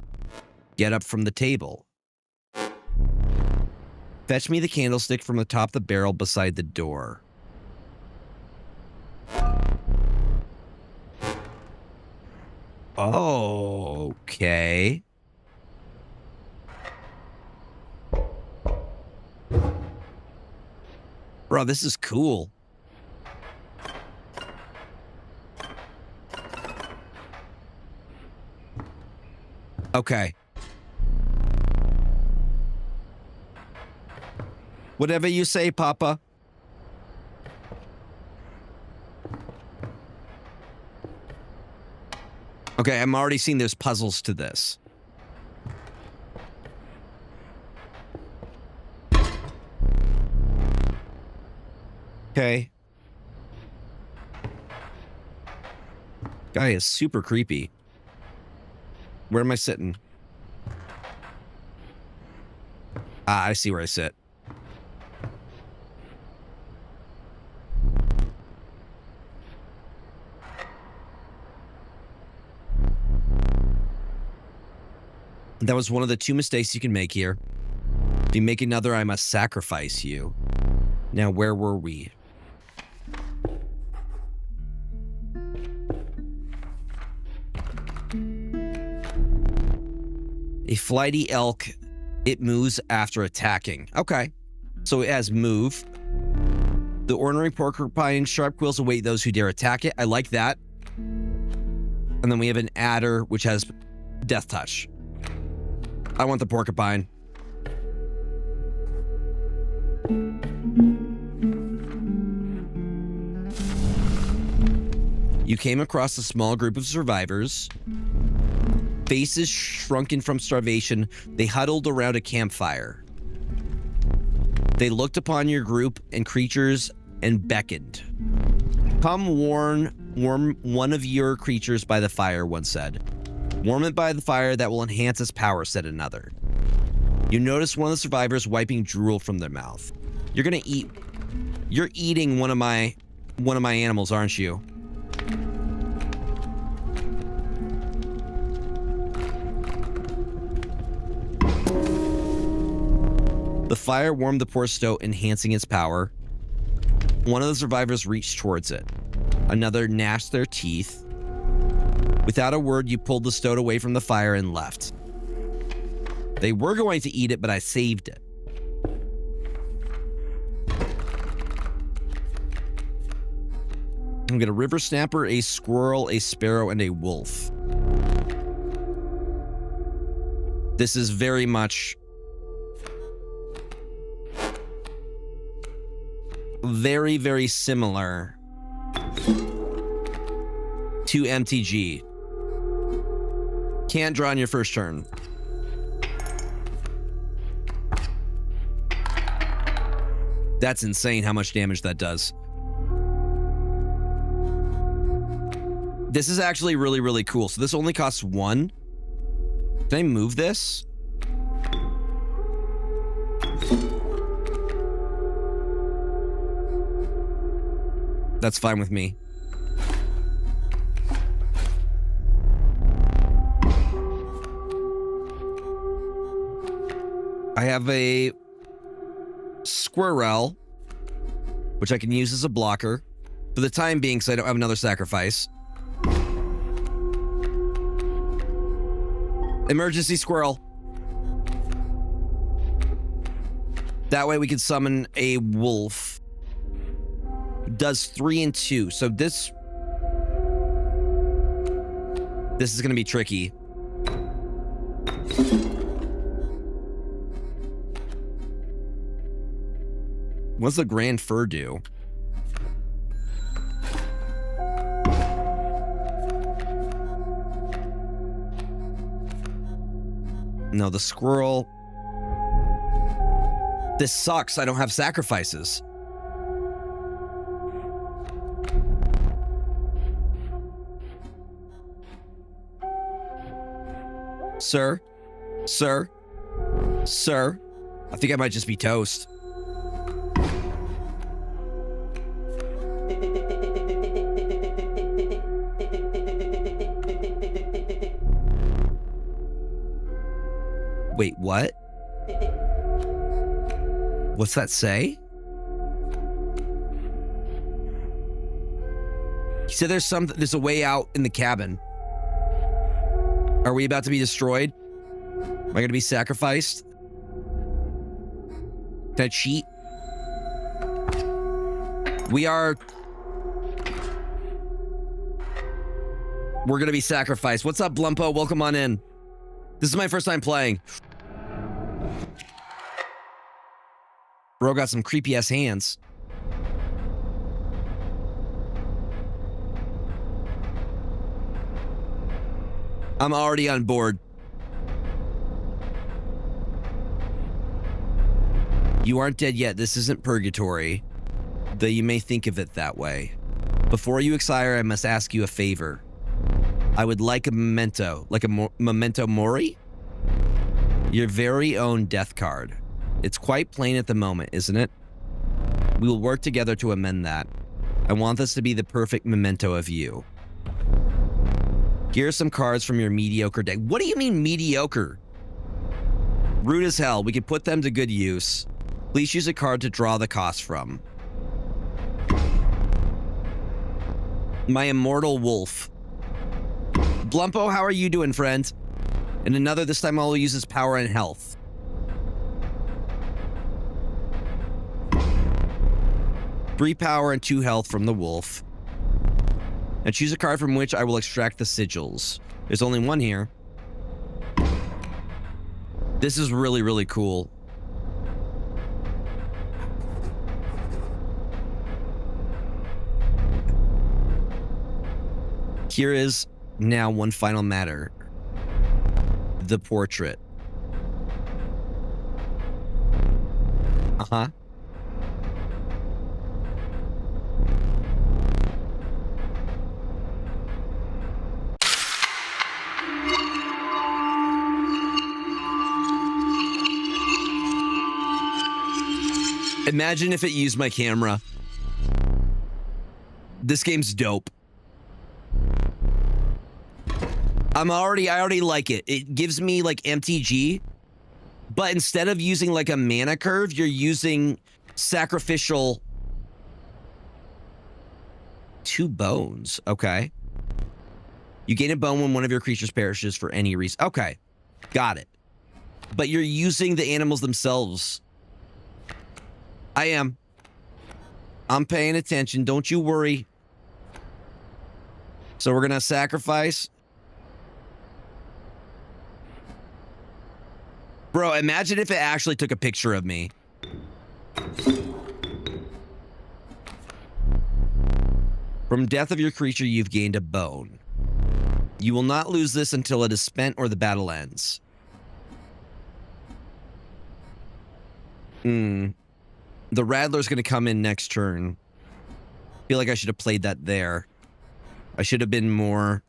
from the table. Fetch me the candlestick from the top of the barrel beside the door. Okay. Bro, this is cool. Okay. Whatever you say, Papa. Okay, I'm already seeing there's puzzles to this. Okay. Guy is super creepy. Where am I sitting? Ah, I see where I sit. That was one of the 2 mistakes you can make here. If you make another, I must sacrifice you. Now, where were we? A flighty elk. It moves after attacking. Okay. So it has move. The ordinary porcupine sharp quills await those who dare attack it. I like that. And then we have an adder, which has death touch. I want the porcupine. You came across a small group of survivors. Faces shrunken from starvation, they huddled around a campfire. They looked upon your group and creatures and beckoned. Come warm one of your creatures by the fire, one said. Warm it by the fire, that will enhance its power, said another. You notice one of the survivors wiping drool from their mouth. You're eating one of my animals, aren't you? The fire warmed the poor stoat, enhancing its power. One of the survivors reached towards it. Another gnashed their teeth. Without a word, you pulled the stoat away from the fire and left. They were going to eat it, but I saved it. I'm going to river snapper, a squirrel, a sparrow, and a wolf. This is very much... very, very similar to MTG. Can't draw on your first turn. That's insane how much damage that does. This is actually really, really cool. So this only costs 1. Can I move this? That's fine with me. I have a squirrel, which I can use as a blocker for the time being, so I don't have another sacrifice. Emergency squirrel. That way we can summon a wolf. Does 3 and 2. So this is going to be tricky. What's the grand fur do? No, the squirrel. This sucks. I don't have sacrifices. Sir? Sir? Sir? I think I might just be toast. Wait, what? What's that say? He said there's a way out in the cabin. Are we about to be destroyed? Am I going to be sacrificed? Can I cheat? We're going to be sacrificed. What's up, Blumpo? Welcome on in. This is my first time playing. Bro got some creepy ass hands. I'm already on board. You aren't dead yet. This isn't purgatory, though you may think of it that way. Before you expire, I must ask you a favor. I would like a memento, like a memento mori? Your very own death card. It's quite plain at the moment, isn't it? We will work together to amend that. I want this to be the perfect memento of you. Here are some cards from your mediocre deck. What do you mean mediocre? Rude as hell. We could put them to good use. Please choose a card to draw the cost from. My immortal wolf. Blumpo, how are you doing, friend? And another, this time I'll use his power and health. Three power and 2 health from the wolf. And choose a card from which I will extract the sigils. There's only one here. This is really, really cool. Here is now one final matter. The portrait. Uh-huh. Imagine if it used my camera. This game's dope. I already like it. It gives me like MTG, but instead of using like a mana curve, you're using sacrificial 2 bones. Okay. You gain a bone when one of your creatures perishes for any reason. Okay. Got it. But you're using the animals themselves. I am. I'm paying attention. Don't you worry. So we're going to sacrifice. Bro, imagine if it actually took a picture of me. From death of your creature, you've gained a bone. You will not lose this until it is spent or the battle ends. The Rattler's going to come in next turn. I feel like I should have played that there. I should have been more...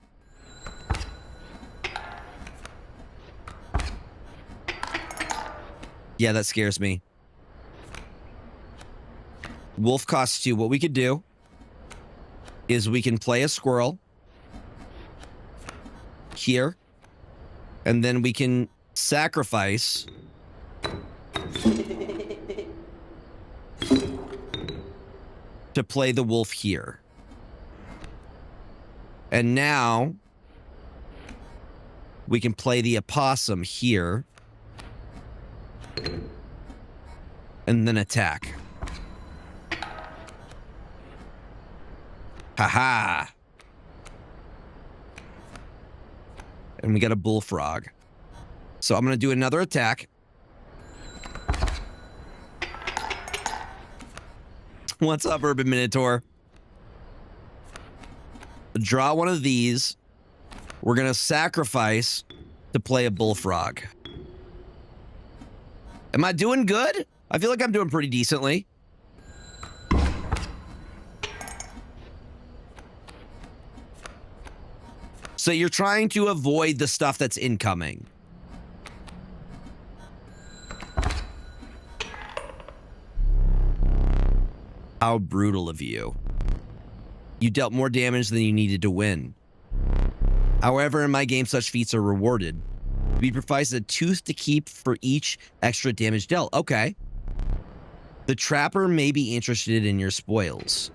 Yeah, that scares me. Wolf costs 2. What we could do is we can play a squirrel here, and then we can sacrifice to play the wolf here. And now we can play the opossum here and then attack. Haha. And we got a bullfrog. So I'm going to do another attack. What's up, Urban Minotaur? Draw one of these. We're going to sacrifice to play a bullfrog. Am I doing good? I feel like I'm doing pretty decently. So you're trying to avoid the stuff that's incoming. How brutal of you. You dealt more damage than you needed to win. However, in my game, such feats are rewarded. We provides a tooth to keep for each extra damage dealt. Okay. The trapper may be interested in your spoils.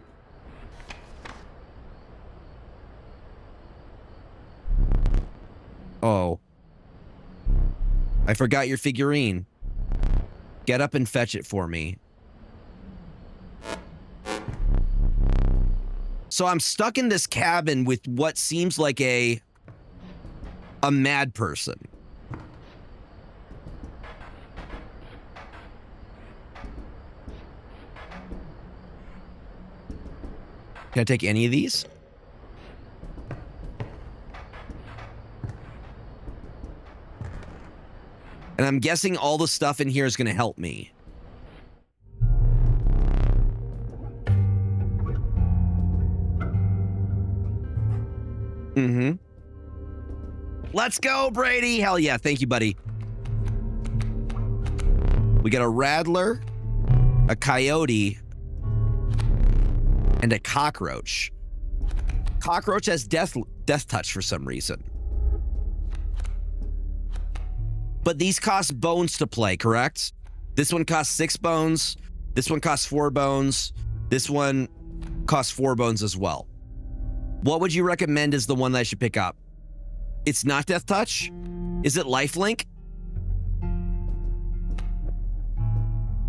Oh. I forgot your figurine. Get up and fetch it for me. So I'm stuck in this cabin with what seems like a mad person. Can I take any of these? And I'm guessing all the stuff in here is going to help me. Mm-hmm. Let's go, Brady. Hell yeah. Thank you, buddy. We got a rattler, a coyote, and a cockroach. Cockroach has death touch for some reason. But these cost bones to play, correct? This one costs 6 bones. This one costs 4 bones. This one costs 4 bones as well. What would you recommend is the one that I should pick up? It's not death touch? Is it lifelink?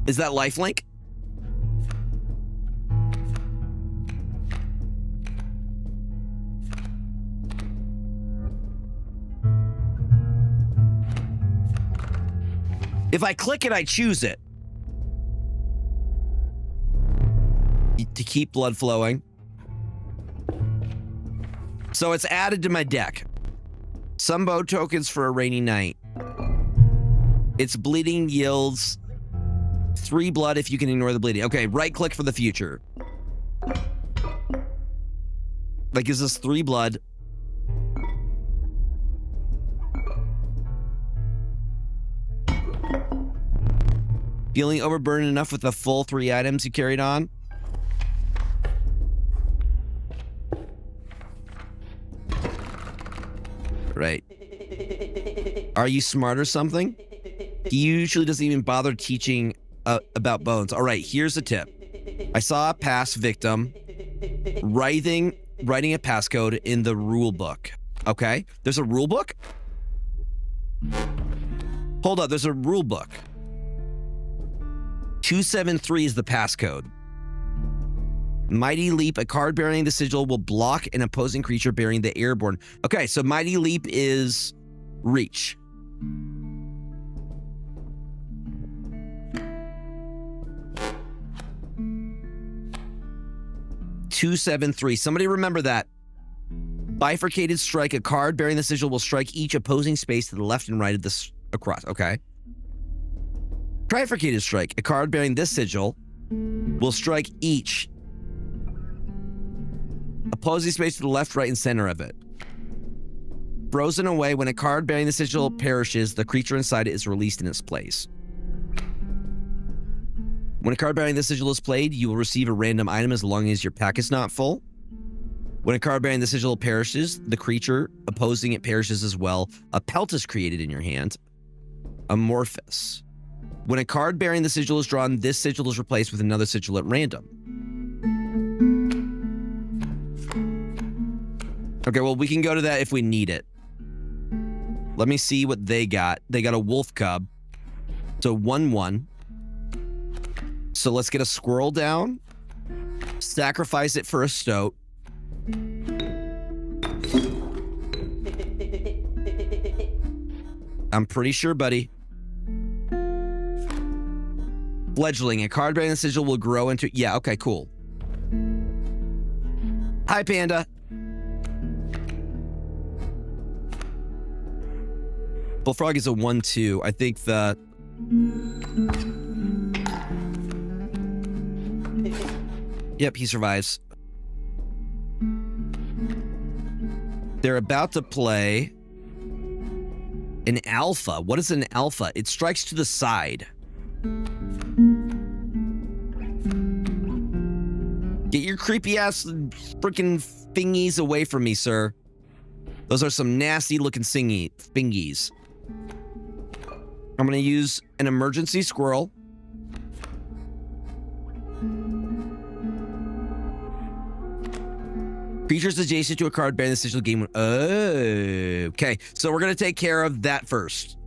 Is that lifelink? If I click it, I choose it. To keep blood flowing. So it's added to my deck. Some bow tokens for a rainy night. Its bleeding yields 3 blood if you can ignore the bleeding. Okay, right click for the future. That gives us 3 blood. Feeling overburdened enough with the full 3 items you carried on? Right. Are you smart or something? He usually doesn't even bother teaching about bones. All right, here's a tip. I saw a past victim writing a passcode in the rule book. Okay, there's a rule book? Hold up, there's a rule book. 273 is the passcode. Mighty Leap, a card bearing the sigil will block an opposing creature bearing the airborne. Okay, so Mighty Leap is reach. (273). Somebody remember that. Bifurcated strike, a card bearing the sigil will strike each opposing space to the left and right of this across. Okay. Trifurcated strike, a card bearing this sigil will strike each opposing space to the left, right, and center of it. Frozen away, when a card bearing the sigil perishes, the creature inside it is released in its place. When a card bearing the sigil is played, you will receive a random item as long as your pack is not full. When a card bearing the sigil perishes, the creature opposing it perishes as well. A pelt is created in your hand. Amorphous. When a card bearing the sigil is drawn, this sigil is replaced with another sigil at random. Okay, well, we can go to that if we need it. Let me see what they got. They got a wolf cub. So 1/1. So let's get a squirrel down. Sacrifice it for a stoat. I'm pretty sure, buddy. Fledgling. A card bearing the sigil will grow into... Yeah, okay, cool. Hi, Panda. Bullfrog is a 1-2. I think the... Yep, he survives. They're about to play an alpha. What is an alpha? It strikes to the side. Get your creepy ass freaking thingies away from me, sir. Those are some nasty looking thingies. I'm gonna use an emergency squirrel. Creatures adjacent to a card bearing the sigil game. Okay, so we're gonna take care of that first.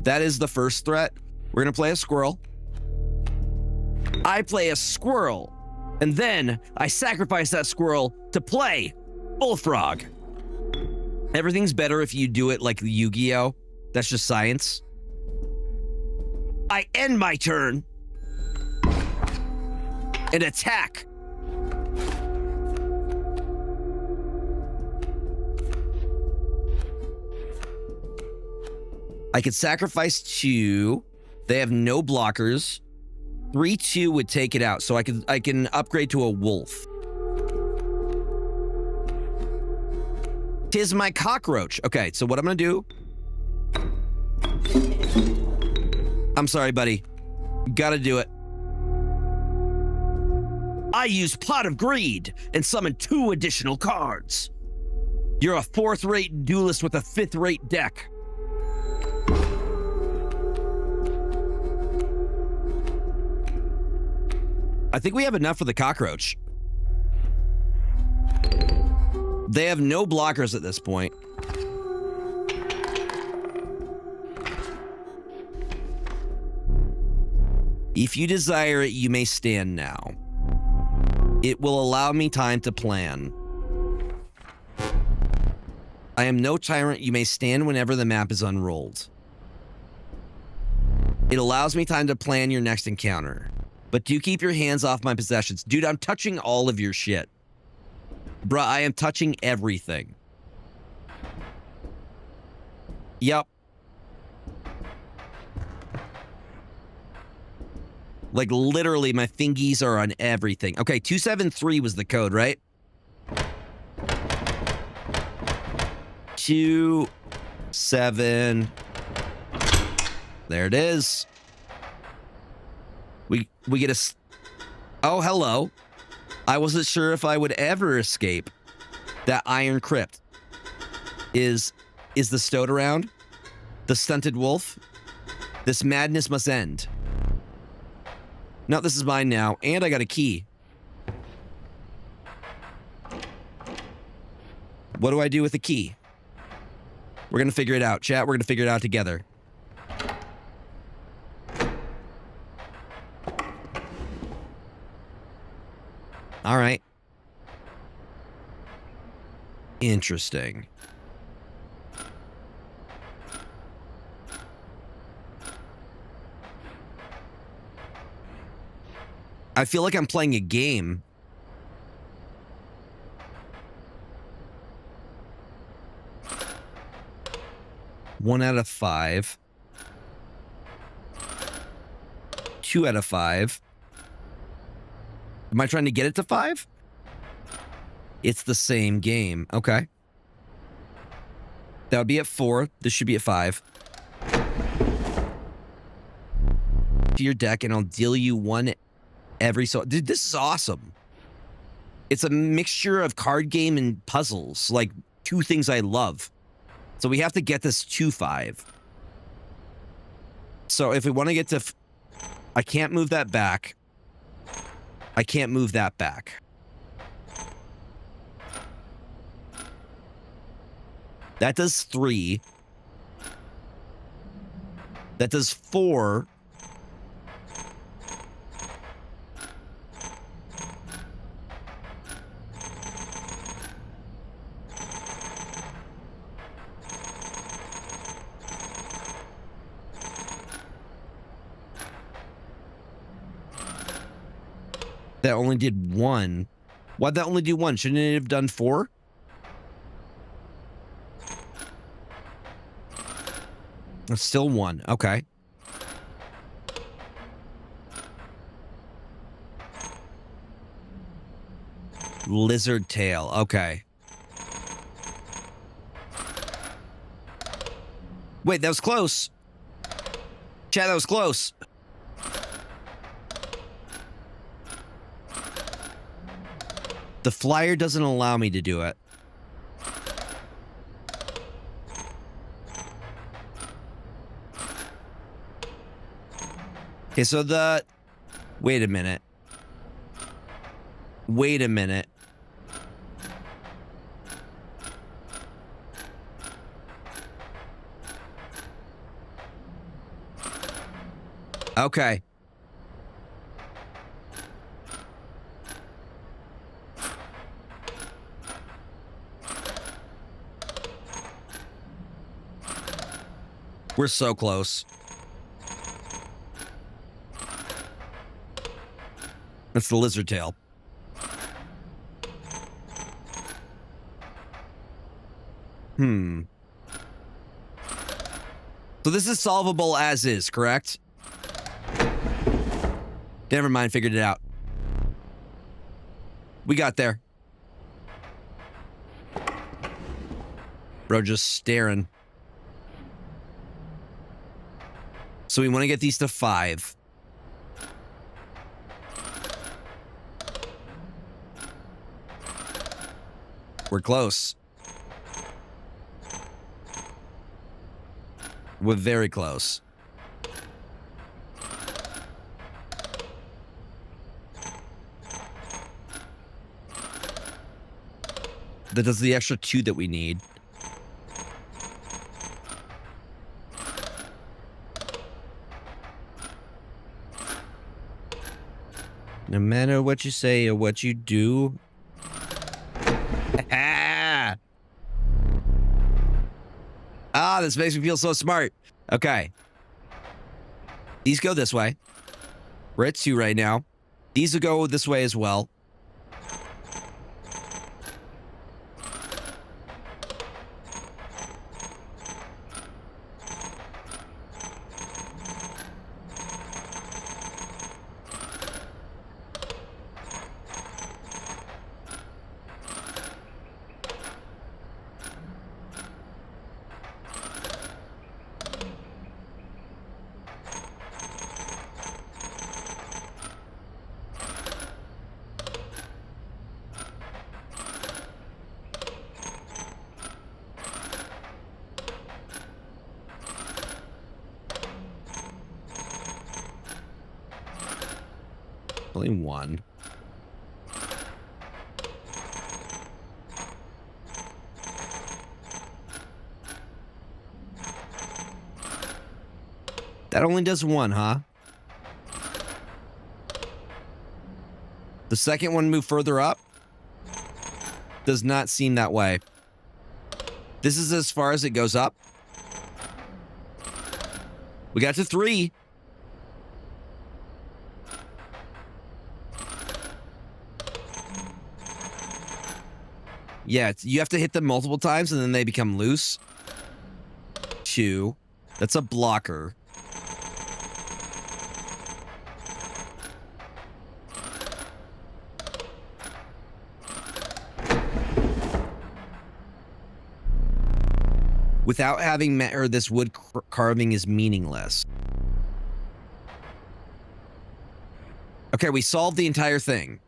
That is the first threat. We're gonna play a squirrel. I play a squirrel, and then I sacrifice that squirrel to play Bullfrog. Everything's better if you do it like Yu-Gi-Oh! That's just science. I end my turn and attack. I could sacrifice 2. They have no blockers. 3/2 would take it out, so I can upgrade to a wolf. Tis my cockroach. Okay, so what I'm gonna do... I'm sorry, buddy. Gotta do it. I use Pot of Greed and summon 2 additional cards. You're a 4th-rate duelist with a 5th-rate deck. I think we have enough for the cockroach. They have no blockers at this point. If you desire it, you may stand now. It will allow me time to plan. I am no tyrant. You may stand whenever the map is unrolled. It allows me time to plan your next encounter. But do keep your hands off my possessions. Dude, I'm touching all of your shit. Bruh, I am touching everything. Yep. Like, literally, my fingies are on everything. Okay, 273 was the code, right? 2, 7. There it is. We get a... Oh, hello. I wasn't sure if I would ever escape that Iron Crypt. Is the Stoat around? The Stunted Wolf? This madness must end. No, this is mine now, and I got a key. What do I do with the key? We're gonna figure it out, chat. We're gonna figure it out together. All right. Interesting. I feel like I'm playing a game. One out of 5. 2 out of 5. Am I trying to get it to 5? It's the same game. Okay. That would be at 4. This should be at 5. To your deck, and I'll deal you 1 every so... Dude, this is awesome. It's a mixture of card game and puzzles. Like, 2 things I love. So we have to get this to 5. So if we want to get to... I can't move that back. I can't move that back. That does 3. That does 4. That only did 1. Why'd that only do 1? Shouldn't it have done 4? That's still 1. Okay. Lizard tail. Okay. Wait, that was close. Chat, that was close. The flyer doesn't allow me to do it. Okay, so the... Wait a minute. Wait a minute. Okay. We're so close. That's the lizard tail. So this is solvable as is, correct? Never mind, figured it out. We got there. Bro, just staring. So we want to get these to 5. We're close. We're very close. That does the extra 2 that we need. No matter what you say or what you do. Ah, this makes me feel so smart. Okay. These go this way. We're at 2 right now. These will go this way as well. Only 1. That only does 1, huh? The second one moved further up? Does not seem that way. This is as far as it goes up. We got to 3. Yeah, you have to hit them multiple times and then they become loose. 2. That's a blocker. Without having this wood carving is meaningless. Okay, we solved the entire thing.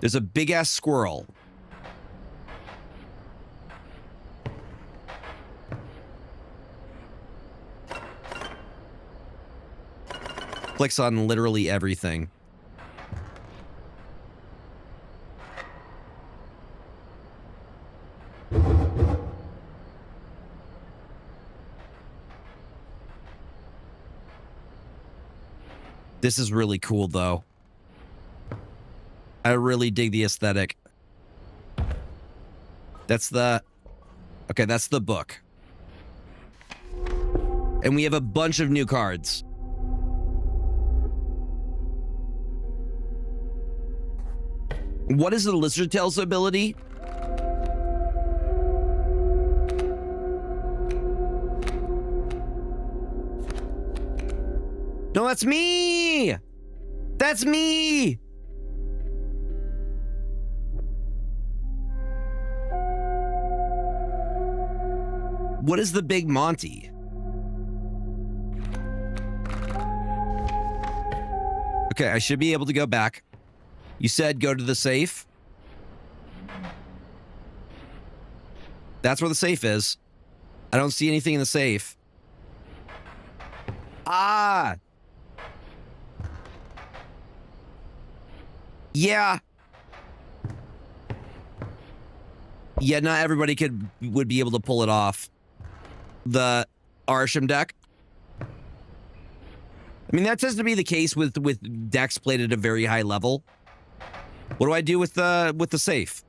There's a big-ass squirrel. Clicks on literally everything. This is really cool, though. I really dig the aesthetic. That's the... Okay, that's the book. And we have a bunch of new cards. What is the Lizard Tail's ability? No, that's me! That's me! What is the Big Monty? Okay, I should be able to go back. You said go to the safe. That's where the safe is. I don't see anything in the safe. Ah! Yeah. Yeah, not everybody would be able to pull it off. The Arsham deck. I mean, that tends to be the case with decks played at a very high level. What do I do with the safe?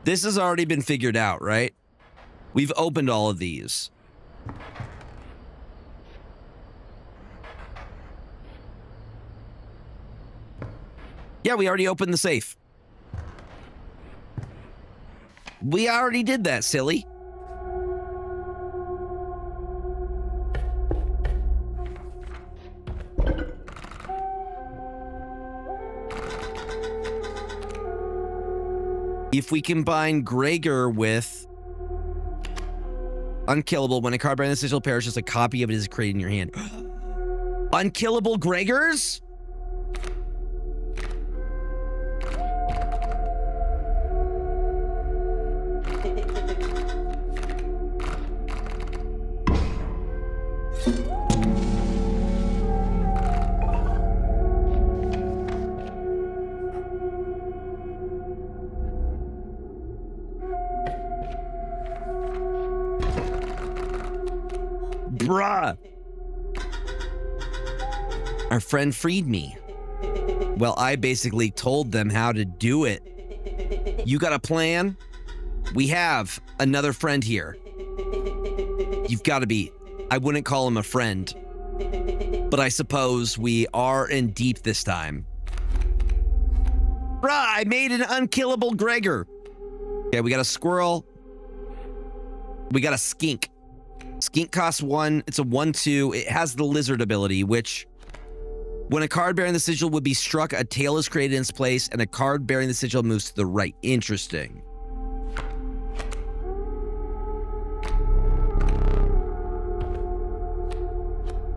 This has already been figured out, right? We've opened all of these. Yeah, we already opened the safe. We already did that, silly. If we combine Gregor with Unkillable, when a card bearing the sigil perishes, a copy of it is created in your hand. Unkillable Gregors? Bruh. Our friend freed me. Well, I basically told them how to do it. You got a plan? We have another friend here. You've got to be. I wouldn't call him a friend, but I suppose we are in deep this time. Bruh, I made an unkillable Gregor. Okay, we got a squirrel. We got a skink. Skink costs 1. It's a 1/2. It has the lizard ability, which when a card bearing the sigil would be struck, a tail is created in its place, and a card bearing the sigil moves to the right. Interesting.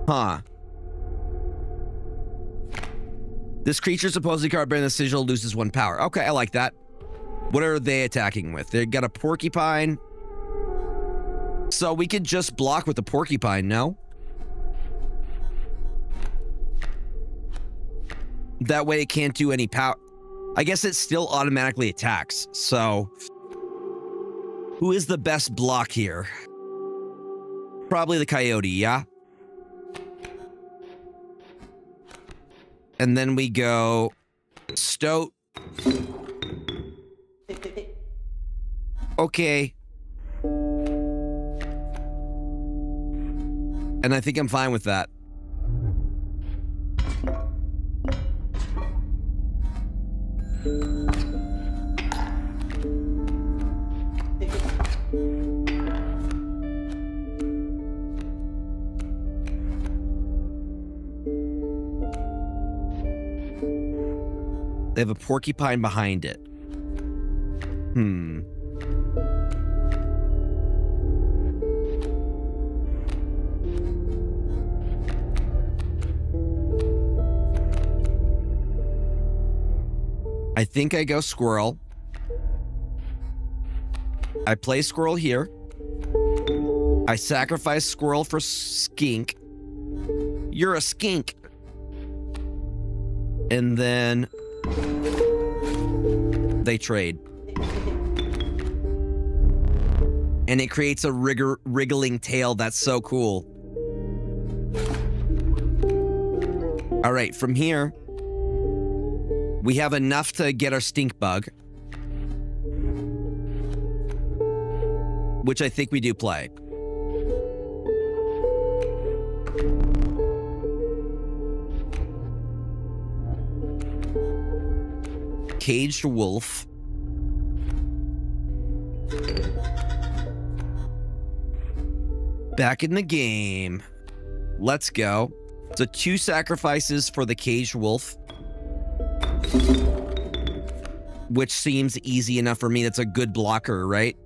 Huh. This creature's opposing card bearing the sigil loses 1 power. Okay, I like that. What are they attacking with? They got a porcupine. So we could just block with the porcupine, no? That way it can't do any power. I guess it still automatically attacks. So who is the best block here? Probably the coyote, yeah? And then we go Stoat. Okay. And I think I'm fine with that. They have a porcupine behind it. I think I go squirrel. I play squirrel here. I sacrifice squirrel for skink. You're a skink. And then they trade. And it creates a wriggling tail. That's so cool. All right, from here, we have enough to get our stink bug, which I think we do play. Caged wolf. Back in the game. Let's go. So 2 sacrifices for the caged wolf. Which seems easy enough for me. That's a good blocker, right?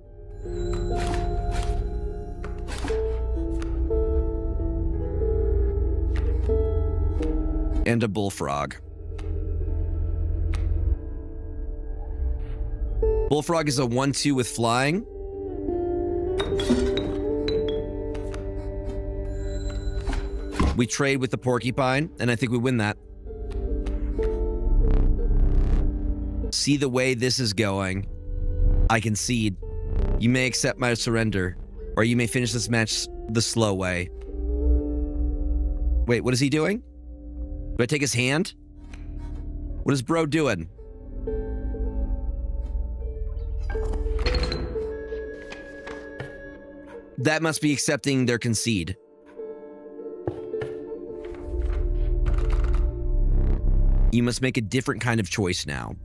And a bullfrog. Bullfrog is a 1/2 with flying. We trade with the porcupine, and I think we win that. See the way this is going. I concede. You may accept my surrender, or you may finish this match the slow way. Wait, what is he doing? Do I take his hand? What is bro doing? That must be accepting their concede. You must make a different kind of choice now.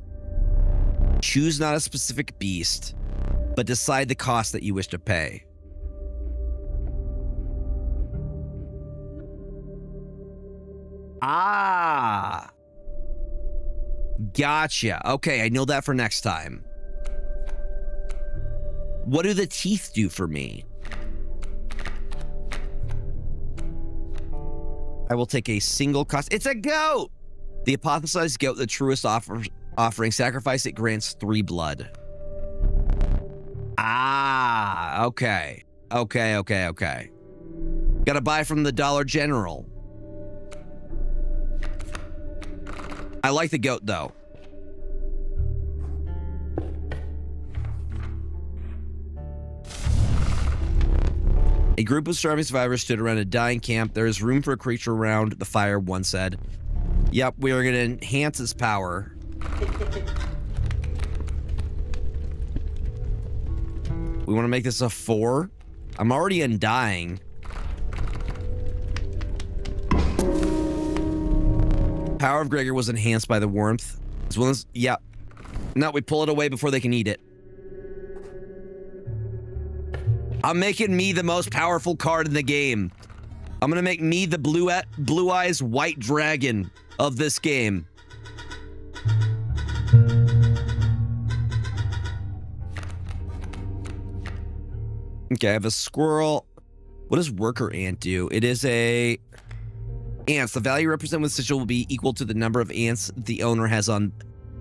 Choose not a specific beast, but decide the cost that you wish to pay. Ah. Gotcha. Okay, I know that for next time. What do the teeth do for me? I will take a single cost. It's a goat! The apothesized goat, the truest offering. Sacrifice, it grants 3 blood. Ah, okay. Okay. Gotta buy from the Dollar General. I like the goat, though. A group of starving survivors stood around a dying camp. There is room for a creature around the fire, one said. Yep, we are going to enhance its power. We want to make this a 4. I'm already undying. Power of Gregor was enhanced by the warmth. As well as, yeah. No, we pull it away before they can eat it. I'm making me the most powerful card in the game. I'm gonna make me the blue eyes white dragon of this game. Okay, I have a squirrel. What does worker ant do? It is a ants. The value represented with sigil will be equal to the number of ants the owner has on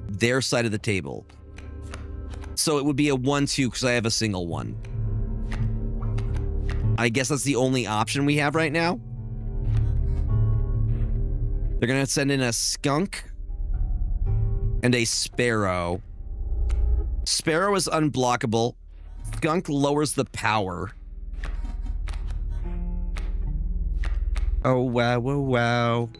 their side of the table. So it would be a 1/2 because I have a single one. I guess that's the only option we have right now. They're gonna send in a skunk and a sparrow. Sparrow is unblockable. Skunk lowers the power. Oh, wow, wow, wow.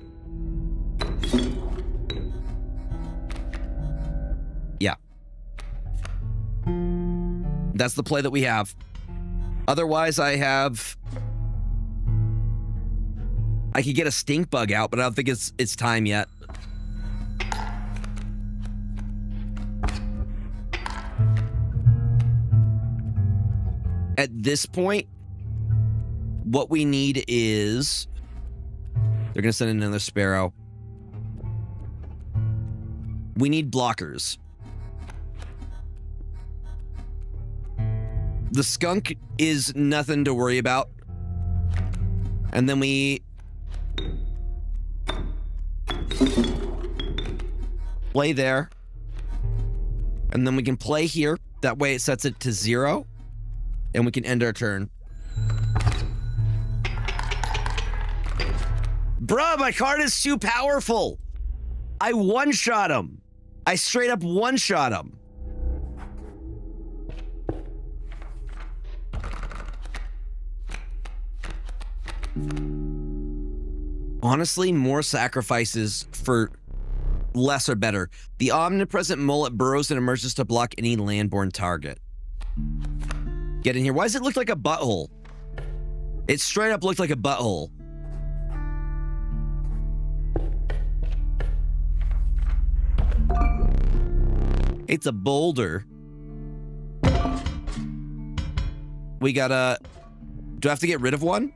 Yeah. That's the play that we have. Otherwise, I could get a stink bug out, but I don't think it's time yet. At this point, what we need is they're gonna send in another sparrow. We need blockers. The skunk is nothing to worry about. And then we play there. And then we can play here. That way it sets it to 0. And we can end our turn. Bruh, my card is too powerful. I one-shot him. I straight up one-shot him. Honestly, more sacrifices for less are better. The omnipresent mullet burrows and emerges to block any landborne target. Get in here. Why does it look like a butthole? It straight up looked like a butthole. It's a boulder. We gotta... Do I have to get rid of one?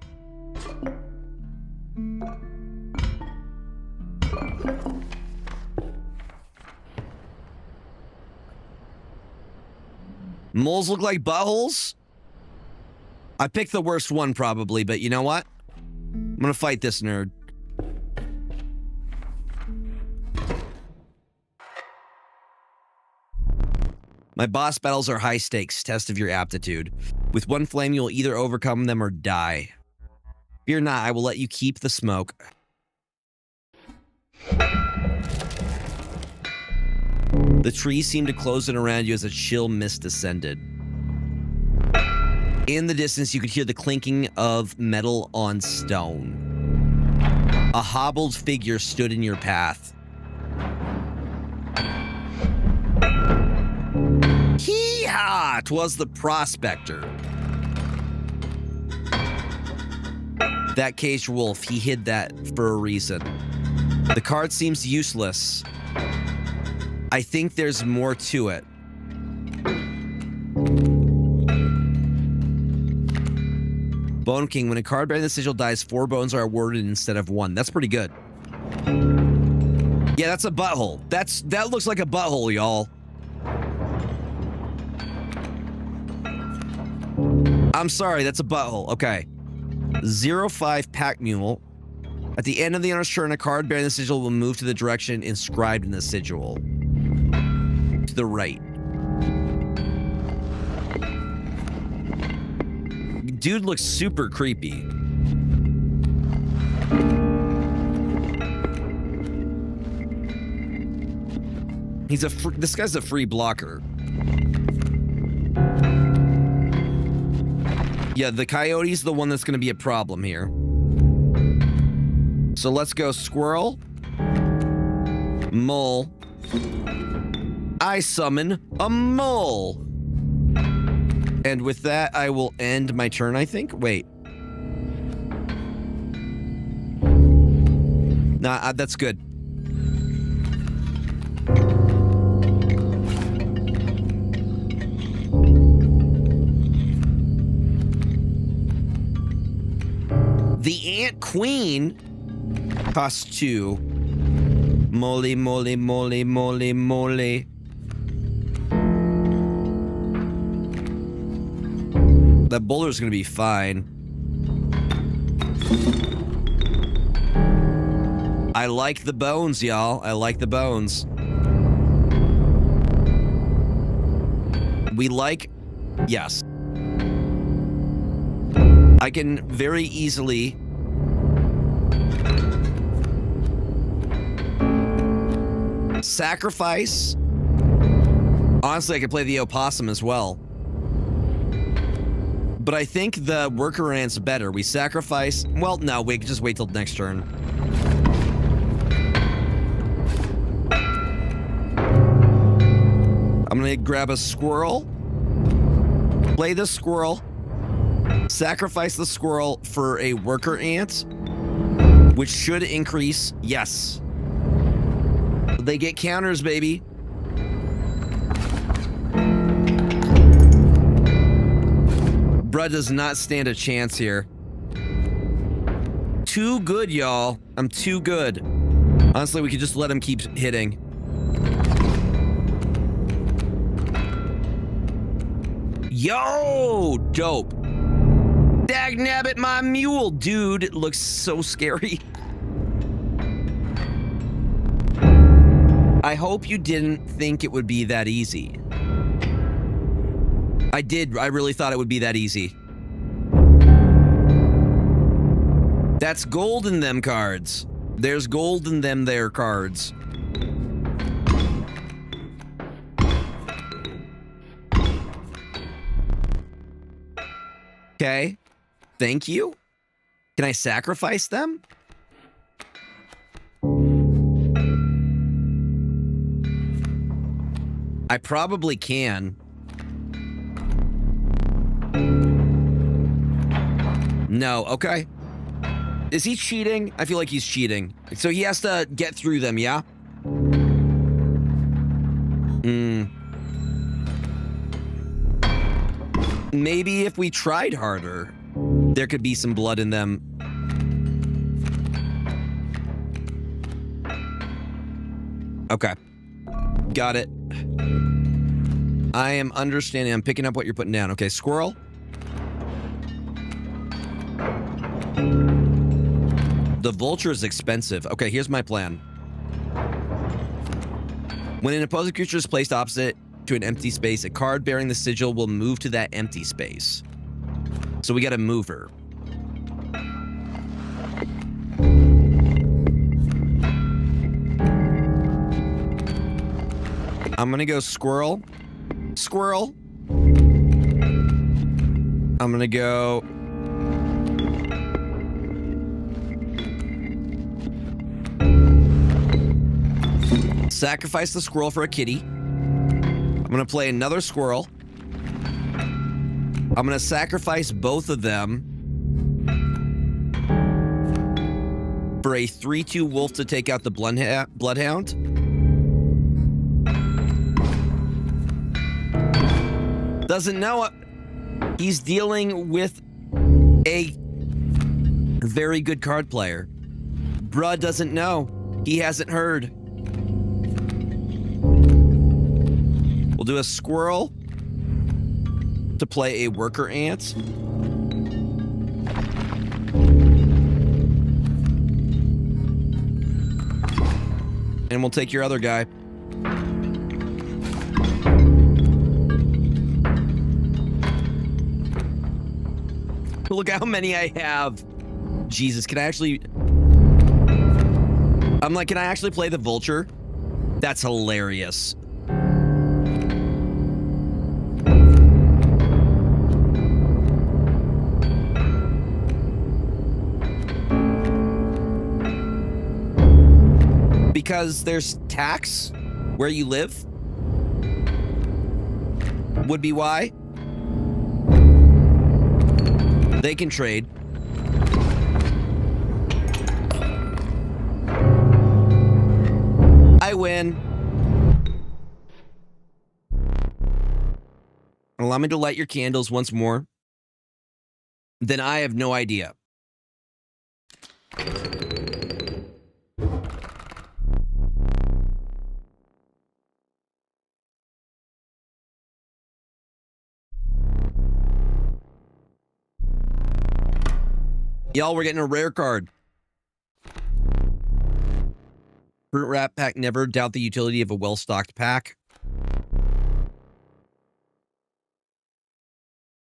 Moles look like buttholes? I picked the worst one probably, but you know what? I'm gonna fight this nerd. My boss battles are high stakes, test of your aptitude. With one flame, you'll either overcome them or die. Fear not, I will let you keep the smoke. The trees seemed to close in around you as a chill mist descended. In the distance, you could hear the clinking of metal on stone. A hobbled figure stood in your path. Hee-haw! 'Twas the prospector. That caged wolf, he hid that for a reason. The card seems useless. I think there's more to it. Bone King, when a card bearing the sigil dies, 4 bones are awarded instead of 1. That's pretty good. Yeah, that's a butthole. That looks like a butthole, y'all. I'm sorry, that's a butthole. Okay. 0-5 Pack Mule. At the end of the owner's turn, a card bearing the sigil will move to the direction inscribed in the sigil. To the right. Dude looks super creepy. This guy's a free blocker. Yeah, the coyote's the one that's going to be a problem here. So let's go squirrel. Mole. I summon a mole. And with that, I will end my turn, I think. Wait. Nah, that's good. The Ant Queen costs 2. Moly, moly, moly, moly, moly. That boulder's gonna be fine. I like the bones, y'all. I like the bones. We like... Yes. I can very easily... sacrifice. Honestly, I could play the opossum as well. But I think the worker ant's better. We sacrifice... Well, no, wait, just wait till next turn. I'm gonna grab a squirrel. Play the squirrel. Sacrifice the squirrel for a worker ant, which should increase. Yes. They get counters, baby. Bruh does not stand a chance here. Too good, y'all. I'm too good. Honestly, we could just let him keep hitting. Yo, dope. Dagnabbit, my mule. Dude, it looks so scary. I hope you didn't think it would be that easy. I did. I really thought it would be that easy. That's gold in them cards. There's gold in them there cards. Okay. Thank you. Can I sacrifice them? I probably can. No, okay. Is he cheating? I feel like he's cheating. So he has to get through them, yeah? Maybe if we tried harder, there could be some blood in them. Okay. Got it. I am understanding. I'm picking up what you're putting down. Okay, squirrel. The vulture is expensive. Okay, here's my plan. When an opposing creature is placed opposite to an empty space, a card bearing the sigil will move to that empty space. So we got a mover. I'm gonna go squirrel. Squirrel. I'm gonna go... sacrifice the squirrel for a kitty. I'm gonna play another squirrel. I'm gonna sacrifice both of them for a 3/2 wolf to take out the bloodhound. Doesn't know it. He's dealing with a very good card player. Bruh doesn't know. He hasn't heard. We'll do a squirrel to play a worker ant. And we'll take your other guy. Look how many I have. Jesus, can I actually... I'm like, can I actually play the vulture? That's hilarious. Because there's tax where you live? Would be why. They can trade. I win. Allow me to light your candles once more. Then I have no idea. Y'all, we're getting a rare card. Fruit wrap pack. Never doubt the utility of a well-stocked pack.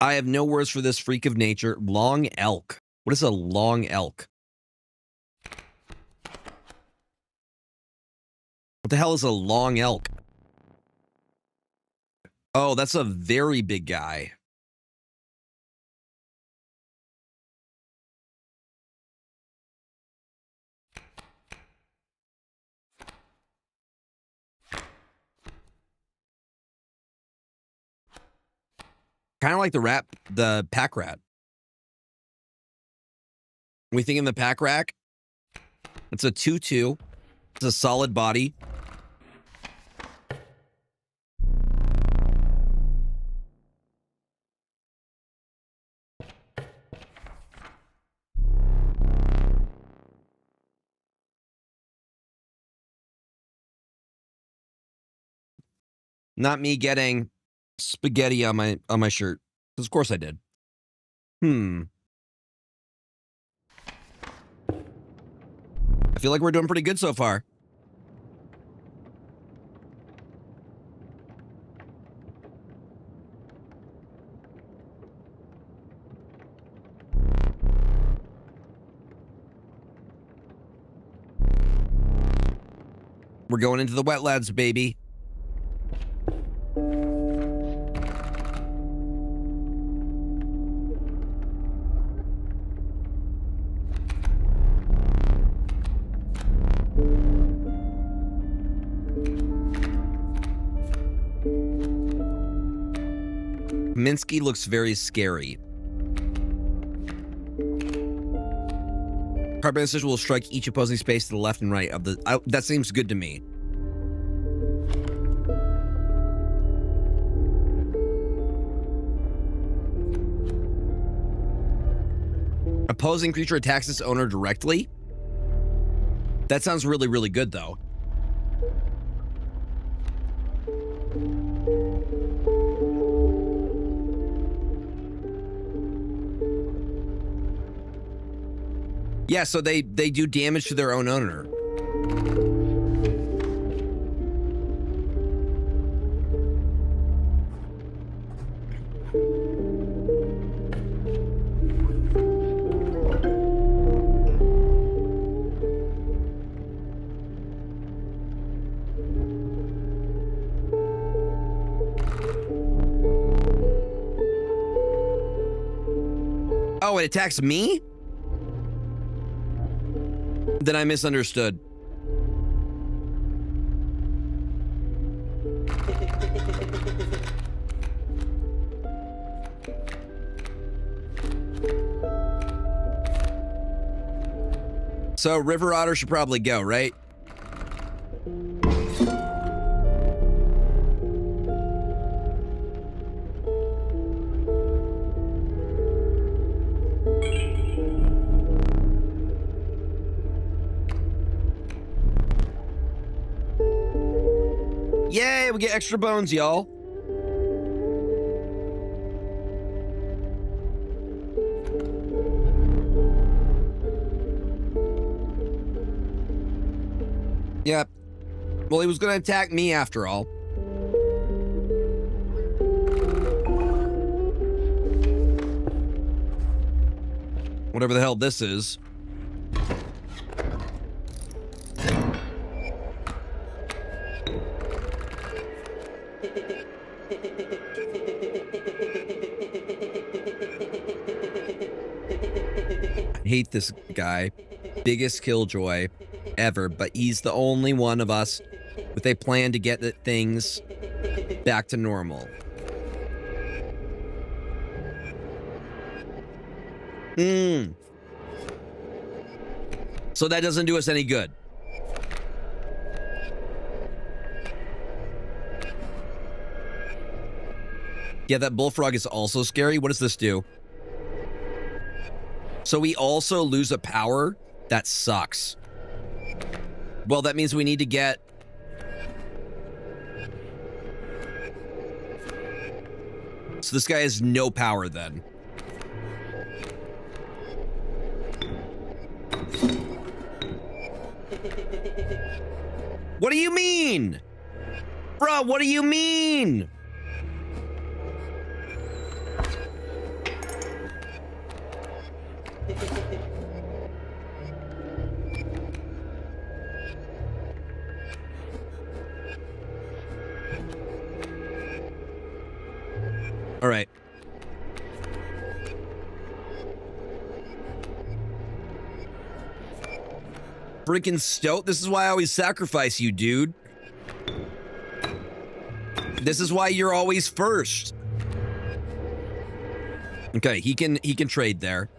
I have no words for this freak of nature. Long elk. What is a long elk? What the hell is a long elk? Oh, that's a very big guy. Kind of like the pack rat. We thinking the pack rack? It's a 2/2. It's a solid body. Not me getting spaghetti on my shirt. Of course I did. I feel like we're doing pretty good so far. We're going into the wetlands, baby. Minsky looks very scary. Card Sigil will strike each opposing space to the left and right of the... that seems good to me. opposing creature attacks its owner directly. That sounds really, really good, though. Yeah, so they do damage to their own owner. Oh, it attacks me? Then I misunderstood. So River Otter should probably go, right? Yay, we get extra bones, y'all. Yep. Well, he was going to attack me after all. Whatever the hell this is. Hate this guy. Biggest killjoy ever, but he's the only one of us with a plan to get the things back to normal. So that doesn't do us any good. Yeah, that bullfrog is also scary. What does this do? So we also lose a power? That sucks. Well, that means we need to get... So this guy has no power then. What do you mean? Bro, what do you mean? All right. Freaking stoat. This is why I always sacrifice you, dude. This is why you're always first. Okay, he can trade there.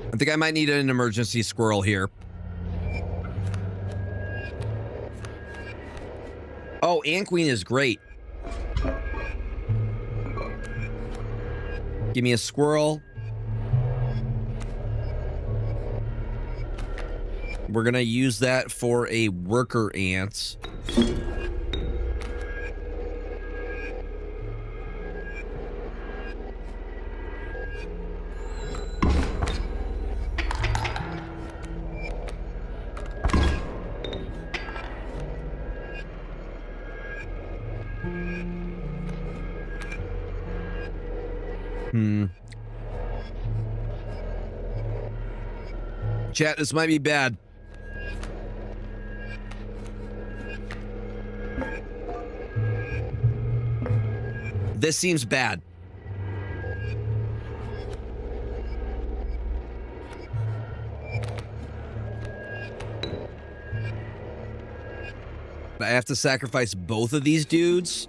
I think I might need an emergency squirrel here. Oh, Ant Queen is great. Give me a squirrel. We're gonna use that for a worker ant. Chat, this might be bad. This seems bad. I have to sacrifice both of these dudes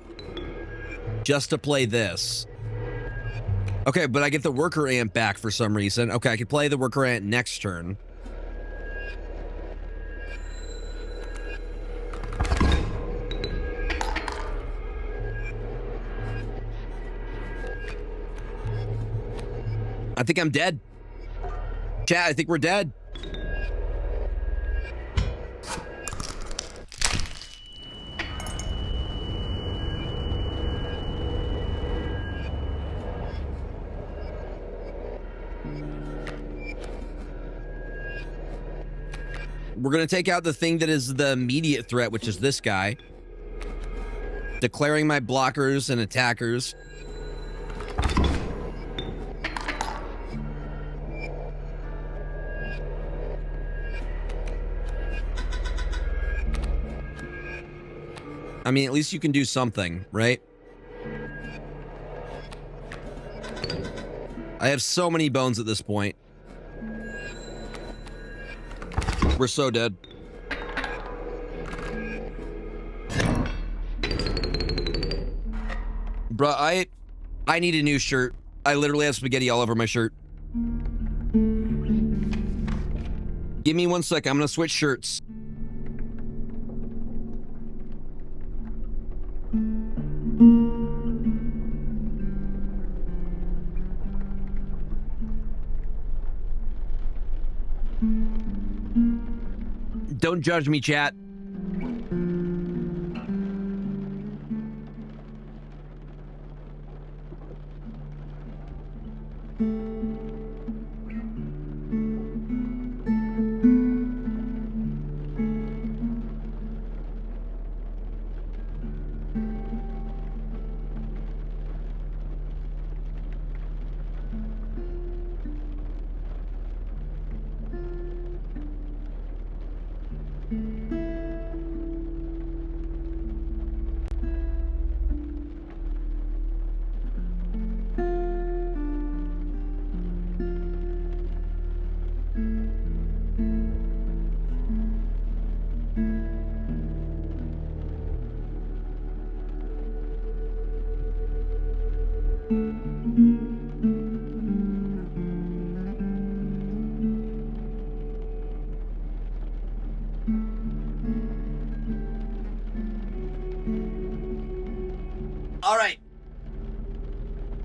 just to play this. Okay, but I get the worker ant back for some reason. Okay, I can play the worker ant next turn. I think I'm dead. Chat, I think we're dead. We're going to take out the thing that is the immediate threat, which is this guy. Declaring my blockers and attackers. I mean, at least you can do something, right? I have so many bones at this point. We're so dead. Bruh, I need a new shirt. I literally have spaghetti all over my shirt. Give me 1 second. I'm gonna switch shirts. Don't judge me, chat.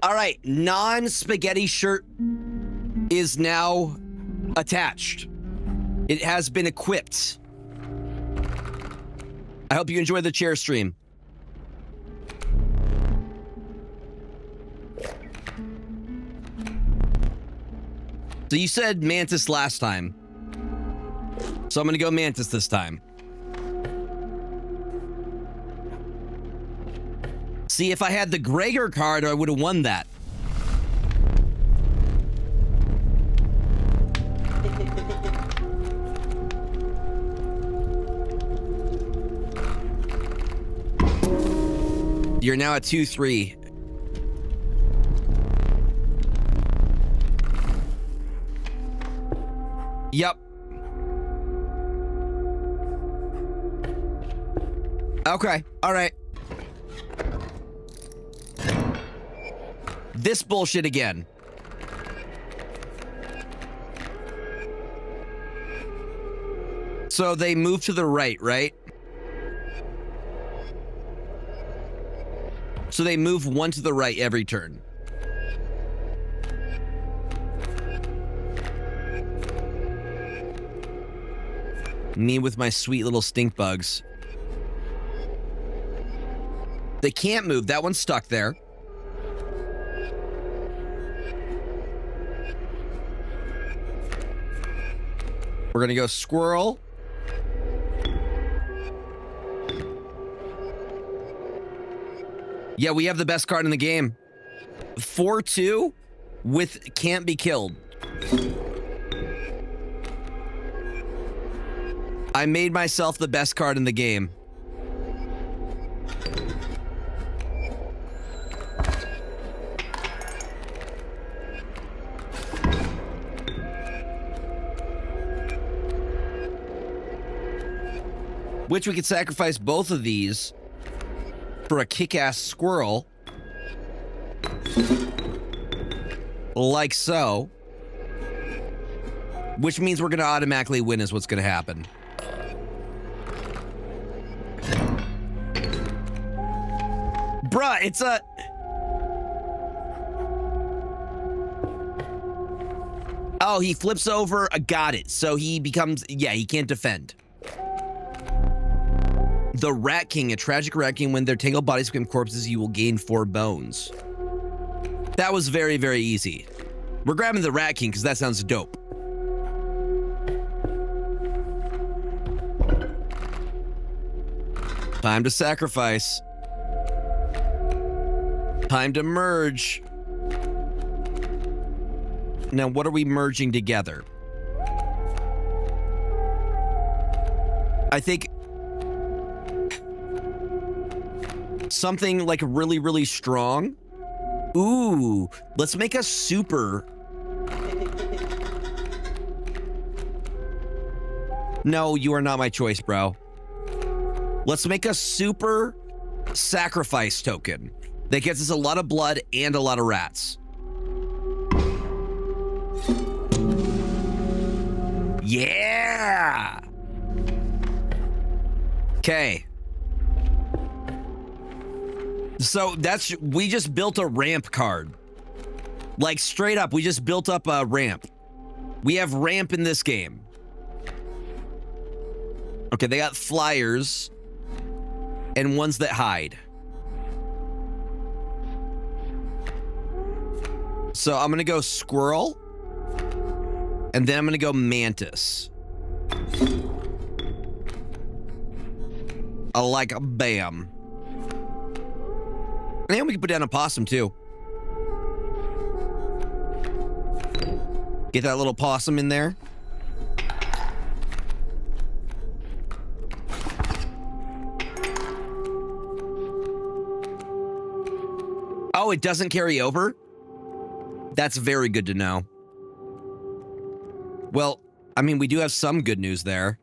All right, non-spaghetti shirt is now attached. It has been equipped. I hope you enjoy the chair stream. So you said Mantis last time. So I'm gonna go Mantis this time. See, if I had the Gregor card, I would have won that. You're now at 2-3. Yep. Okay, all right. This bullshit again. So they move to the right, right? So they move one to the right every turn. Me with my sweet little stink bugs. They can't move. That one's stuck there. We're gonna go squirrel. Yeah, we have the best card in the game. 4-2 with can't be killed. I made myself the best card in the game. Which we could sacrifice both of these for a kick-ass squirrel. Like so. Which means we're going to automatically win is what's going to happen. Bruh, it's a... Oh, he flips over. Got it. So he becomes, yeah, he can't defend. The Rat King, a tragic rat king. When their tangled bodies become corpses, you will gain 4 bones. That was very, very easy. We're grabbing the Rat King because that sounds dope. Time to sacrifice. Time to merge. Now, what are we merging together? I think something like really, really strong. Ooh, let's make a super. No, you are not my choice, bro. Let's make a super sacrifice token that gets us a lot of blood and a lot of rats. Yeah! Okay. So we just built a ramp card. Like straight up, we just built up a ramp. We have ramp in this game. Okay, they got flyers and ones that hide. So I'm gonna go squirrel, and then I'm gonna go mantis. I like a bam. And we can put down a possum too. Get that little possum in there. Oh, it doesn't carry over? That's very good to know. Well, I mean, we do have some good news there.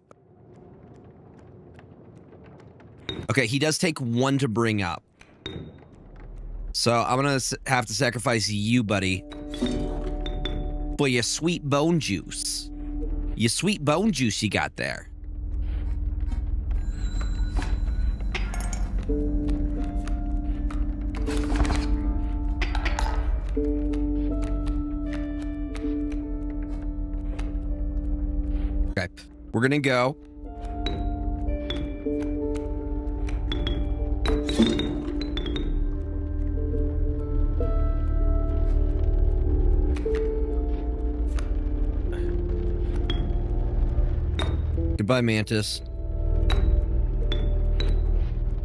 Okay, he does take 1 to bring up. So I'm gonna have to sacrifice you, buddy. Boy, you sweet bone juice. You sweet bone juice you got there. Okay, we're gonna go. Goodbye, Mantis.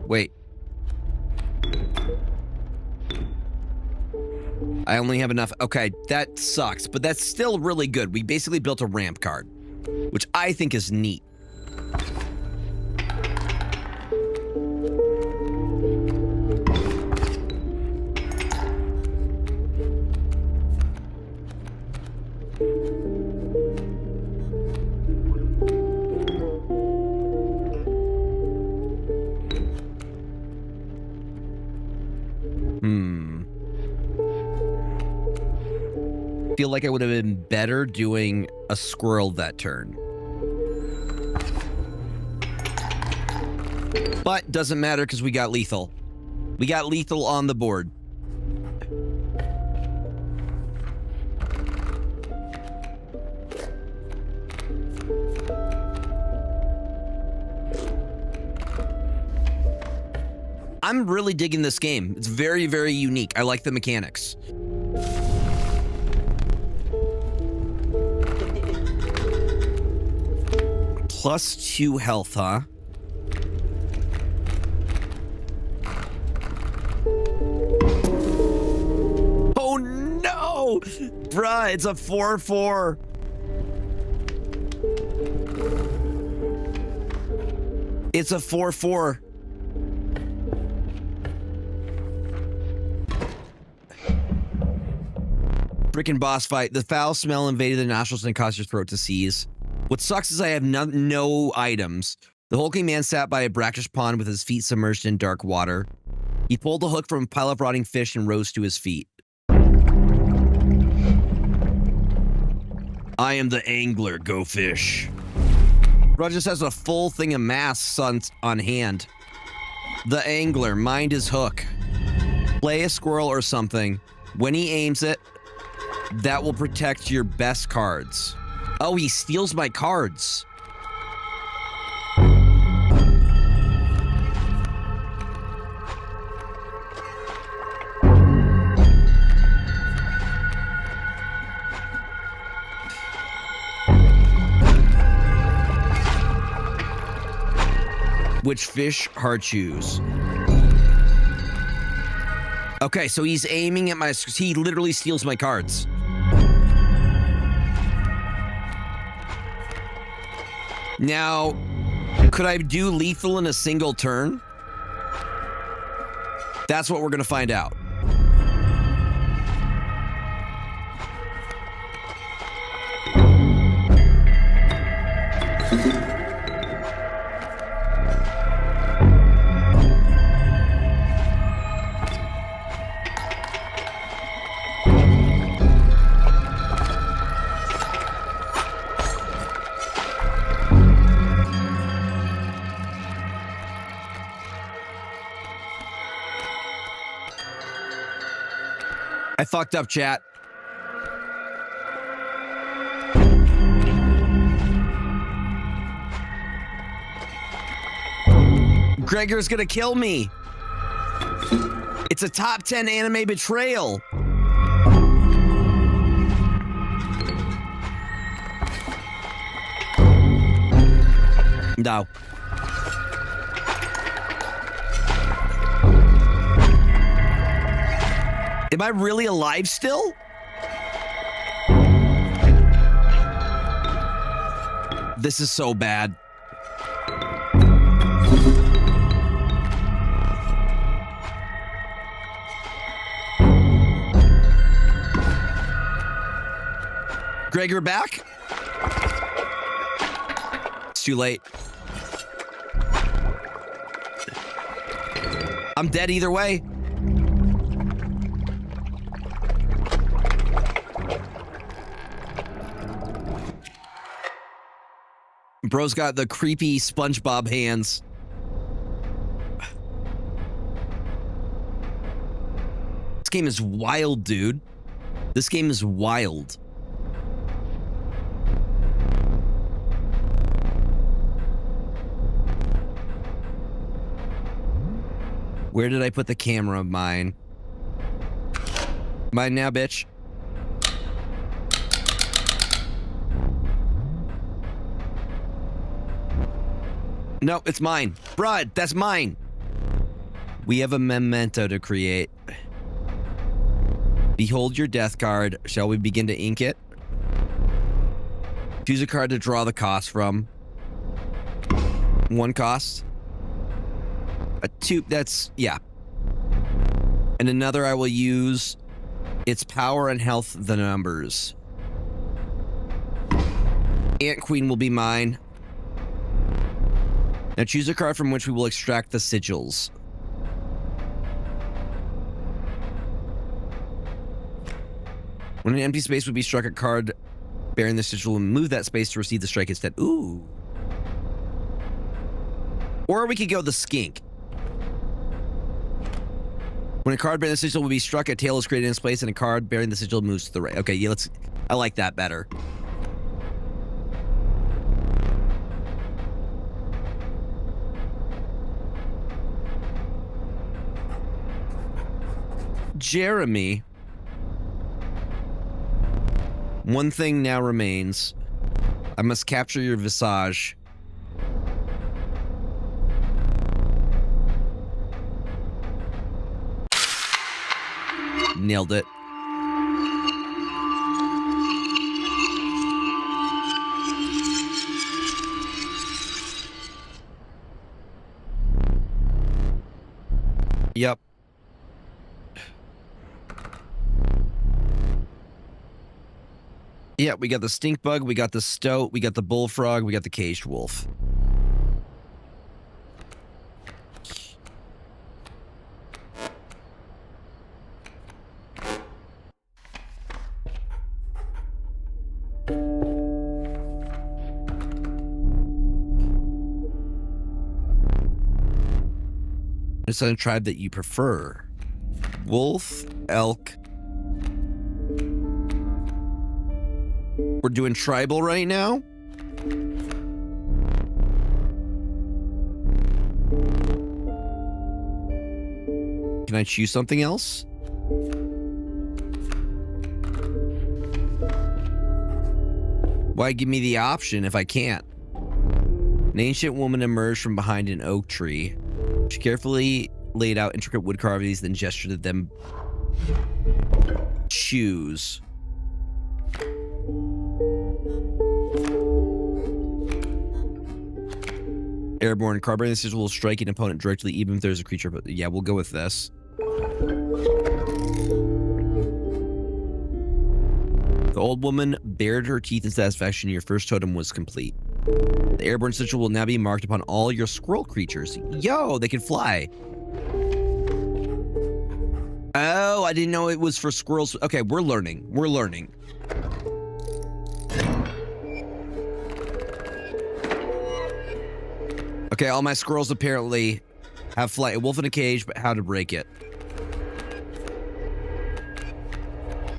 Wait. I only have enough. Okay, that sucks, but that's still really good. We basically built a ramp card, which I think is neat. Feel like I would have been better doing a squirrel that turn. But doesn't matter because we got lethal. We got lethal on the board. I'm really digging this game. It's very, very unique. I like the mechanics. +2 health, huh? Oh no! Bruh, it's a 4/4. It's a 4/4. Frickin' boss fight. The foul smell invaded the nostrils and caused your throat to seize. What sucks is I have no items. The hulking man sat by a brackish pond with his feet submerged in dark water. He pulled the hook from a pile of rotting fish and rose to his feet. I am the angler, go fish. Bro just has a full thing of masks on hand. The angler, mind his hook. Play a squirrel or something. When he aims it, That will protect your best cards. Oh, he steals my cards. Which fish? Hard choose. Okay, so he's aiming at my... He literally steals my cards. Now, could I do lethal in a single turn? That's what we're going to find out. I fucked up, chat. Gregor's gonna kill me. It's a top 10 anime betrayal. No. Am I really alive still? This is so bad. Gregor back? It's too late. I'm dead either way. Bro's got the creepy SpongeBob hands. This game is wild, dude. This game is wild. Where did I put the camera of mine? Mine now, bitch. No, it's mine. Bruh, that's mine. We have a memento to create. Behold your death card. Shall we begin to ink it? Choose a card to draw the cost from. 1 cost. A 2, that's, yeah. And another I will use its power and health, the numbers. Ant Queen will be mine. Now choose a card from which we will extract the sigils. When an empty space would be struck, a card bearing the sigil will move that space to receive the strike instead. Ooh. Or we could go the skink. When a card bearing the sigil will be struck, a tail is created in its place, and a card bearing the sigil moves to the right. Okay, yeah, let's... I like that better. Jeremy. One thing now remains. I must capture your visage. Nailed it. Yep. Yeah, we got the stink bug, we got the stoat, we got the bullfrog, we got the caged wolf. It's a tribe that you prefer. Wolf, elk, We're doing tribal right now. Can I choose something else? Why give me the option if I can't? An ancient woman emerged from behind an oak tree. She carefully laid out intricate wood carvings, then gestured at them. Choose. Airborne carbon scissors will strike an opponent directly, even if there's a creature. But yeah, we'll go with this. The old woman bared her teeth in satisfaction. Your first totem was complete. The airborne sigil will now be marked upon all your squirrel creatures. Yo, they can fly. Oh, I didn't know it was for squirrels. Okay, we're learning. We're learning. Okay, all my squirrels apparently have flight. A wolf in a cage, but how to break it.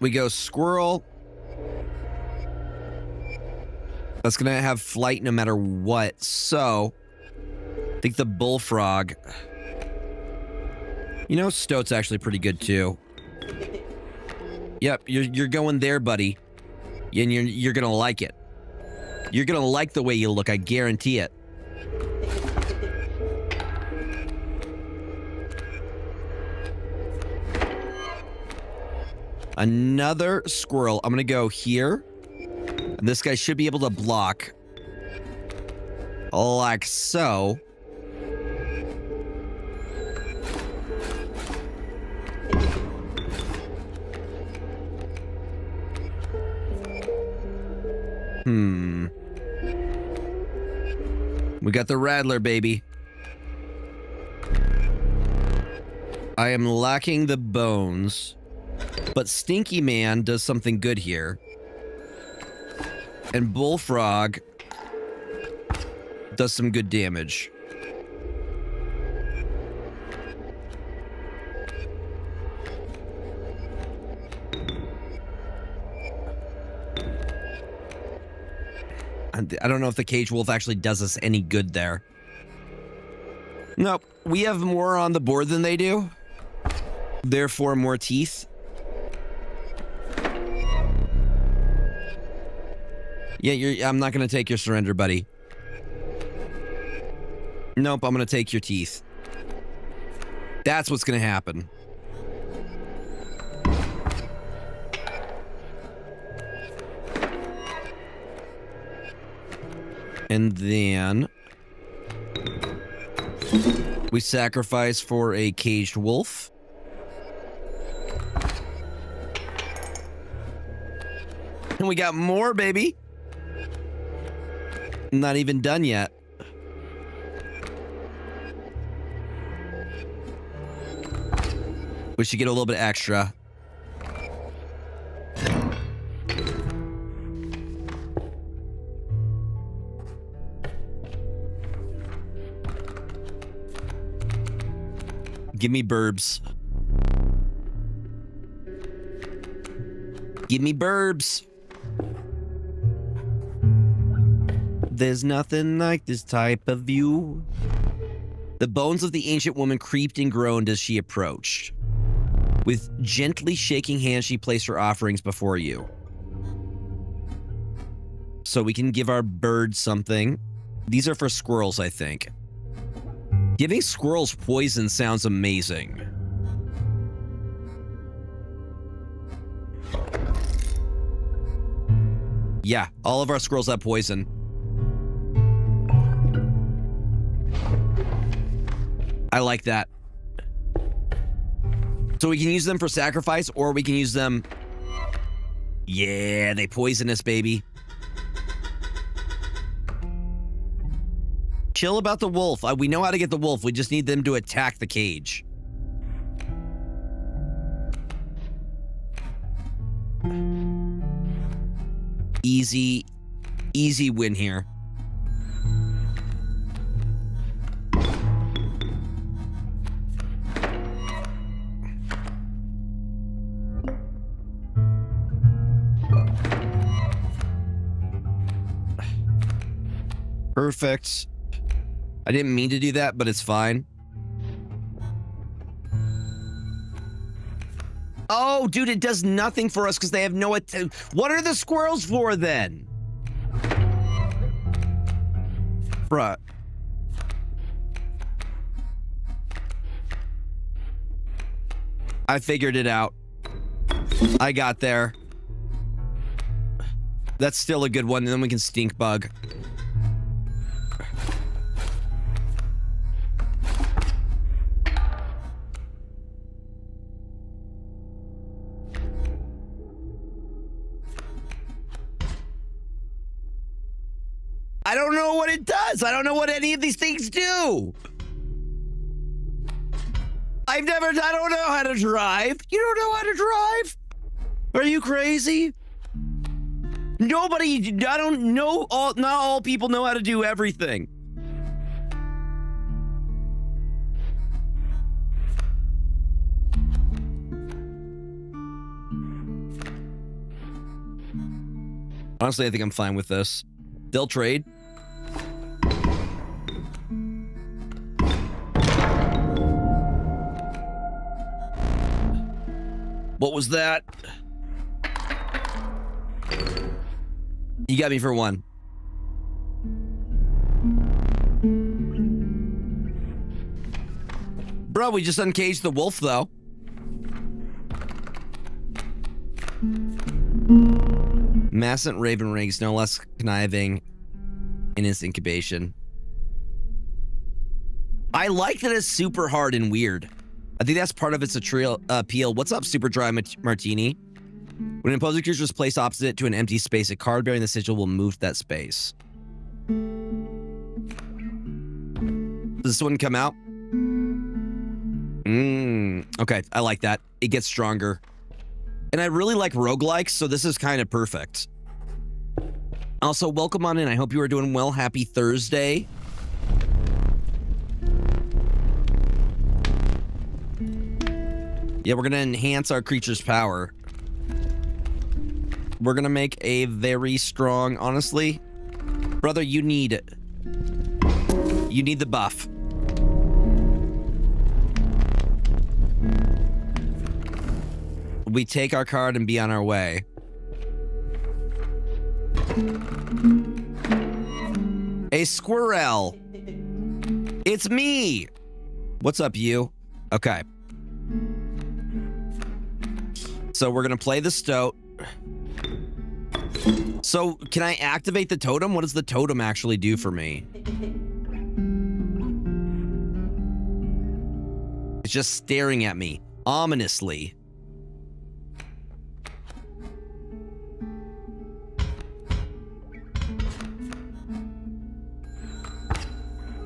We go squirrel. That's going to have flight no matter what. So, I think the bullfrog. You know, Stoat's actually pretty good too. Yep, you're going there, buddy. And you're going to like it. You're going to like the way you look, I guarantee it. Another squirrel. I'm going to go here. And this guy should be able to block. Like so. We got the Rattler, baby. I am lacking the bones. But Stinky Man does something good here. And Bullfrog does some good damage. I don't know if the Cage Wolf actually does us any good there. Nope. We have more on the board than they do. Therefore, more teeth. Yeah, I'm not going to take your surrender, buddy. Nope, I'm going to take your teeth. That's what's going to happen. And then we sacrifice for a caged wolf. And we got more, baby. Not even done yet. We should get a little bit extra. Give me burbs. Give me burbs. There's nothing like this type of view. The bones of the ancient woman creaked and groaned as she approached. With gently shaking hands, she placed her offerings before you. So we can give our birds something. These are for squirrels, I think. Giving squirrels poison sounds amazing. Yeah, all of our squirrels have poison. I like that. So we can use them for sacrifice, or we can use them... Yeah, they poison us, baby. Chill about the wolf. We know how to get the wolf. We just need them to attack the cage. Easy win here. Perfect. I didn't mean to do that, but it's fine. Oh, dude, it does nothing for us because they have no... What are the squirrels for, then? Bruh. I figured it out. I got there. That's still a good one. And then we can stink bug. I don't know what it does. I don't know what any of these things do. I don't know how to drive. You don't know how to drive? Are you crazy? Nobody, I don't know, not all people know how to do everything. Honestly, I think I'm fine with this. They'll trade. What was that? You got me for one. Bro, we just uncaged the wolf, though. Massant Raven Rings, no less conniving in its incubation. I like that it's super hard and weird. I think that's part of its appeal. What's up, Super Dry Martini? When an opposing creature is placed opposite to an empty space, a card bearing the sigil will move to that space. Does this one come out? Okay, I like that. It gets stronger. And I really like roguelikes, so this is kind of perfect. Also, welcome on in. I hope you are doing well. Happy Thursday. Yeah, we're going to enhance our creature's power. We're going to make a very strong, honestly. Brother, you need it. You need the buff. We take our card and be on our way. A squirrel. It's me. What's up, you? Okay. So we're going to play the stoat. So can I activate the totem? What does the totem actually do for me? It's just staring at me ominously.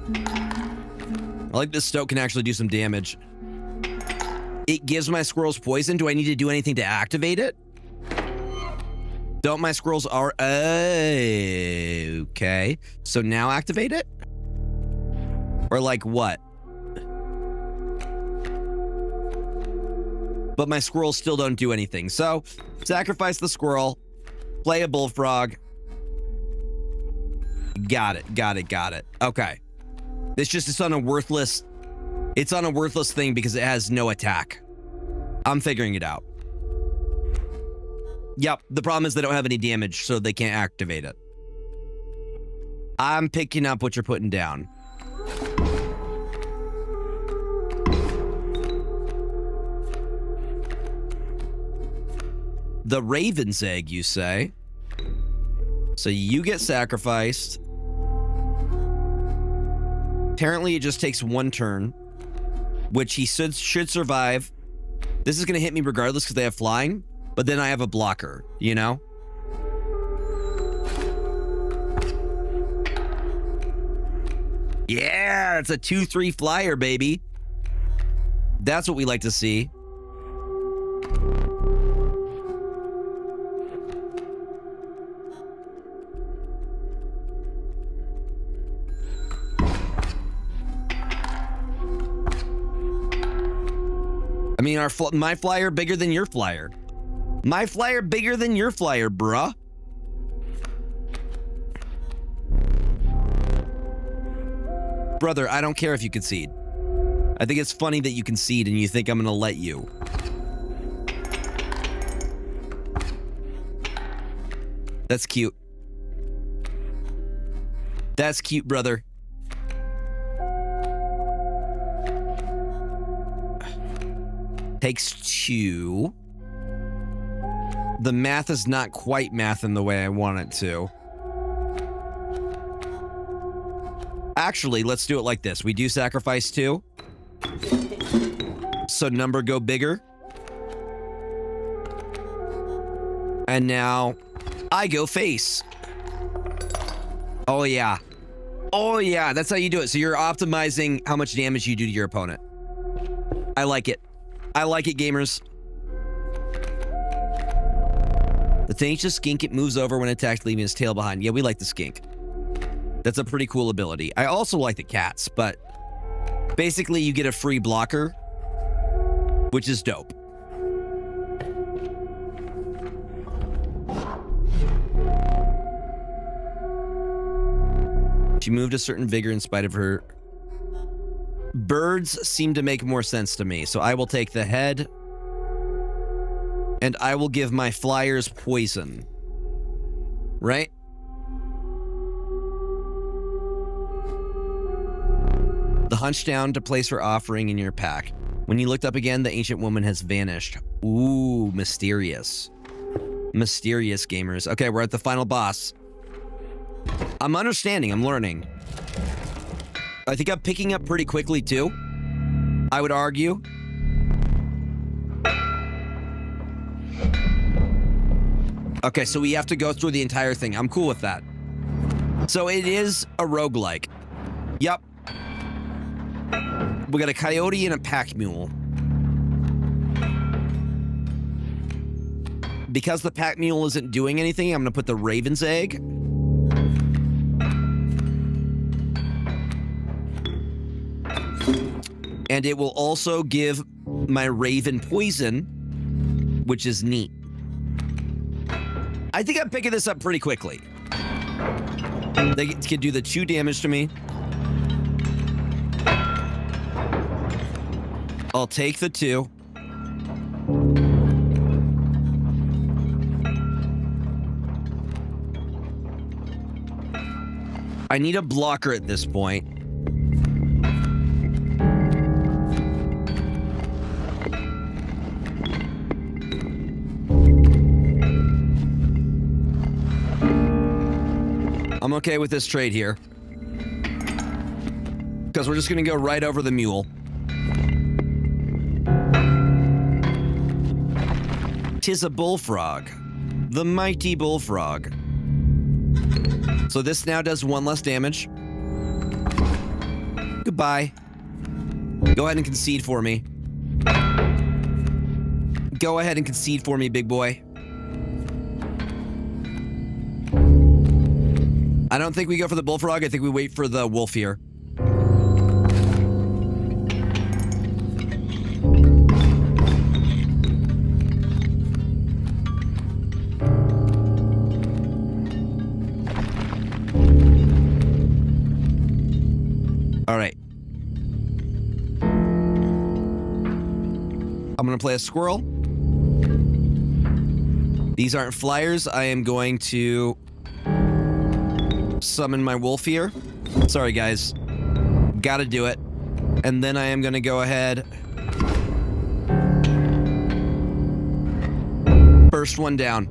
I like this stoat can actually do some damage. It gives my squirrels poison. Do I need to do anything to activate it? Don't my squirrels are... okay. So now activate it? Or like what? But my squirrels still don't do anything. So sacrifice the squirrel. Play a bullfrog. Got it. Got it. Got it. Okay. It's just it's on a worthless thing because it has no attack. I'm figuring it out. Yep, the problem is they don't have any damage, so they can't activate it. I'm picking up what you're putting down. The Raven's Egg, you say? So you get sacrificed. Apparently it just takes one turn, which he should survive. This is going to hit me regardless because they have flying, but then I have a blocker, you know? Yeah, it's a 2/3 flyer, baby. That's what we like to see. I mean, my flyer bigger than your flyer. My flyer bigger than your flyer, bruh. Brother, I don't care if you concede. I think it's funny that you concede and you think I'm gonna let you. That's cute. That's cute, brother. Takes 2. The math is not quite math in the way I want it to. Actually, let's do it like this. We do sacrifice 2. So number go bigger. And now I go face. Oh yeah. Oh yeah, that's how you do it. So you're optimizing how much damage you do to your opponent. I like it. I like it, gamers. The tenacious skink, it moves over when attacked, leaving his tail behind. Yeah, we like the skink. That's a pretty cool ability. I also like the cats, but basically you get a free blocker, which is dope. She moved a certain vigor in spite of her. Birds seem to make more sense to me, so I will take the head. And I will give my flyers poison. Right? The hunch down to place her offering in your pack. When you looked up again, the ancient woman has vanished. Ooh, mysterious. Mysterious, gamers. Okay, we're at the final boss. I'm understanding. I'm learning. I think I'm picking up pretty quickly, too. I would argue. Okay, so we have to go through the entire thing. I'm cool with that. So it is a roguelike. Yep. We got a coyote and a pack mule. Because the pack mule isn't doing anything, I'm going to put the raven's egg. And it will also give my raven poison, which is neat. I think I'm picking this up pretty quickly. They can do the 2 damage to me. I'll take the 2. I need a blocker at this point. I'm okay with this trade here. Because we're just going to go right over the mule. Tis a bullfrog. The mighty bullfrog. So this now does 1 less damage. Goodbye. Go ahead and concede for me. Go ahead and concede for me, big boy. I don't think we go for the bullfrog. I think we wait for the wolf here. All right. I'm going to play a squirrel. These aren't flyers. I am going to summon my wolf here. Sorry, guys. Gotta do it. And then I am going to go ahead. First one down.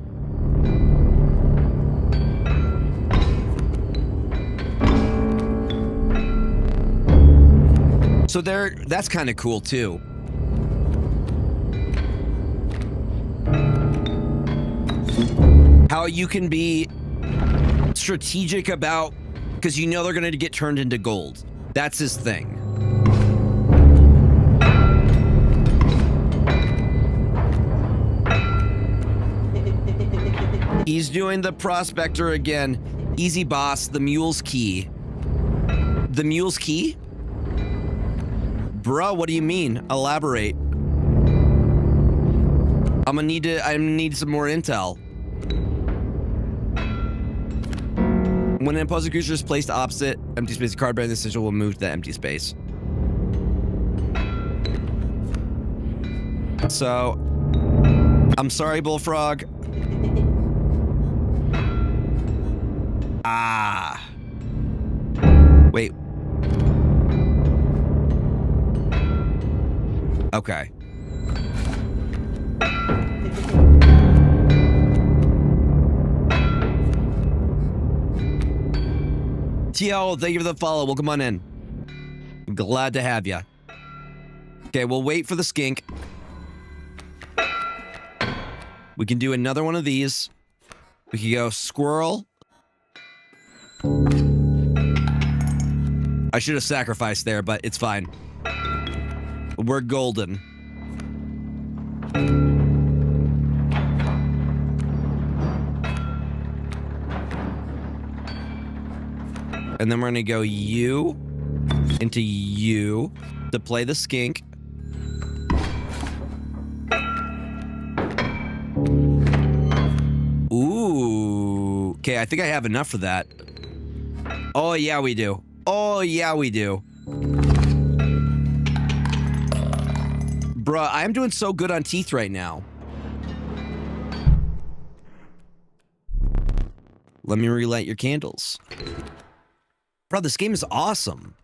So that's kind of cool too. How you can be strategic about, because you know they're going to get turned into gold. That's his thing. He's doing the prospector again. Easy boss, the mule's key. The mule's key? Bruh, what do you mean? Elaborate. I'm gonna need some more intel. When an opposing creature is placed opposite empty space, a card bearing this sigil will move to that empty space. So, I'm sorry, Bullfrog. Ah. Wait. Okay. Tio, thank you for the follow. Welcome on in. I'm glad to have you. Okay, we'll wait for the skink. We can do another one of these. We can go squirrel. I should have sacrificed there, but it's fine. We're golden. And then we're gonna go you into you to play the skink. Ooh. Okay, I think I have enough for that. Oh, yeah, we do. Oh, yeah, we do. Bruh, I'm doing so good on teeth right now. Let me relight your candles. Bro, this game is awesome.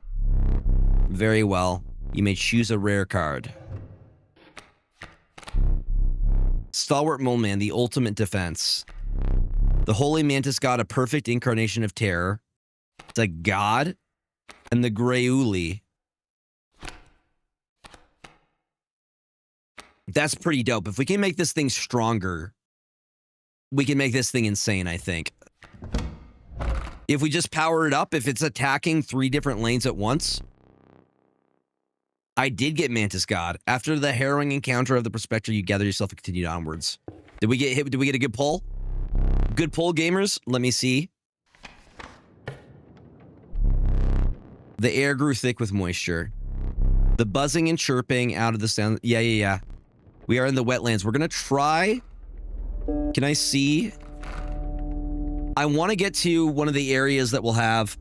Very well. You may choose a rare card. Stalwart Mole Man, the ultimate defense. The Holy Mantis God, a perfect incarnation of terror. It's a god. And the Grey Uli. That's pretty dope. If we can make this thing stronger, we can make this thing insane, I think. If we just power it up, if it's attacking 3 different lanes at once. I did get Mantis God. After the harrowing encounter of the Prospector, you gather yourself and continue onwards. Did we get hit? Did we get a good pull? Good pull, gamers? Let me see. The air grew thick with moisture. The buzzing and chirping out of the sound. Yeah. We are in the wetlands. We're going to try. Can I see? I want to get to one of the areas that will have...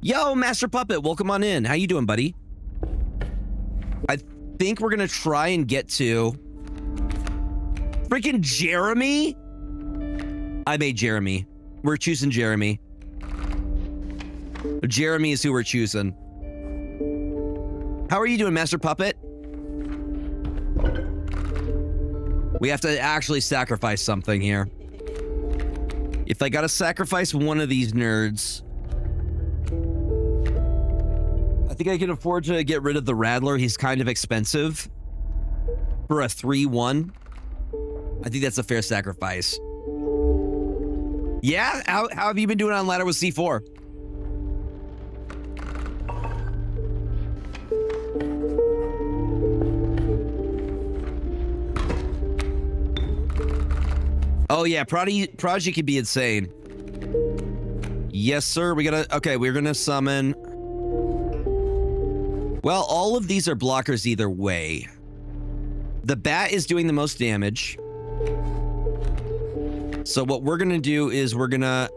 Yo, Master Puppet, welcome on in. How you doing, buddy? I think we're going to try and get to... Freaking Jeremy? I made Jeremy. We're choosing Jeremy. Jeremy is who we're choosing. How are you doing, Master Puppet? We have to actually sacrifice something here. If I gotta sacrifice one of these nerds... I think I can afford to get rid of the Rattler. He's kind of expensive. For a 3-1. I think that's a fair sacrifice. Yeah? How have you been doing on ladder with C4? Oh yeah, Prodigy could be insane. Yes, sir. We gotta... Okay, we're gonna summon... Well, all of these are blockers either way. The bat is doing the most damage. So what we're gonna do is we're gonna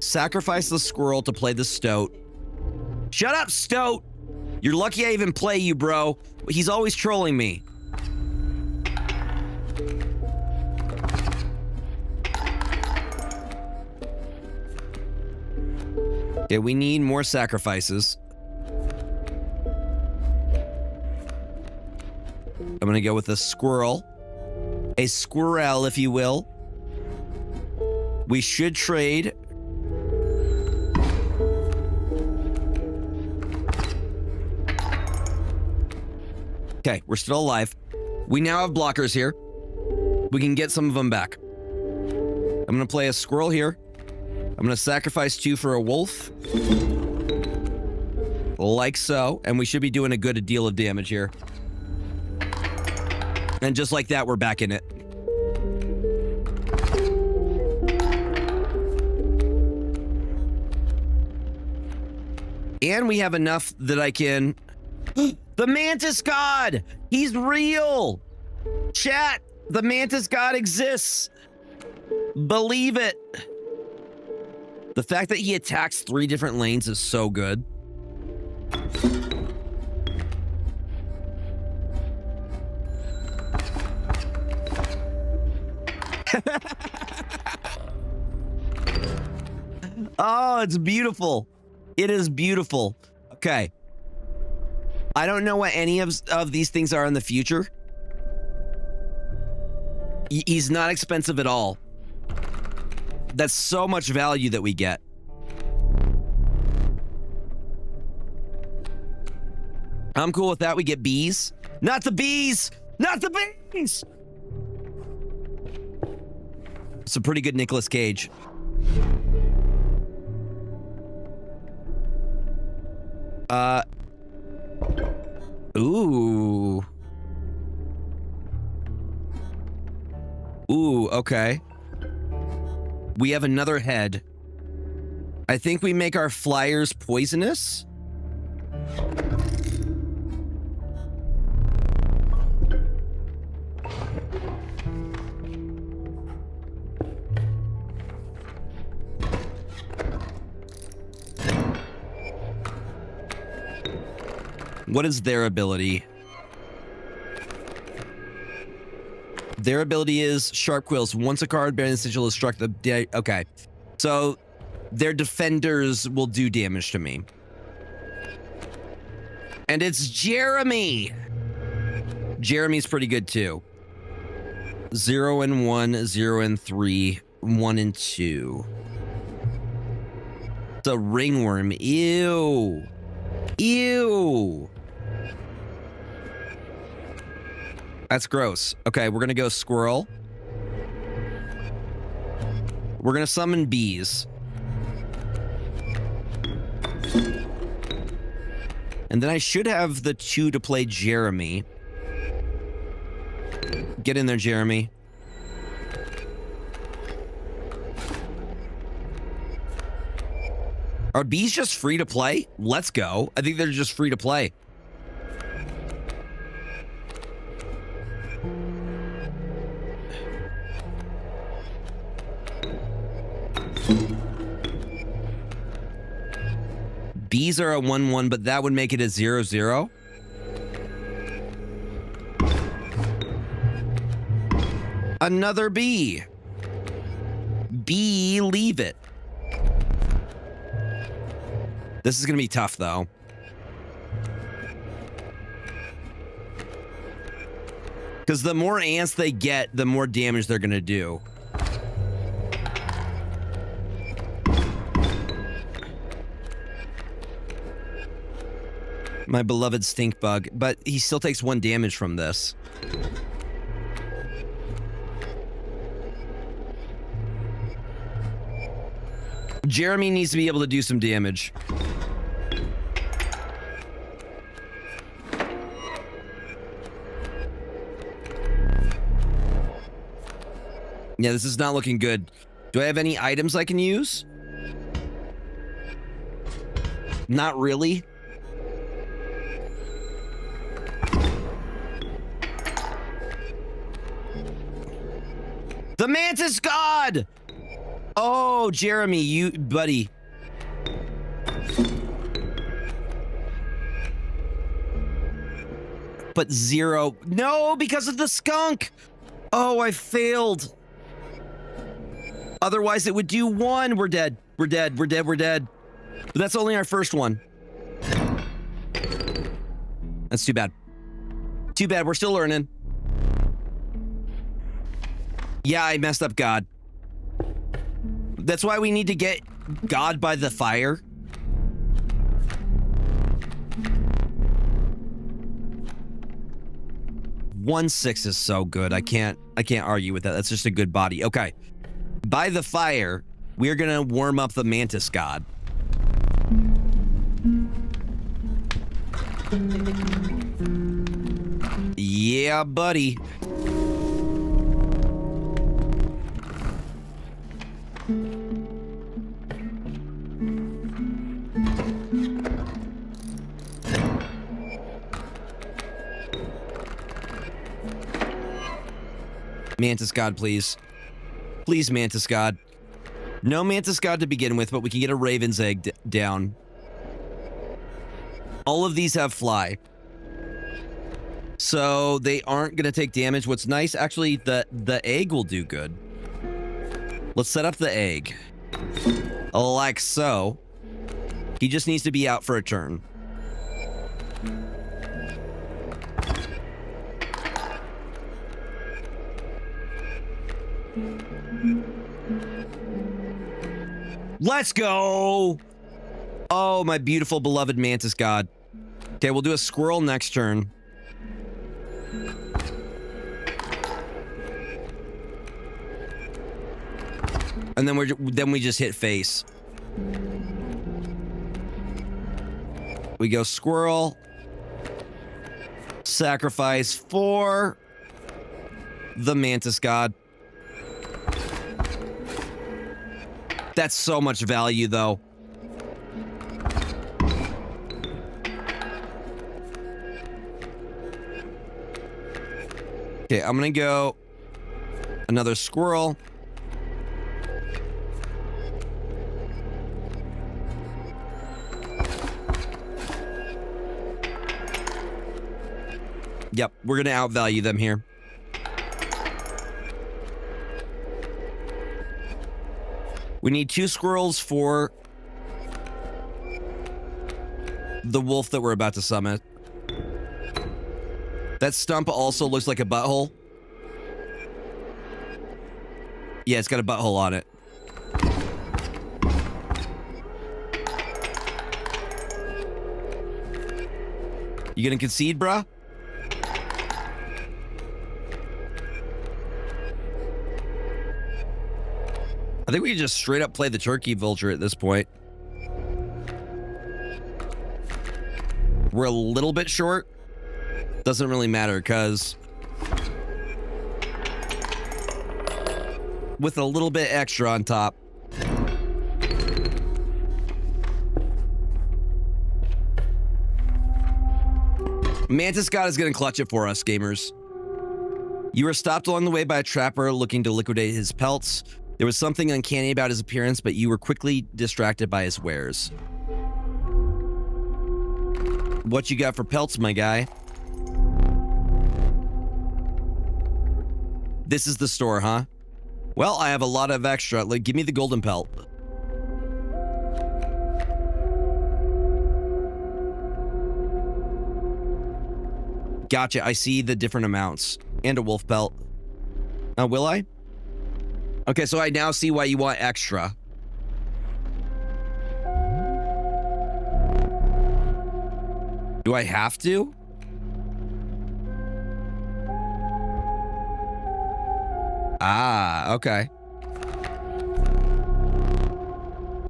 sacrifice the squirrel to play the stoat. Shut up, stoat! You're lucky I even play you, bro. He's always trolling me. Okay, we need more sacrifices. I'm gonna go with a squirrel. A squirrel, if you will. We should trade. Okay, we're still alive. We now have blockers here. We can get some of them back. I'm gonna play a squirrel here. I'm gonna sacrifice 2 for a wolf. Like so. And we should be doing a good deal of damage here. And just like that, we're back in it. And we have enough that I can... The Mantis God! He's real! Chat, the Mantis God exists. Believe it. The fact that he attacks 3 different lanes is so good. Oh, it's beautiful. It is beautiful. Okay. I don't know what any of these things are in the future. He's not expensive at all. That's so much value that we get. I'm cool with that. We get bees. Not the bees! Not the bees! It's a pretty good Nicolas Cage. Ooh. Ooh, okay. We have another head. I think we make our flyers poisonous. What is their ability? Their ability is Sharp Quills. Once a card bearing the sigil is struck, okay. So their defenders will do damage to me. And it's Jeremy. Jeremy's pretty good too. 0 and 1, 0 and 3, 1 and 2. It's a ringworm. Ew. Ew. That's gross. Okay, we're gonna go squirrel. We're gonna summon bees. And then I should have the 2 to play Jeremy. Get in there, Jeremy. Are bees just free to play? Let's go. I think they're just free to play. Bees are a 1-1, but that would make it a 0-0. Another bee. Bee, leave it. This is going to be tough, though. Because the more ants they get, the more damage they're going to do. My beloved stink bug, but he still takes 1 damage from this. Jeremy needs to be able to do some damage. Yeah, this is not looking good. Do I have any items I can use? Not really. The Mantis God! Oh, Jeremy, you buddy. But 0. No, because of the skunk. Oh, I failed. Otherwise, it would do 1. We're dead. We're dead. We're dead. We're dead. But that's only our first one. That's too bad. Too bad. We're still learning. Yeah, I messed up God. That's why we need to get God by the fire. One 6 is so good. I can't argue with that. That's just a good body. Okay. By the fire, we're gonna warm up the Mantis God. Yeah, buddy. Mantis God, please. Please, Mantis God. No Mantis God to begin with, but we can get a Raven's Egg down. All of these have fly. So they aren't going to take damage. What's nice, actually, the egg will do good. Let's set up the egg. Like so. He just needs to be out for a turn. Let's go! Oh, my beautiful, beloved Mantis God. Okay, we'll do a squirrel next turn. And then we just hit face. We go squirrel. Sacrifice for the Mantis God. That's so much value, though. Okay, I'm gonna go another squirrel. Yep, we're gonna outvalue them here. We need 2 squirrels for the wolf that we're about to summon. That stump also looks like a butthole. Yeah, it's got a butthole on it. You gonna concede, bruh? I think we can just straight up play the turkey vulture at this point. We're a little bit short. Doesn't really matter, because with a little bit extra on top. Mantis God is going to clutch it for us, gamers. You were stopped along the way by a trapper looking to liquidate his pelts. There was something uncanny about his appearance, but you were quickly distracted by his wares. What you got for pelts, my guy? This is the store, huh? Well, I have a lot of extra. Like, give me the golden pelt. Gotcha. I see the different amounts. And a wolf pelt. Will I? Okay, so I now see why you want extra. Do I have to? Ah, okay.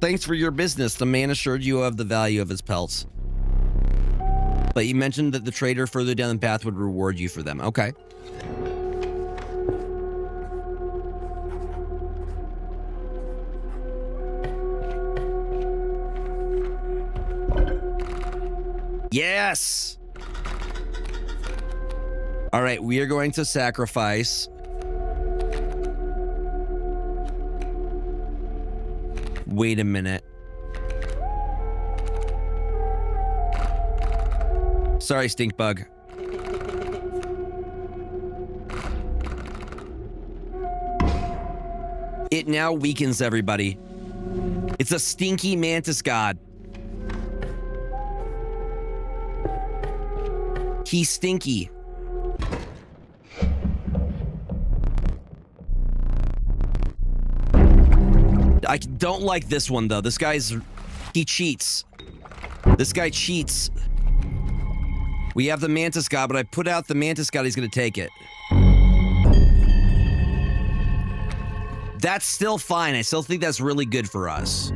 Thanks for your business. The man assured you of the value of his pelts. But he mentioned that the trader further down the path would reward you for them. Okay. Yes! All right, we are going to sacrifice. Wait a minute. Sorry, stink bug. It now weakens everybody. It's a stinky Mantis God. He's stinky. I don't like this one, though. This guy's... he cheats. This guy cheats. We have the Mantis God, but I put out the Mantis God. He's going to take it. That's still fine. I still think that's really good for us.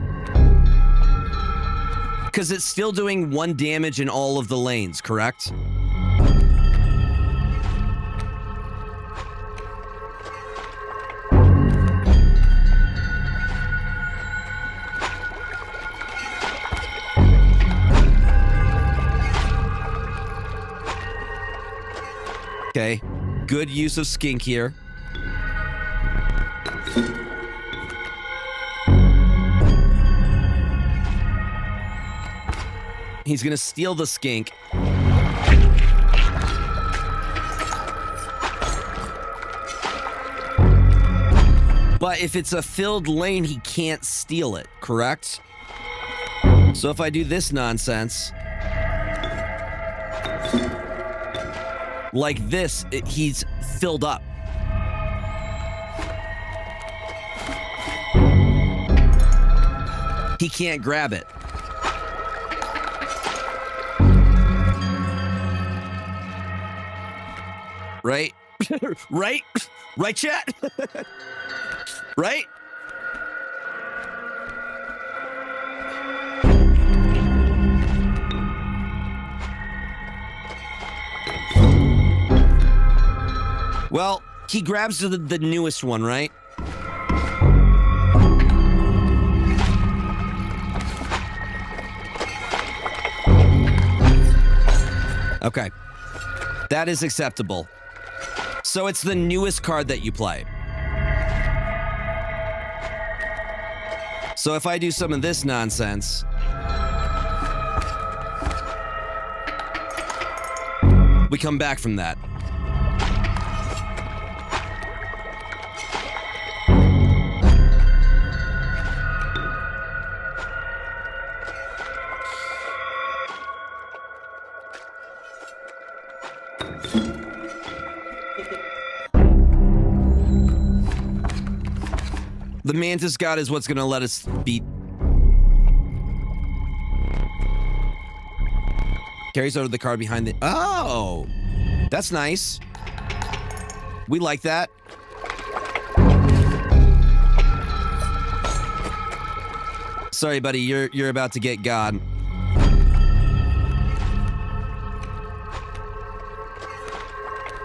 Because it's still doing 1 damage in all of the lanes, correct? Okay, good use of skink here. He's going to steal the skink. But if it's a filled lane, he can't steal it, correct? So if I do this nonsense, like this, he's filled up. He can't grab it. Right? Right? Right, chat? Right? Well, he grabs the newest one, right? Okay. That is acceptable. So it's the newest card that you play. So if I do some of this nonsense, we come back from that. The Mantis God is what's going to let us beat. Carries over the card behind the... Oh! That's nice. We like that. Sorry, buddy. You're about to get God.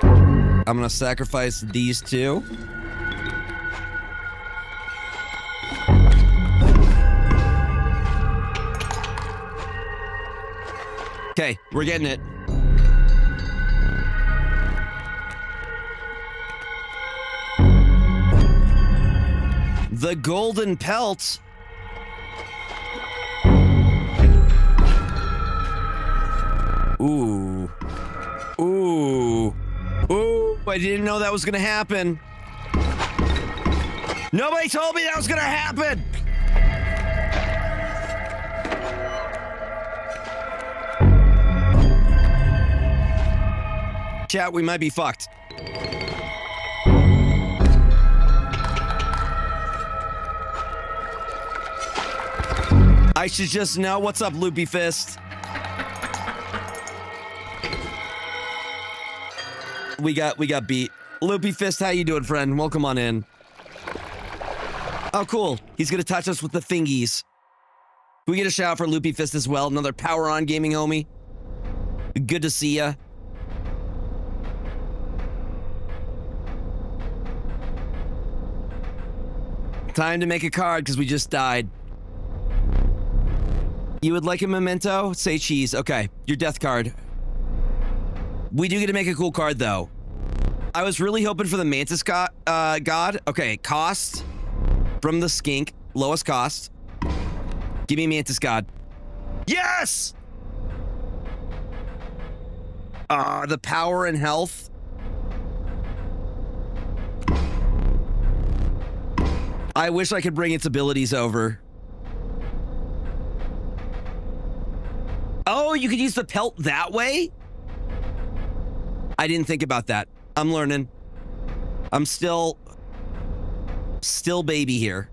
I'm going to sacrifice these two. Okay, we're getting it. The golden pelt. Ooh. Ooh. Ooh. I didn't know that was gonna happen. Nobody told me that was gonna happen. Chat, we might be fucked. I should just know. What's up, Loopy Fist? We got beat. Loopy Fist, how you doing, friend? Welcome on in. Oh, cool. He's gonna touch us with the thingies. Can we get a shout out for Loopy Fist as well? Another Power On Gaming homie. Good to see ya. Time to make a card because we just died. You would like a memento? Say cheese. Okay, your death card. We do get to make a cool card, though. I was really hoping for the Mantis God. Okay, cost from the skink. Lowest cost. Give me Mantis God. Yes! The power and health. I wish I could bring its abilities over. Oh, you could use the pelt that way? I didn't think about that. I'm learning. I'm still baby here.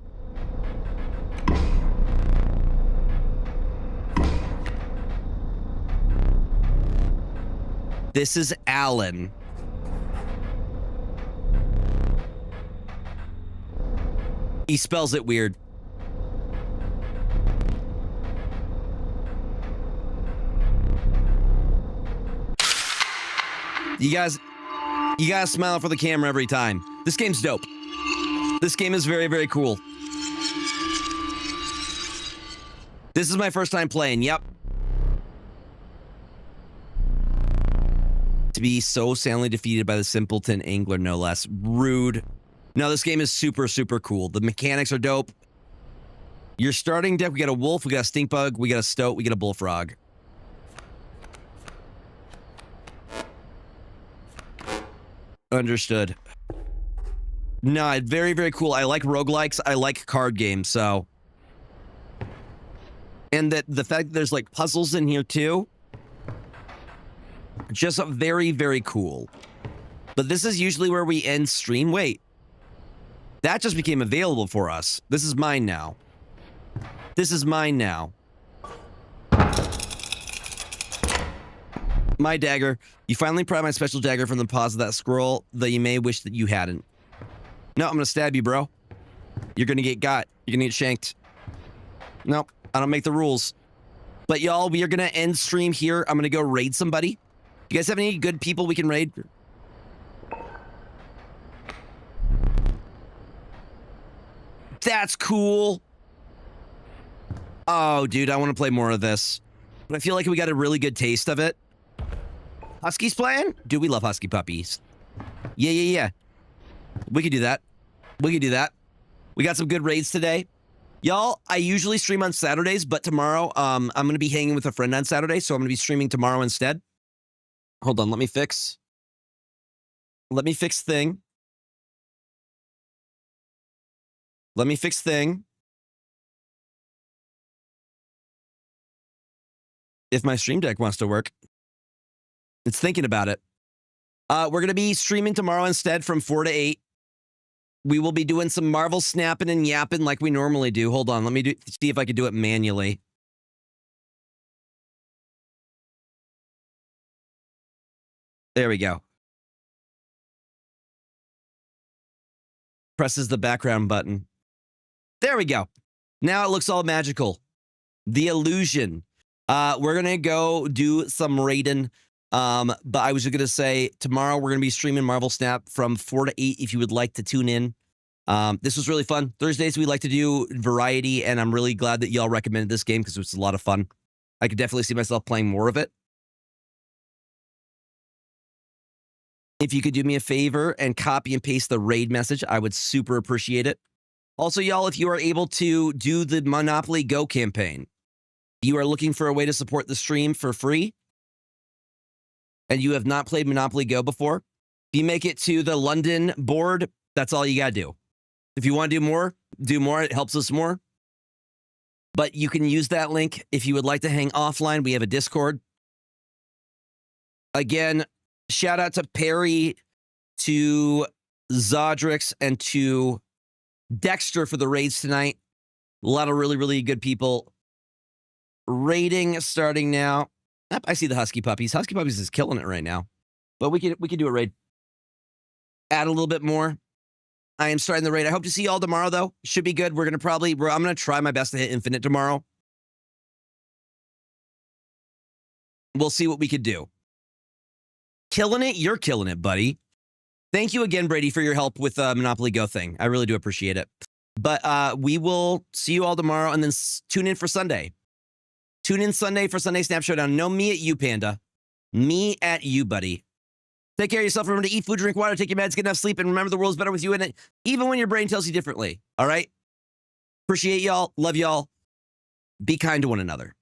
This is Alan. He spells it weird. You guys smile for the camera every time. This game's dope. This game is very, very cool. This is my first time playing, yep. To be so soundly defeated by the simpleton angler, no less. Rude. No, this game is super, super cool. The mechanics are dope. Your starting deck, we got a wolf, we got a stink bug, we got a stoat, we got a bullfrog. Understood. No, very, very cool. I like roguelikes. I like card games, so. And that the fact that there's like puzzles in here too. Just very, very cool. But this is usually where we end stream. Wait. That just became available for us. This is mine now. This is mine now. My dagger. You finally pry my special dagger from the paws of that squirrel that you may wish that you hadn't. No, I'm gonna stab you, bro. You're gonna get got. You're gonna get shanked. Nope, I don't make the rules. But y'all, we are gonna end stream here. I'm gonna go raid somebody. You guys have any good people we can raid? That's cool. Oh, dude, I want to play more of this. But I feel like we got a really good taste of it. Husky's playing? Dude, we love husky puppies. Yeah. We could do that. We could do that. We got some good raids today. Y'all, I usually stream on Saturdays, but tomorrow, I'm going to be hanging with a friend on Saturday, so I'm going to be streaming tomorrow instead. Hold on, let me fix thing. Let me fix thing. If my stream deck wants to work. It's thinking about it. We're going to be streaming tomorrow instead from 4 to 8. We will be doing some Marvel snapping and yapping like we normally do. Hold on, let me see if I can do it manually. There we go. Presses the background button. There we go. Now it looks all magical. The illusion. We're going to go do some raiding. But I was just going to say, tomorrow we're going to be streaming Marvel Snap from 4 to 8 if you would like to tune in. This was really fun. Thursdays, we like to do variety, and I'm really glad that y'all recommended this game because it was a lot of fun. I could definitely see myself playing more of it. If you could do me a favor and copy and paste the raid message, I would super appreciate it. Also, y'all, if you are able to do the Monopoly Go campaign, you are looking for a way to support the stream for free, and you have not played Monopoly Go before, if you make it to the London board, that's all you got to do. If you want to do more, it helps us more. But you can use that link if you would like to hang offline. We have a Discord. Again, shout out to Perry, to Zodrix, and to Dexter for the raids tonight. A lot of really, really good people. Raiding starting now. I see the Husky Puppies. Husky Puppies is killing it right now. But we could do a raid. Add a little bit more. I am starting the raid. I hope to see you all tomorrow, though. Should be good. I'm going to try my best to hit Infinite tomorrow. We'll see what we could do. Killing it? You're killing it, buddy. Thank you again, Brady, for your help with Monopoly Go thing. I really do appreciate it. But we will see you all tomorrow, and then tune in for Sunday. Tune in Sunday for Sunday Snap Showdown. No, me at you, Panda. Me at you, buddy. Take care of yourself. Remember to eat food, drink water, take your meds, get enough sleep, and remember the world's better with you in it, even when your brain tells you differently. All right? Appreciate y'all. Love y'all. Be kind to one another.